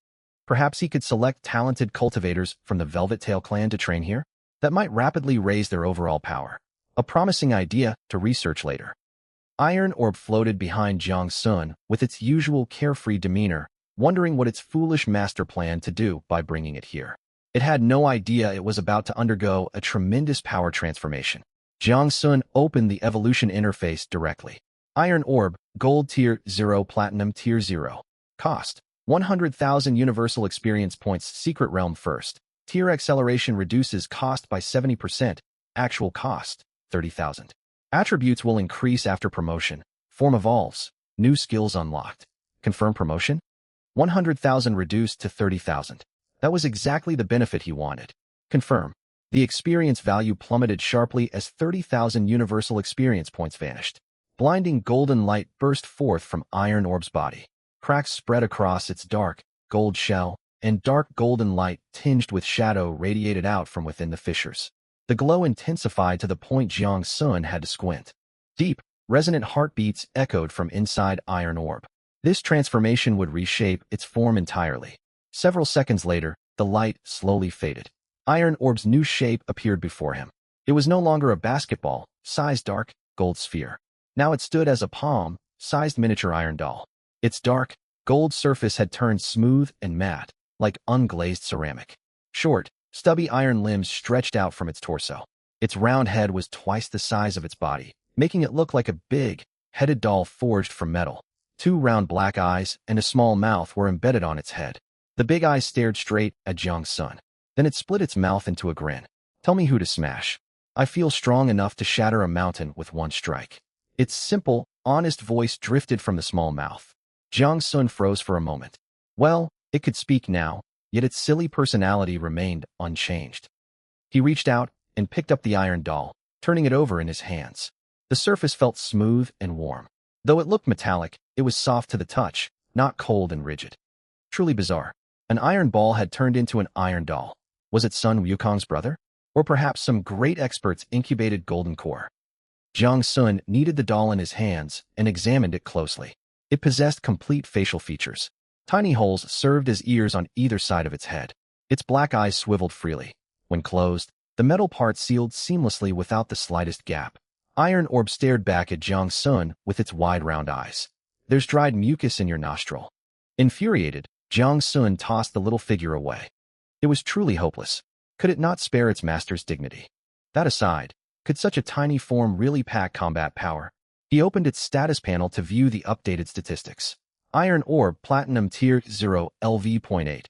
Perhaps he could select talented cultivators from the Velvet Tail clan to train here? That might rapidly raise their overall power. A promising idea to research later. Iron Orb floated behind Jiang Sun with its usual carefree demeanor, wondering what its foolish master planned to do by bringing it here. It had no idea it was about to undergo a tremendous power transformation. Jiang Sun opened the evolution interface directly. Iron Orb, Gold Tier 0, Platinum Tier 0. Cost: 100,000 Universal Experience Points. Secret Realm First. Tier acceleration reduces cost by 70%. Actual cost: 30,000. Attributes will increase after promotion. Form evolves. New skills unlocked. Confirm promotion? 100,000 reduced to 30,000. That was exactly the benefit he wanted. Confirm. The experience value plummeted sharply as 30,000 universal experience points vanished. Blinding golden light burst forth from Iron Orb's body. Cracks spread across its dark, gold shell, and dark golden light tinged with shadow radiated out from within the fissures. The glow intensified to the point Jiang Sun had to squint. Deep, resonant heartbeats echoed from inside Iron Orb. This transformation would reshape its form entirely. Several seconds later, the light slowly faded. Iron Orb's new shape appeared before him. It was no longer a basketball-sized dark, gold sphere. Now it stood as a palm-sized miniature iron doll. Its dark, gold surface had turned smooth and matte, like unglazed ceramic. Short, stubby iron limbs stretched out from its torso. Its round head was twice the size of its body, making it look like a big, headed doll forged from metal. 2 round black eyes and a small mouth were embedded on its head. The big eyes stared straight at Jiang Sun. Then it split its mouth into a grin. Tell me who to smash. I feel strong enough to shatter a mountain with one strike. Its simple, honest voice drifted from the small mouth. Jiang Sun froze for a moment. Well, it could speak now, yet its silly personality remained unchanged. He reached out and picked up the iron doll, turning it over in his hands. The surface felt smooth and warm. Though it looked metallic, it was soft to the touch, not cold and rigid. Truly bizarre. An iron ball had turned into an iron doll. Was it Sun Wukong's brother? Or perhaps some great expert's incubated golden core? Jiang Sun kneaded the doll in his hands and examined it closely. It possessed complete facial features. Tiny holes served as ears on either side of its head. Its black eyes swiveled freely. When closed, the metal part sealed seamlessly without the slightest gap. Iron Orb stared back at Jiang Sun with its wide round eyes. There's dried mucus in your nostril. Infuriated, Jiang Sun tossed the little figure away. It was truly hopeless. Could it not spare its master's dignity? That aside, could such a tiny form really pack combat power? He opened its status panel to view the updated statistics. Iron Orb Platinum Tier 0 LV.8.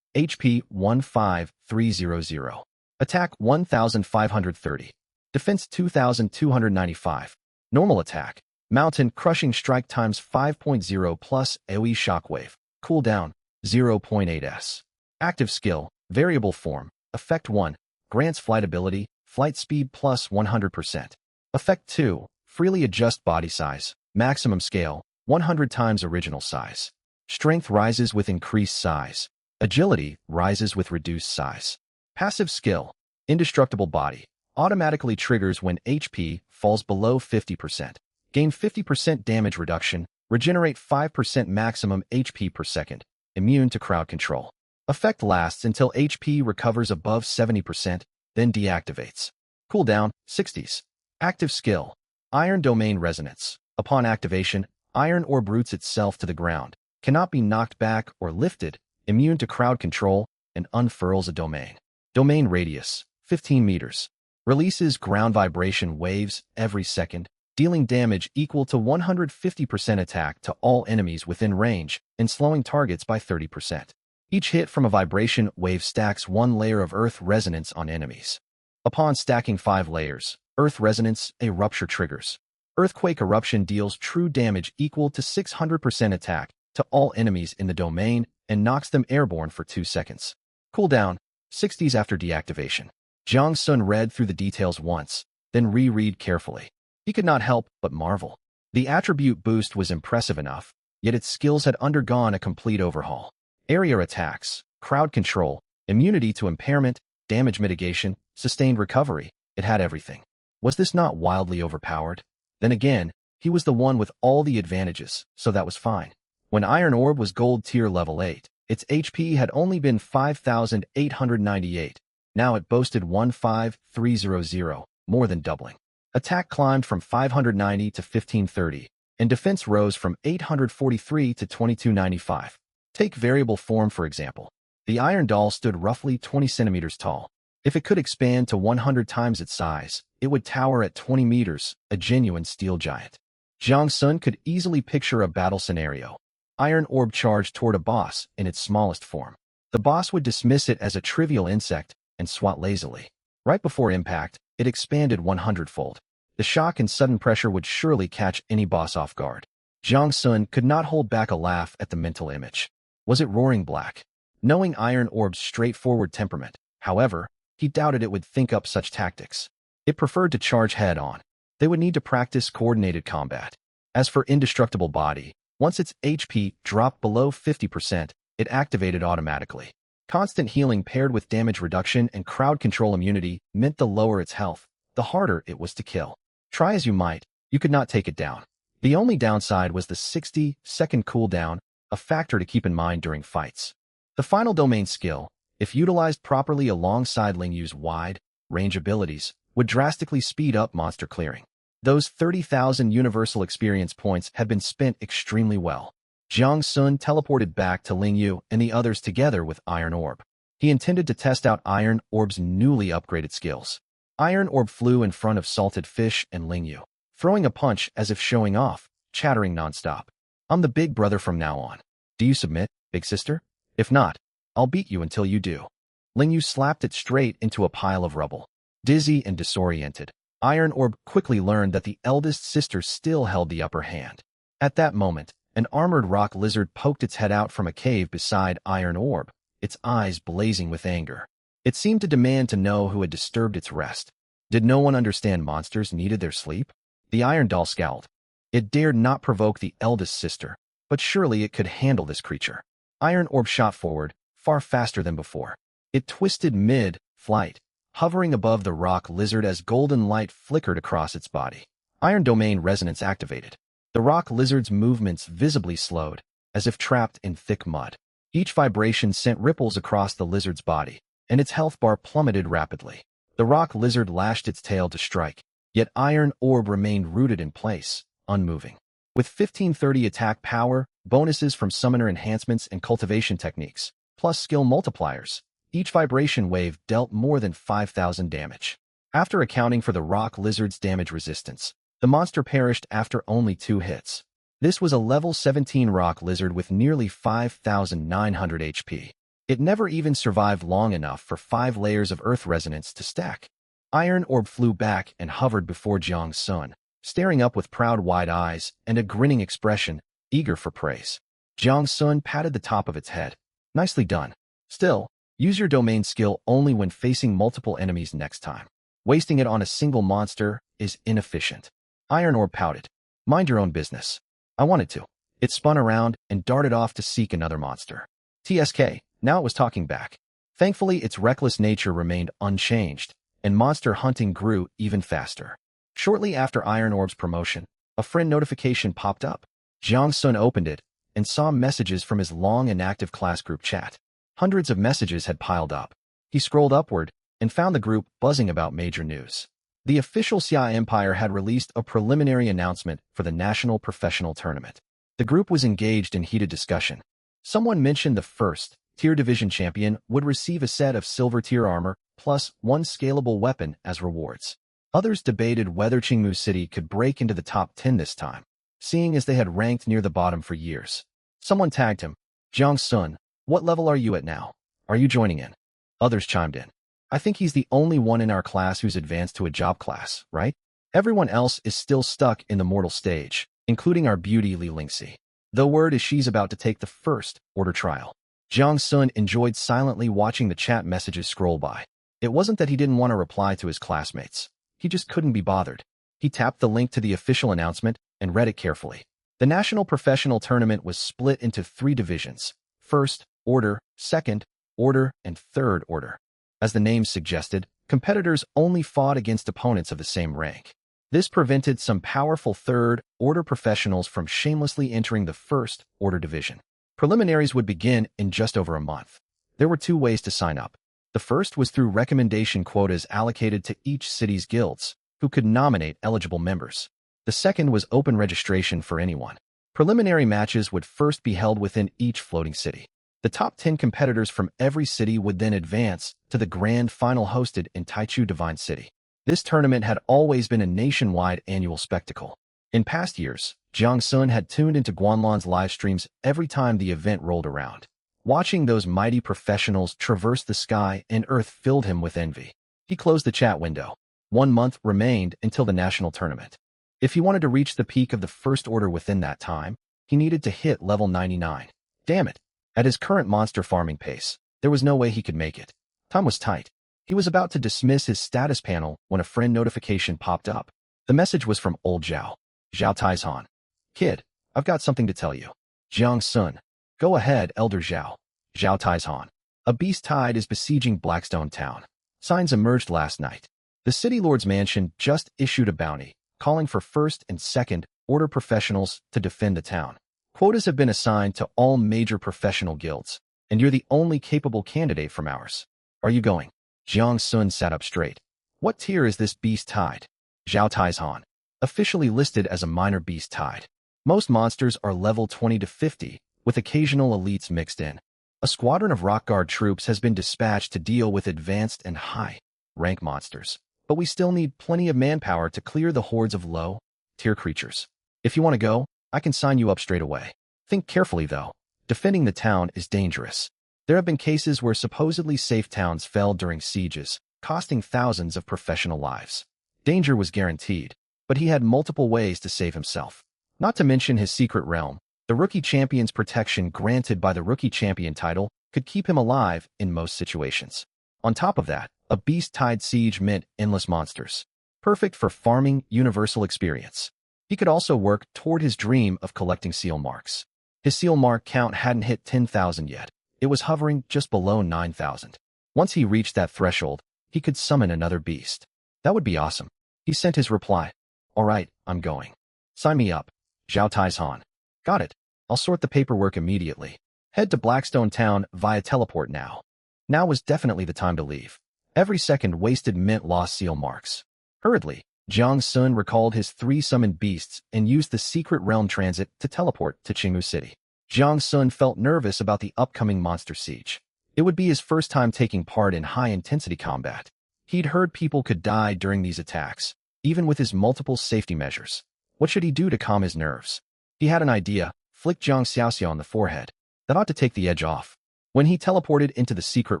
HP 15300. Attack 1530. Defense 2295. Normal attack. Mountain Crushing Strike times 5.0 plus AoE Shockwave. Cooldown 0.8s. Active skill, variable form, effect 1, grants flight ability, flight speed plus 100%. Effect 2, freely adjust body size, maximum scale, 100 times original size. Strength rises with increased size. Agility rises with reduced size. Passive skill, indestructible body, automatically triggers when HP falls below 50%. Gain 50% damage reduction, regenerate 5% maximum HP per second. Immune to crowd control. Effect lasts until HP recovers above 70%, then deactivates. Cooldown, 60s. Active skill. Iron Domain Resonance. Upon activation, Iron Orb roots itself to the ground, cannot be knocked back or lifted, immune to crowd control, and unfurls a domain. Domain Radius. 15 meters. Releases ground vibration waves every second, dealing damage equal to 150% attack to all enemies within range and slowing targets by 30%. Each hit from a vibration wave stacks one layer of Earth Resonance on enemies. Upon stacking 5 layers, Earth Resonance, a rupture triggers. Earthquake Eruption deals true damage equal to 600% attack to all enemies in the domain and knocks them airborne for 2 seconds. Cooldown, 60s after deactivation. Jiang Sun read through the details once, then reread carefully. He could not help but marvel. The attribute boost was impressive enough, yet its skills had undergone a complete overhaul. Area attacks, crowd control, immunity to impairment, damage mitigation, sustained recovery, it had everything. Was this not wildly overpowered? Then again, he was the one with all the advantages, so that was fine. When Iron Orb was Gold Tier Level 8, its HP had only been 5,898. Now it boasted 15,300, more than doubling. Attack climbed from 590 to 1530, and defense rose from 843 to 2295. Take variable form for example. The Iron Doll stood roughly 20 centimeters tall. If it could expand to 100 times its size, it would tower at 20 meters, a genuine steel giant. Jiang Sun could easily picture a battle scenario. Iron Orb charged toward a boss in its smallest form. The boss would dismiss it as a trivial insect and swat lazily. Right before impact, it expanded 100-fold. The shock and sudden pressure would surely catch any boss off guard. Jiang Sun could not hold back a laugh at the mental image. Was it Roaring Black? Knowing Iron Orb's straightforward temperament, however, he doubted it would think up such tactics. It preferred to charge head-on. They would need to practice coordinated combat. As for Indestructible Body, once its HP dropped below 50%, it activated automatically. Constant healing paired with damage reduction and crowd control immunity meant the lower its health, the harder it was to kill. Try as you might, you could not take it down. The only downside was the 60-second cooldown, a factor to keep in mind during fights. The final domain skill, if utilized properly alongside Ling Yu's wide range abilities, would drastically speed up monster clearing. Those 30,000 universal experience points had been spent extremely well. Jiang Sun teleported back to Ling Yu and the others together with Iron Orb. He intended to test out Iron Orb's newly upgraded skills. Iron Orb flew in front of Salted Fish and Ling Yu, throwing a punch as if showing off, chattering nonstop. I'm the big brother from now on. Do you submit, big sister? If not, I'll beat you until you do. Ling Yu slapped it straight into a pile of rubble. Dizzy and disoriented, Iron Orb quickly learned that the eldest sister still held the upper hand. At that moment, an armored rock lizard poked its head out from a cave beside Iron Orb, its eyes blazing with anger. It seemed to demand to know who had disturbed its rest. Did no one understand monsters needed their sleep? The Iron Doll scowled. It dared not provoke the eldest sister, but surely it could handle this creature. Iron Orb shot forward, far faster than before. It twisted mid-flight, hovering above the rock lizard as golden light flickered across its body. Iron Domain Resonance activated. The rock lizard's movements visibly slowed, as if trapped in thick mud. Each vibration sent ripples across the lizard's body, and its health bar plummeted rapidly. The rock lizard lashed its tail to strike, yet Iron Orb remained rooted in place, unmoving. With 1530 attack power, bonuses from summoner enhancements and cultivation techniques, plus skill multipliers, each vibration wave dealt more than 5,000 damage. After accounting for the rock lizard's damage resistance, the monster perished after only 2 hits. This was a level 17 rock lizard with nearly 5,900 HP. It never even survived long enough for 5 layers of Earth Resonance to stack. Iron Orb flew back and hovered before Jiang Sun, staring up with proud wide eyes and a grinning expression, eager for praise. Jiang Sun patted the top of its head. Nicely done. Still, use your domain skill only when facing multiple enemies next time. Wasting it on a single monster is inefficient. Iron Orb pouted. Mind your own business. I wanted to. It spun around and darted off to seek another monster. TSK, now it was talking back. Thankfully, its reckless nature remained unchanged, and monster hunting grew even faster. Shortly after Iron Orb's promotion, a friend notification popped up. Jiang Sun opened it and saw messages from his long inactive class group chat. Hundreds of messages had piled up. He scrolled upward and found the group buzzing about major news. The official Xia Empire had released a preliminary announcement for the National Professional Tournament. The group was engaged in heated discussion. Someone mentioned the first-tier division champion would receive a set of silver-tier armor plus one scalable weapon as rewards. Others debated whether Qingmu City could break into the top 10 this time, seeing as they had ranked near the bottom for years. Someone tagged him, Jiang Sun, what level are you at now? Are you joining in? Others chimed in. I think he's the only one in our class who's advanced to a job class, right? Everyone else is still stuck in the mortal stage, including our beauty Li Lingxi. The word is she's about to take the first order trial. Jiang Sun enjoyed silently watching the chat messages scroll by. It wasn't that he didn't want to reply to his classmates. He just couldn't be bothered. He tapped the link to the official announcement and read it carefully. The National Professional Tournament was split into 3 divisions: First Order, Second Order, and Third Order. As the name suggested, competitors only fought against opponents of the same rank. This prevented some powerful Third Order professionals from shamelessly entering the First Order division. Preliminaries would begin in just over a month. There were 2 ways to sign up. The first was through recommendation quotas allocated to each city's guilds, who could nominate eligible members. The second was open registration for anyone. Preliminary matches would first be held within each floating city. The top 10 competitors from every city would then advance to the grand final hosted in Taichu Divine City. This tournament had always been a nationwide annual spectacle. In past years, Jiang Sun had tuned into Guanlan's live streams every time the event rolled around. Watching those mighty professionals traverse the sky and earth filled him with envy. He closed the chat window. 1 month remained until the national tournament. If he wanted to reach the peak of the First Order within that time, he needed to hit level 99. Damn it. At his current monster farming pace, there was no way he could make it. Time was tight. He was about to dismiss his status panel when a friend notification popped up. The message was from old Zhao. Zhao Taizhan. Kid, I've got something to tell you. Jiang Sun. Go ahead, Elder Zhao. Zhao Taizhan. A beast tide is besieging Blackstone Town. Signs emerged last night. The City Lord's Mansion just issued a bounty, calling for First and Second Order professionals to defend the town. Quotas have been assigned to all major professional guilds, and you're the only capable candidate from ours. Are you going? Jiang Sun sat up straight. What tier is this beast tide? Zhao Taizhan. Officially listed as a minor beast tide. Most monsters are level 20 to 50, with occasional elites mixed in. A squadron of rock guard troops has been dispatched to deal with advanced and high-rank monsters, but we still need plenty of manpower to clear the hordes of low-tier creatures. If you want to go, I can sign you up straight away. Think carefully, though. Defending the town is dangerous. There have been cases where supposedly safe towns fell during sieges, costing thousands of professional lives. Danger was guaranteed, but he had multiple ways to save himself. Not to mention his secret realm, the Rookie Champion's protection granted by the Rookie Champion title could keep him alive in most situations. On top of that, a beast tide siege meant endless monsters. Perfect for farming universal experience. He could also work toward his dream of collecting seal marks. His seal mark count hadn't hit 10,000 yet. It was hovering just below 9,000. Once he reached that threshold, he could summon another beast. That would be awesome. He sent his reply. All right, I'm going. Sign me up. Zhao Taizhan. Got it. I'll sort the paperwork immediately. Head to Blackstone Town via teleport now. Now was definitely the time to leave. Every second wasted meant lost seal marks. Hurriedly, Jiang Sun recalled his 3 summoned beasts and used the secret realm transit to teleport to Qingmu City. Jiang Sun felt nervous about the upcoming monster siege. It would be his first time taking part in high-intensity combat. He'd heard people could die during these attacks, even with his multiple safety measures. What should he do to calm his nerves? He had an idea. Flick Jiang Xiaoxia on the forehead. That ought to take the edge off. When he teleported into the secret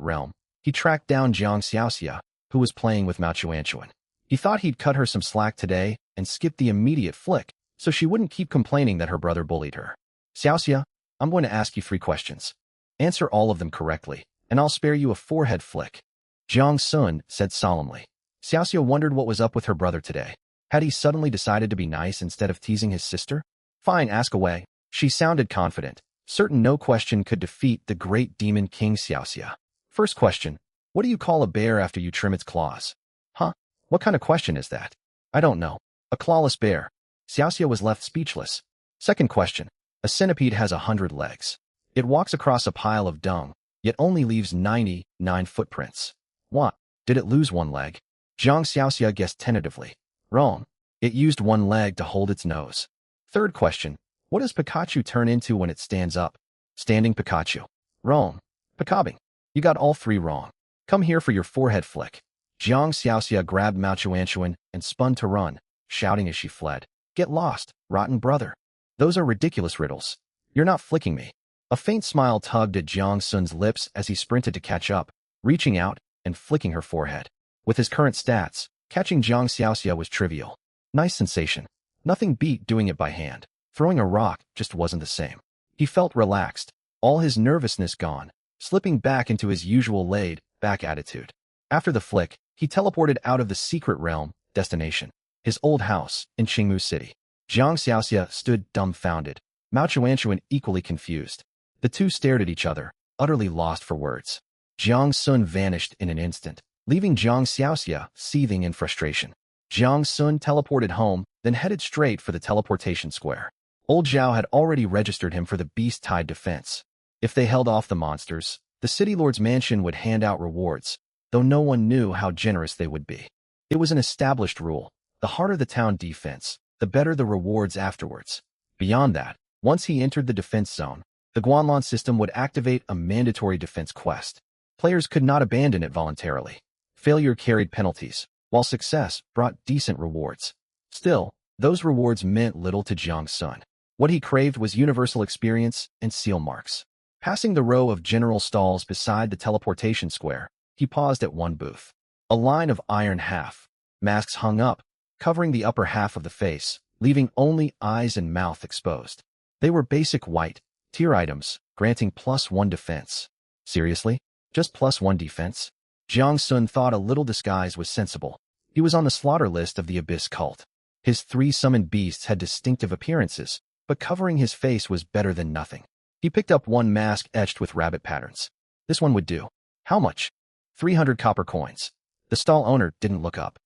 realm, he tracked down Jiang Xiaoxia, who was playing with Mao Chuanchuan. He thought he'd cut her some slack today and skip the immediate flick, so she wouldn't keep complaining that her brother bullied her. Xiaoxia, I'm going to ask you 3 questions. Answer all of them correctly, and I'll spare you a forehead flick. Jiang Sun said solemnly. Xiaoxia wondered what was up with her brother today. Had he suddenly decided to be nice instead of teasing his sister? Fine, ask away. She sounded confident, certain no question could defeat the great demon King Xiaoxia. First question, what do you call a bear after you trim its claws? Huh? What kind of question is that? I don't know. A clawless bear. Xiaoxia was left speechless. Second question, a centipede has 100 legs. It walks across a pile of dung, yet only leaves 99 footprints. What? Did it lose 1 leg? Jiang Xiaoxia guessed tentatively. Wrong. It used one leg to hold its nose. Third question. What does Pikachu turn into when it stands up? Standing Pikachu. Wrong. Pikabbing. You got all three wrong. Come here for your forehead flick. Jiang Xiaoxia grabbed Mao Chuanchuan and spun to run, shouting as she fled. Get lost, rotten brother. Those are ridiculous riddles. You're not flicking me. A faint smile tugged at Jiang Sun's lips as he sprinted to catch up, reaching out and flicking her forehead. With his current stats, catching Jiang Xiaoxia was trivial. Nice sensation. Nothing beat doing it by hand. Throwing a rock just wasn't the same. He felt relaxed, all his nervousness gone, slipping back into his usual laid-back attitude. After the flick, he teleported out of the secret realm destination, his old house in Qingmu City. Jiang Xiaoxia stood dumbfounded, Mao Chuanchuan equally confused. The two stared at each other, utterly lost for words. Jiang Sun vanished in an instant, leaving Jiang Xiaoxia seething in frustration. Jiang Sun teleported home, then headed straight for the teleportation square. Old Zhao had already registered him for the Beast-Tide defense. If they held off the monsters, the City Lord's mansion would hand out rewards, though no one knew how generous they would be. It was an established rule. The harder the town defense, the better the rewards afterwards. Beyond that, once he entered the defense zone, the Guanlan system would activate a mandatory defense quest. Players could not abandon it voluntarily. Failure carried penalties, while success brought decent rewards. Still, those rewards meant little to Jiang Sun. What he craved was universal experience and seal marks. Passing the row of general stalls beside the teleportation square, he paused at one booth. A line of iron masks hung up, covering the upper half of the face, leaving only eyes and mouth exposed. They were basic white, tier items, granting +1 defense. Seriously? Just +1 defense? Jiang Sun thought a little disguise was sensible. He was on the slaughter list of the Abyss cult. His 3 summoned beasts had distinctive appearances, but covering his face was better than nothing. He picked up one mask etched with rabbit patterns. This one would do. How much? 300 copper coins. The stall owner didn't look up.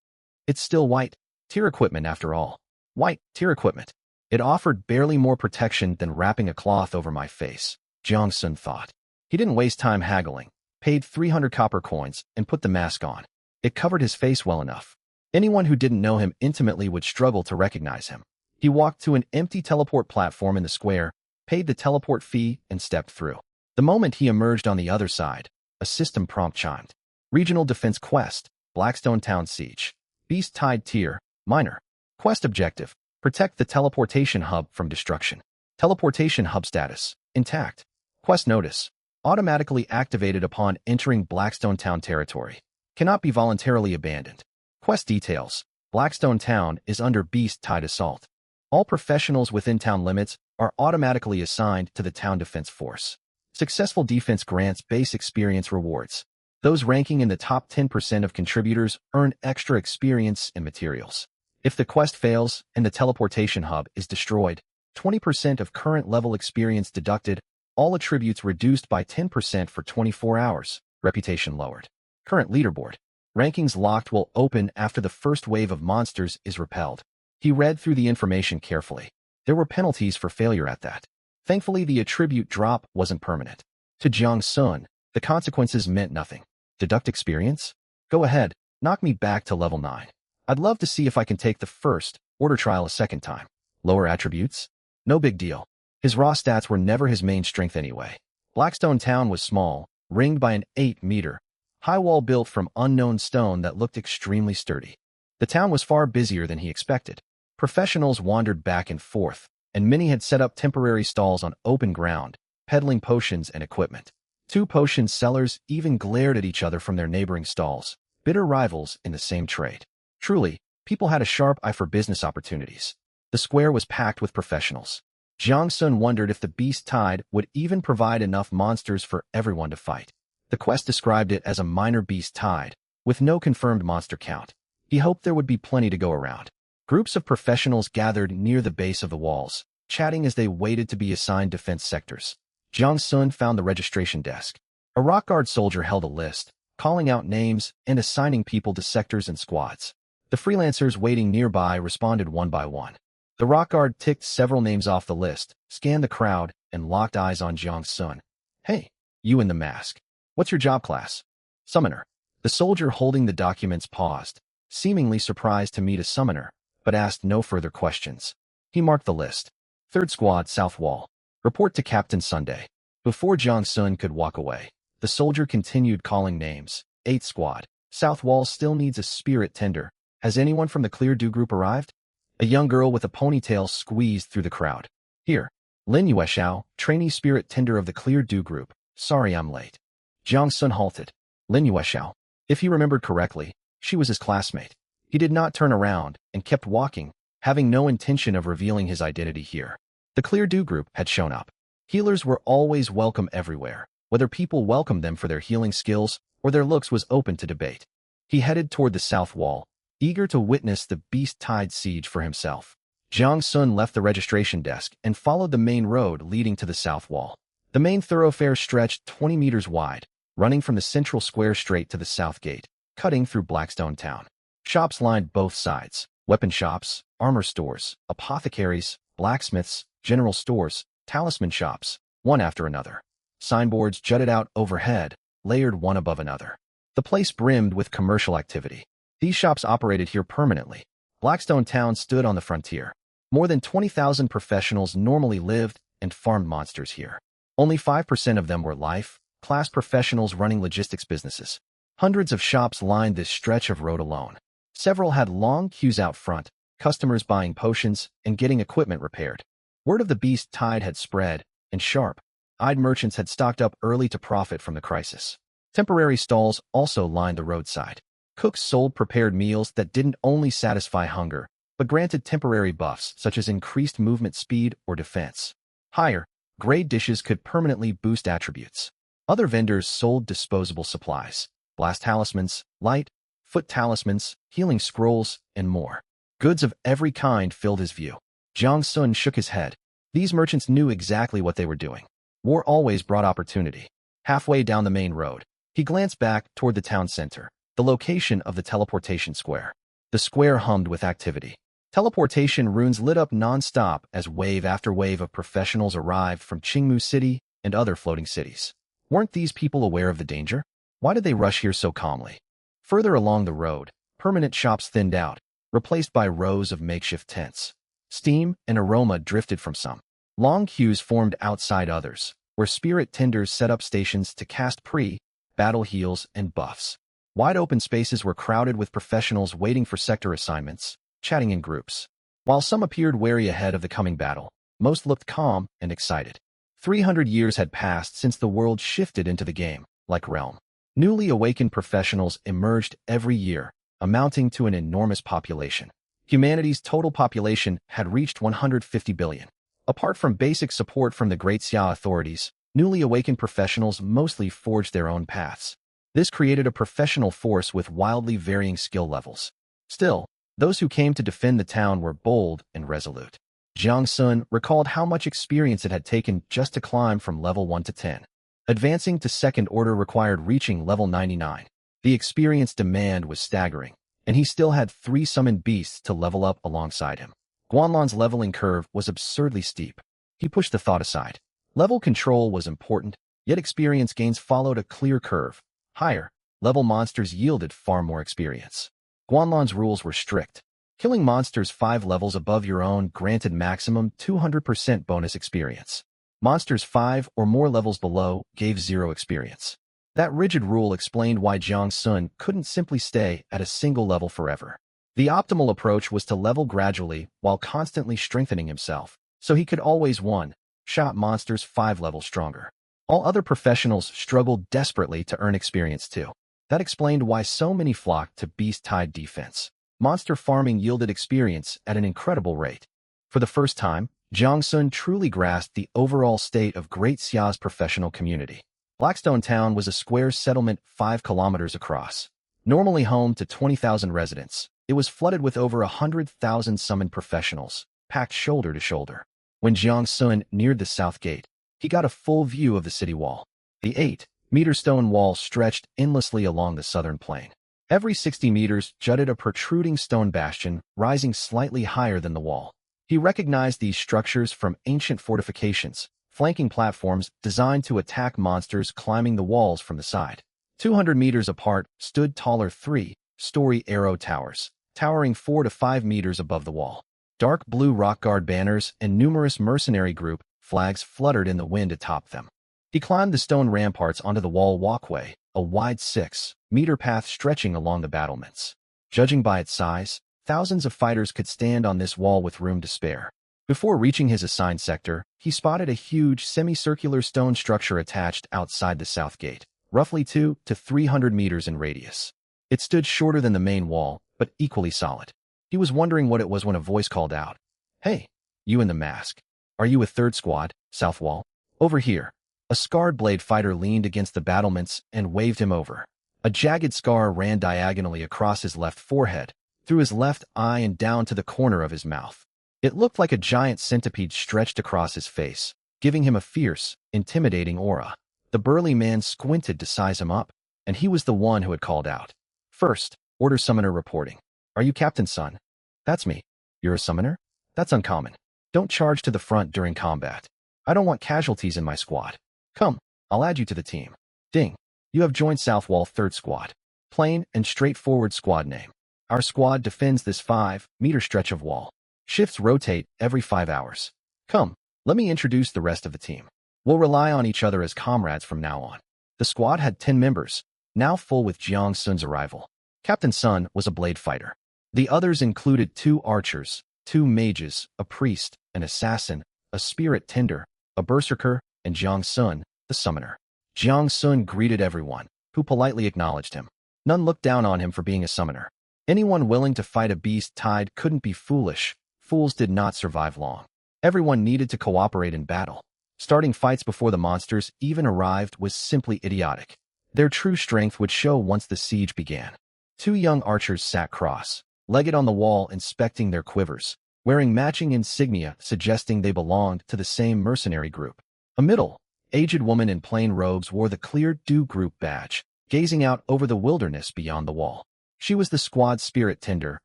It's still white. Tier equipment after all. White, tier equipment. It offered barely more protection than wrapping a cloth over my face, Jiang Sun thought. He didn't waste time haggling, paid 300 copper coins, and put the mask on. It covered his face well enough. Anyone who didn't know him intimately would struggle to recognize him. He walked to an empty teleport platform in the square, paid the teleport fee, and stepped through. The moment he emerged on the other side, a system prompt chimed. Regional Defense Quest, Blackstone Town Siege. Beast-Tide Tier, Minor. Quest Objective, protect the teleportation hub from destruction. Teleportation hub status, intact. Quest notice, automatically activated upon entering Blackstone Town territory. Cannot be voluntarily abandoned. Quest details, Blackstone Town is under Beast-Tide assault. All professionals within town limits are automatically assigned to the town defense force. Successful defense grants base experience rewards. Those ranking in the top 10% of contributors earn extra experience and materials. If the quest fails and the teleportation hub is destroyed, 20% of current level experience deducted, all attributes reduced by 10% for 24 hours, reputation lowered. Current leaderboard. Rankings locked will open after the first wave of monsters is repelled. He read through the information carefully. There were penalties for failure at that. Thankfully, the attribute drop wasn't permanent. To Jiang Sun, the consequences meant nothing. Deduct experience? Go ahead, knock me back to level 9. I'd love to see if I can take the first order trial a second time. Lower attributes? No big deal. His raw stats were never his main strength anyway. Blackstone Town was small, ringed by an 8-meter high wall built from unknown stone that looked extremely sturdy. The town was far busier than he expected. Professionals wandered back and forth, and many had set up temporary stalls on open ground, peddling potions and equipment. 2 potion sellers even glared at each other from their neighboring stalls, bitter rivals in the same trade. Truly, people had a sharp eye for business opportunities. The square was packed with professionals. Jiang Sun wondered if the Beast-Tide would even provide enough monsters for everyone to fight. The quest described it as a minor Beast-Tide, with no confirmed monster count. He hoped there would be plenty to go around. Groups of professionals gathered near the base of the walls, chatting as they waited to be assigned defense sectors. Jiang Sun found the registration desk. A rock guard soldier held a list, calling out names and assigning people to sectors and squads. The freelancers waiting nearby responded one by one. The rock guard ticked several names off the list, scanned the crowd, and locked eyes on Jiang Sun. Hey, you in the mask. What's your job class? Summoner. The soldier holding the documents paused, seemingly surprised to meet a summoner, but asked no further questions. He marked the list. 3rd Squad, South Wall. Report to Captain Sunday. Before Jiang Sun could walk away, the soldier continued calling names. 8th Squad. South Wall still needs a spirit tender. Has anyone from the Clear Do group arrived? A young girl with a ponytail squeezed through the crowd. Here. Lin Yuexiao, trainee spirit tender of the Clear Do group. Sorry I'm late. Jiang Sun halted. Lin Yuexiao. If he remembered correctly, she was his classmate. He did not turn around and kept walking, having no intention of revealing his identity here. The Clear Do group had shown up. Healers were always welcome everywhere. Whether people welcomed them for their healing skills or their looks was open to debate. He headed toward the south wall, eager to witness the beast-tide siege for himself. Jiang Sun left the registration desk and followed the main road leading to the south wall. The main thoroughfare stretched 20 meters wide, running from the central square straight to the south gate, cutting through Blackstone Town. Shops lined both sides: weapon shops, armor stores, apothecaries, blacksmiths, general stores, talisman shops, one after another. Signboards jutted out overhead, layered one above another. The place brimmed with commercial activity. These shops operated here permanently. Blackstone Town stood on the frontier. More than 20,000 professionals normally lived and farmed monsters here. Only 5% of them were life-class professionals running logistics businesses. Hundreds of shops lined this stretch of road alone. Several had long queues out front, customers buying potions and getting equipment repaired. Word of the beast tide had spread, and sharp-eyed merchants had stocked up early to profit from the crisis. Temporary stalls also lined the roadside. Cooks sold prepared meals that didn't only satisfy hunger, but granted temporary buffs such as increased movement speed or defense. Higher-grade dishes could permanently boost attributes. Other vendors sold disposable supplies: blast talismans, light-foot talismans, healing scrolls, and more. Goods of every kind filled his view. Jiang Sun shook his head. These merchants knew exactly what they were doing. War always brought opportunity. Halfway down the main road, he glanced back toward the town center, the location of the teleportation square. The square hummed with activity. Teleportation runes lit up non-stop as wave after wave of professionals arrived from Qingmu City and other floating cities. Weren't these people aware of the danger? Why did they rush here so calmly? Further along the road, permanent shops thinned out, replaced by rows of makeshift tents. Steam and aroma drifted from some. Long queues formed outside others, where spirit tenders set up stations to cast pre-battle heals and buffs. Wide-open spaces were crowded with professionals waiting for sector assignments, chatting in groups. While some appeared wary ahead of the coming battle, most looked calm and excited. 300 years had passed since the world shifted into the game-like realm. Newly awakened professionals emerged every year, amounting to an enormous population. Humanity's total population had reached 150 billion. Apart from basic support from the Great Xia authorities, newly awakened professionals mostly forged their own paths. This created a professional force with wildly varying skill levels. Still, those who came to defend the town were bold and resolute. Jiang Sun recalled how much experience it had taken just to climb from level 1 to 10. Advancing to second order required reaching level 99. The experience demand was staggering, and he still had 3 summoned beasts to level up alongside him. Guanlan's leveling curve was absurdly steep. He pushed the thought aside. Level control was important, yet experience gains followed a clear curve. Higher-level monsters yielded far more experience. Guanlan's rules were strict. Killing monsters 5 levels above your own granted maximum 200% bonus experience. Monsters 5 or more levels below gave 0 experience. That rigid rule explained why Jiang Sun couldn't simply stay at a single level forever. The optimal approach was to level gradually while constantly strengthening himself, so he could always one-shot monsters 5 levels stronger. All other professionals struggled desperately to earn experience too. That explained why so many flocked to beast-tide defense. Monster farming yielded experience at an incredible rate. For the first time, Jiang Sun truly grasped the overall state of Great Xia's professional community. Blackstone Town was a square settlement 5 kilometers across. Normally home to 20,000 residents, it was flooded with over 100,000 summoned professionals, packed shoulder to shoulder. When Jiang Sun neared the south gate, he got a full view of the city wall. The 8-meter stone wall stretched endlessly along the southern plain. Every 60 meters jutted a protruding stone bastion, rising slightly higher than the wall. He recognized these structures from ancient fortifications, flanking platforms designed to attack monsters climbing the walls from the side. 200 meters apart stood taller 3 4-story arrow towers, towering 4 to 5 meters above the wall. Dark blue rock guard banners and numerous mercenary group flags fluttered in the wind atop them. He climbed the stone ramparts onto the wall walkway, a wide 6-meter path stretching along the battlements. Judging by its size, thousands of fighters could stand on this wall with room to spare. Before reaching his assigned sector, he spotted a huge semicircular stone structure attached outside the south gate, roughly 2 to 300 meters in radius. It stood shorter than the main wall, but equally solid. He was wondering what it was when a voice called out, "Hey, you in the mask. Are you a 3rd Squad, South Wall? Over here." A scarred blade fighter leaned against the battlements and waved him over. A jagged scar ran diagonally across his left forehead, through his left eye and down to the corner of his mouth. It looked like a giant centipede stretched across his face, giving him a fierce, intimidating aura. The burly man squinted to size him up, and he was the one who had called out. "First, Order Summoner reporting. Are you Captain Sun?" "That's me." "You're a summoner? That's uncommon. Don't charge to the front during combat. I don't want casualties in my squad. Come, I'll add you to the team." Ding. You have joined South Wall 3rd Squad. Plain and straightforward squad name. Our squad defends this 5-meter stretch of wall. Shifts rotate every 5 hours. Come, let me introduce the rest of the team. We'll rely on each other as comrades from now on. The squad had 10 members, now full with Jiang Sun's arrival. Captain Sun was a blade fighter. The others included 2 archers, 2 mages, a priest, an assassin, a spirit tender, a berserker, and Jiang Sun, the summoner. Jiang Sun greeted everyone, who politely acknowledged him. None looked down on him for being a summoner. Anyone willing to fight a beast tide couldn't be foolish. Fools did not survive long. Everyone needed to cooperate in battle. Starting fights before the monsters even arrived was simply idiotic. Their true strength would show once the siege began. 2 young archers sat cross-legged on the wall inspecting their quivers, wearing matching insignia suggesting they belonged to the same mercenary group. A middle-aged woman in plain robes wore the Clear Dew Group badge, gazing out over the wilderness beyond the wall. She was the squad spirit tender,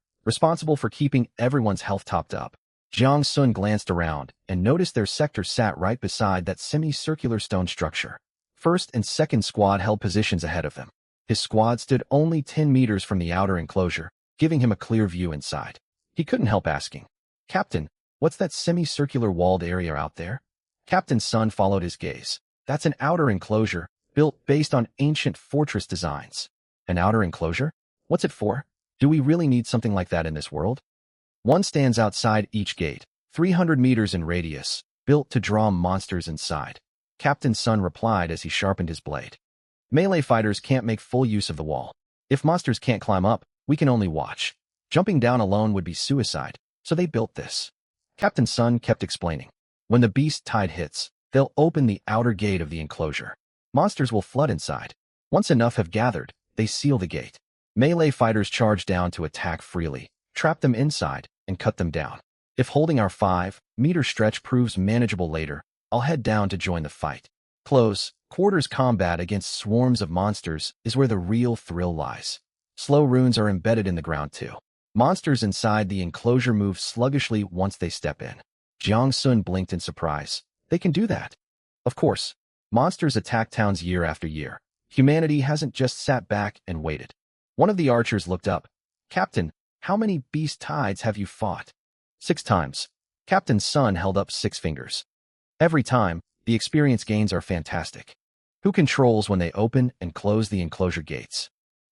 responsible for keeping everyone's health topped up. Jiang Sun glanced around and noticed their sector sat right beside that semicircular stone structure. 1st and 2nd Squad held positions ahead of them. His squad stood only 10 meters from the outer enclosure, giving him a clear view inside. He couldn't help asking, "Captain, what's that semicircular walled area out there?" Captain Sun followed his gaze. "That's an outer enclosure, built based on ancient fortress designs." "An outer enclosure? What's it for? Do we really need something like that in this world?" "One stands outside each gate, 300 meters in radius, built to draw monsters inside," Captain Sun replied as he sharpened his blade. "Melee fighters can't make full use of the wall. If monsters can't climb up, we can only watch. Jumping down alone would be suicide, so they built this." Captain Sun kept explaining. "When the beast tide hits, they'll open the outer gate of the enclosure. Monsters will flood inside. Once enough have gathered, they seal the gate. Melee fighters charge down to attack freely, trap them inside, and cut them down. If holding our 5-meter stretch proves manageable later, I'll head down to join the fight. Close quarters combat against swarms of monsters is where the real thrill lies. Slow runes are embedded in the ground too. Monsters inside the enclosure move sluggishly once they step in." Jiang Sun blinked in surprise. "They can do that?" "Of course. Monsters attack towns year after year. Humanity hasn't just sat back and waited." One of the archers looked up. "Captain, how many beast tides have you fought?" 6 times. Captain Sun held up 6 fingers. "Every time, the experience gains are fantastic." "Who controls when they open and close the enclosure gates?"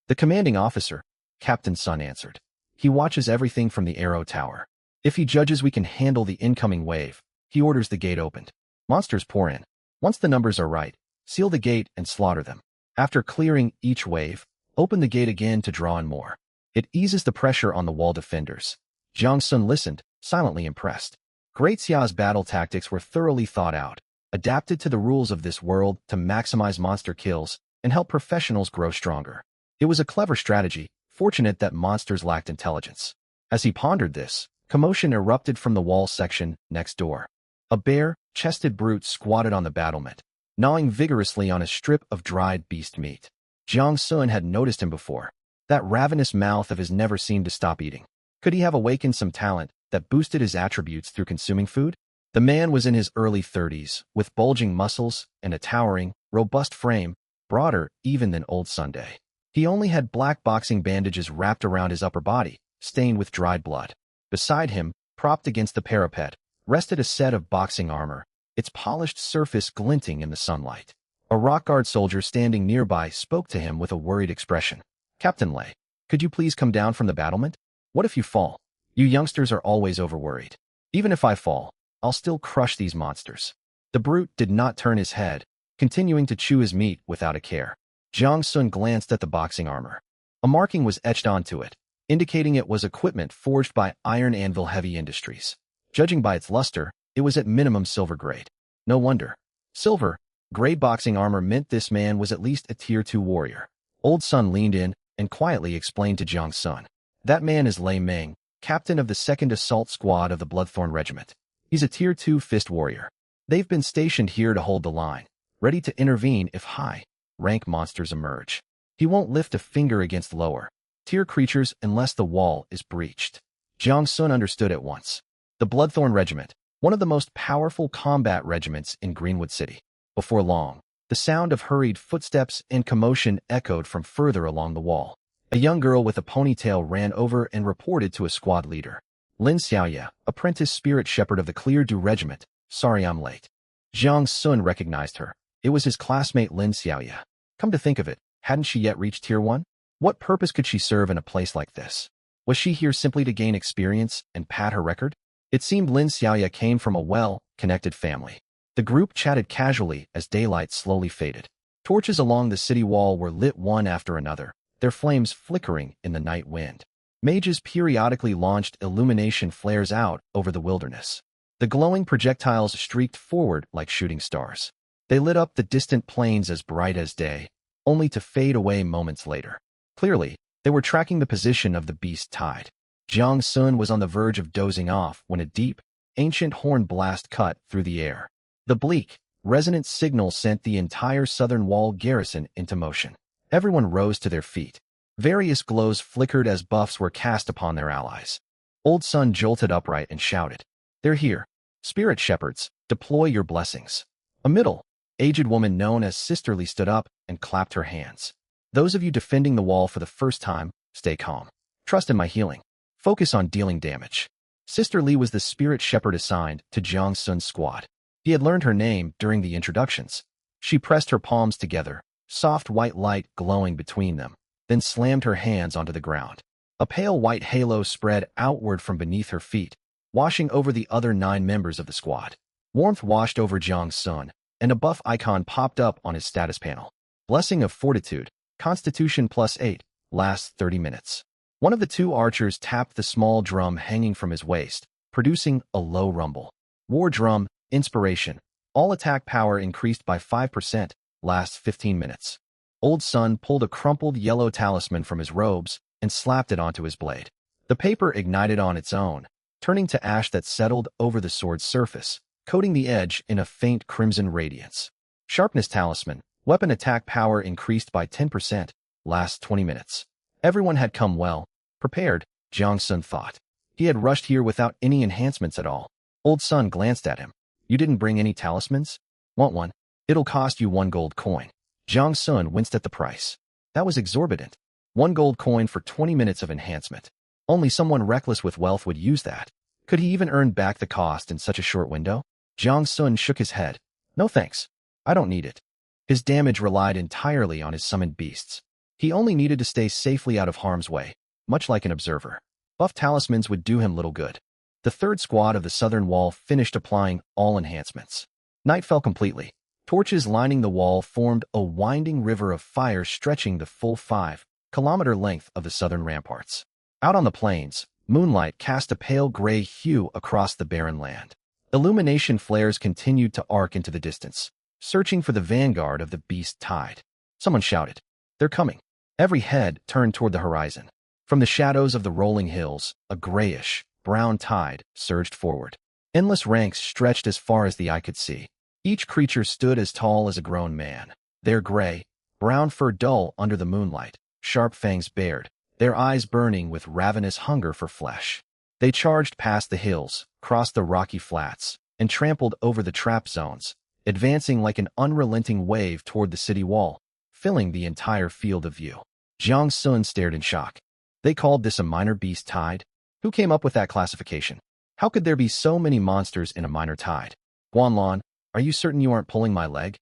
"The commanding officer," Captain Sun answered. "He watches everything from the arrow tower. If he judges we can handle the incoming wave, he orders the gate opened. Monsters pour in. Once the numbers are right, seal the gate and slaughter them. After clearing each wave, open the gate again to draw in more. It eases the pressure on the wall defenders." Jiang Sun listened, silently impressed. Great Xia's battle tactics were thoroughly thought out, adapted to the rules of this world to maximize monster kills and help professionals grow stronger. It was a clever strategy, fortunate that monsters lacked intelligence. As he pondered this, commotion erupted from the wall section next door. A bare-chested brute squatted on the battlement, gnawing vigorously on a strip of dried beast meat. Jiang Sun had noticed him before. That ravenous mouth of his never seemed to stop eating. Could he have awakened some talent that boosted his attributes through consuming food? The man was in his early 30s, with bulging muscles and a towering, robust frame, broader even than old Sunday. He only had black boxing bandages wrapped around his upper body, stained with dried blood. Beside him, propped against the parapet, rested a set of boxing armor, its polished surface glinting in the sunlight. A rock guard soldier standing nearby spoke to him with a worried expression. "Captain Lei, could you please come down from the battlement? What if you fall? You youngsters are always overworried. Even if I fall, I'll still crush these monsters." The brute did not turn his head, continuing to chew his meat without a care. Jiang Sun glanced at the boxing armor. A marking was etched onto it, indicating it was equipment forged by Iron Anvil Heavy Industries. Judging by its luster, it was at minimum silver grade. No wonder. Silver grade boxing armor meant this man was at least a Tier 2 warrior. Old Sun leaned in and quietly explained to Jiang Sun. "That man is Lei Meng, captain of the 2nd Assault Squad of the Bloodthorn Regiment. He's a Tier 2 fist warrior. They've been stationed here to hold the line, ready to intervene if high-rank monsters emerge. He won't lift a finger against lower-tier creatures unless the wall is breached." Jiang Sun understood at once. The Bloodthorn Regiment, one of the most powerful combat regiments in Greenwood City. Before long, the sound of hurried footsteps and commotion echoed from further along the wall. A young girl with a ponytail ran over and reported to a squad leader. "Lin Xiaoya, apprentice spirit shepherd of the Clear Du Regiment. Sorry I'm late." Jiang Sun recognized her. It was his classmate Lin Xiaoya. Come to think of it, hadn't she yet reached Tier 1? What purpose could she serve in a place like this? Was she here simply to gain experience and pad her record? It seemed Lin Xiaoya came from a well-connected family. The group chatted casually as daylight slowly faded. Torches along the city wall were lit one after another, their flames flickering in the night wind. Mages periodically launched illumination flares out over the wilderness. The glowing projectiles streaked forward like shooting stars. They lit up the distant plains as bright as day, only to fade away moments later. Clearly, they were tracking the position of the beast tide. Jiang Sun was on the verge of dozing off when a deep, ancient horn blast cut through the air. The bleak, resonant signal sent the entire southern wall garrison into motion. Everyone rose to their feet. Various glows flickered as buffs were cast upon their allies. Old Sun jolted upright and shouted, "They're here. Spirit shepherds, deploy your blessings." A middle-aged woman known as Sister Lee stood up and clapped her hands. "Those of you defending the wall for the first time, stay calm. Trust in my healing. Focus on dealing damage." Sister Lee was the spirit shepherd assigned to Jiang Sun's squad. He had learned her name during the introductions. She pressed her palms together, soft white light glowing between them, then slammed her hands onto the ground. A pale white halo spread outward from beneath her feet, washing over the other 9 members of the squad. Warmth washed over Jiang Sun, and a buff icon popped up on his status panel. Blessing of Fortitude, Constitution +8, lasts 30 minutes. One of the 2 archers tapped the small drum hanging from his waist, producing a low rumble. War Drum, Inspiration. All attack power increased by 5%, lasts 15 minutes. Old Sun pulled a crumpled yellow talisman from his robes and slapped it onto his blade. The paper ignited on its own, turning to ash that settled over the sword's surface, coating the edge in a faint crimson radiance. Sharpness Talisman. Weapon attack power increased by 10%, lasts 20 minutes. Everyone had come well prepared, Jiang Sun thought. He had rushed here without any enhancements at all. Old Sun glanced at him. "You didn't bring any talismans? Want one? It'll cost you 1 gold coin." Jiang Sun winced at the price. That was exorbitant. 1 gold coin for 20 minutes of enhancement. Only someone reckless with wealth would use that. Could he even earn back the cost in such a short window? Jiang Sun shook his head. "No thanks. I don't need it." His damage relied entirely on his summoned beasts. He only needed to stay safely out of harm's way, much like an observer. Buff talismans would do him little good. The 3rd squad of the southern wall finished applying all enhancements. Night fell completely. Torches lining the wall formed a winding river of fire stretching the full 5-kilometer length of the southern ramparts. Out on the plains, moonlight cast a pale gray hue across the barren land. Illumination flares continued to arc into the distance, searching for the vanguard of the beast tide. Someone shouted, "They're coming." Every head turned toward the horizon. From the shadows of the rolling hills, a grayish, brown tide surged forward. Endless ranks stretched as far as the eye could see. Each creature stood as tall as a grown man. Their gray, brown fur dull under the moonlight, sharp fangs bared, their eyes burning with ravenous hunger for flesh. They charged past the hills, crossed the rocky flats, and trampled over the trap zones, advancing like an unrelenting wave toward the city wall, filling the entire field of view. Jiang Sun stared in shock. They called this a minor beast tide? Who came up with that classification? How could there be so many monsters in a minor tide? Guanlan, are you certain you aren't pulling my leg?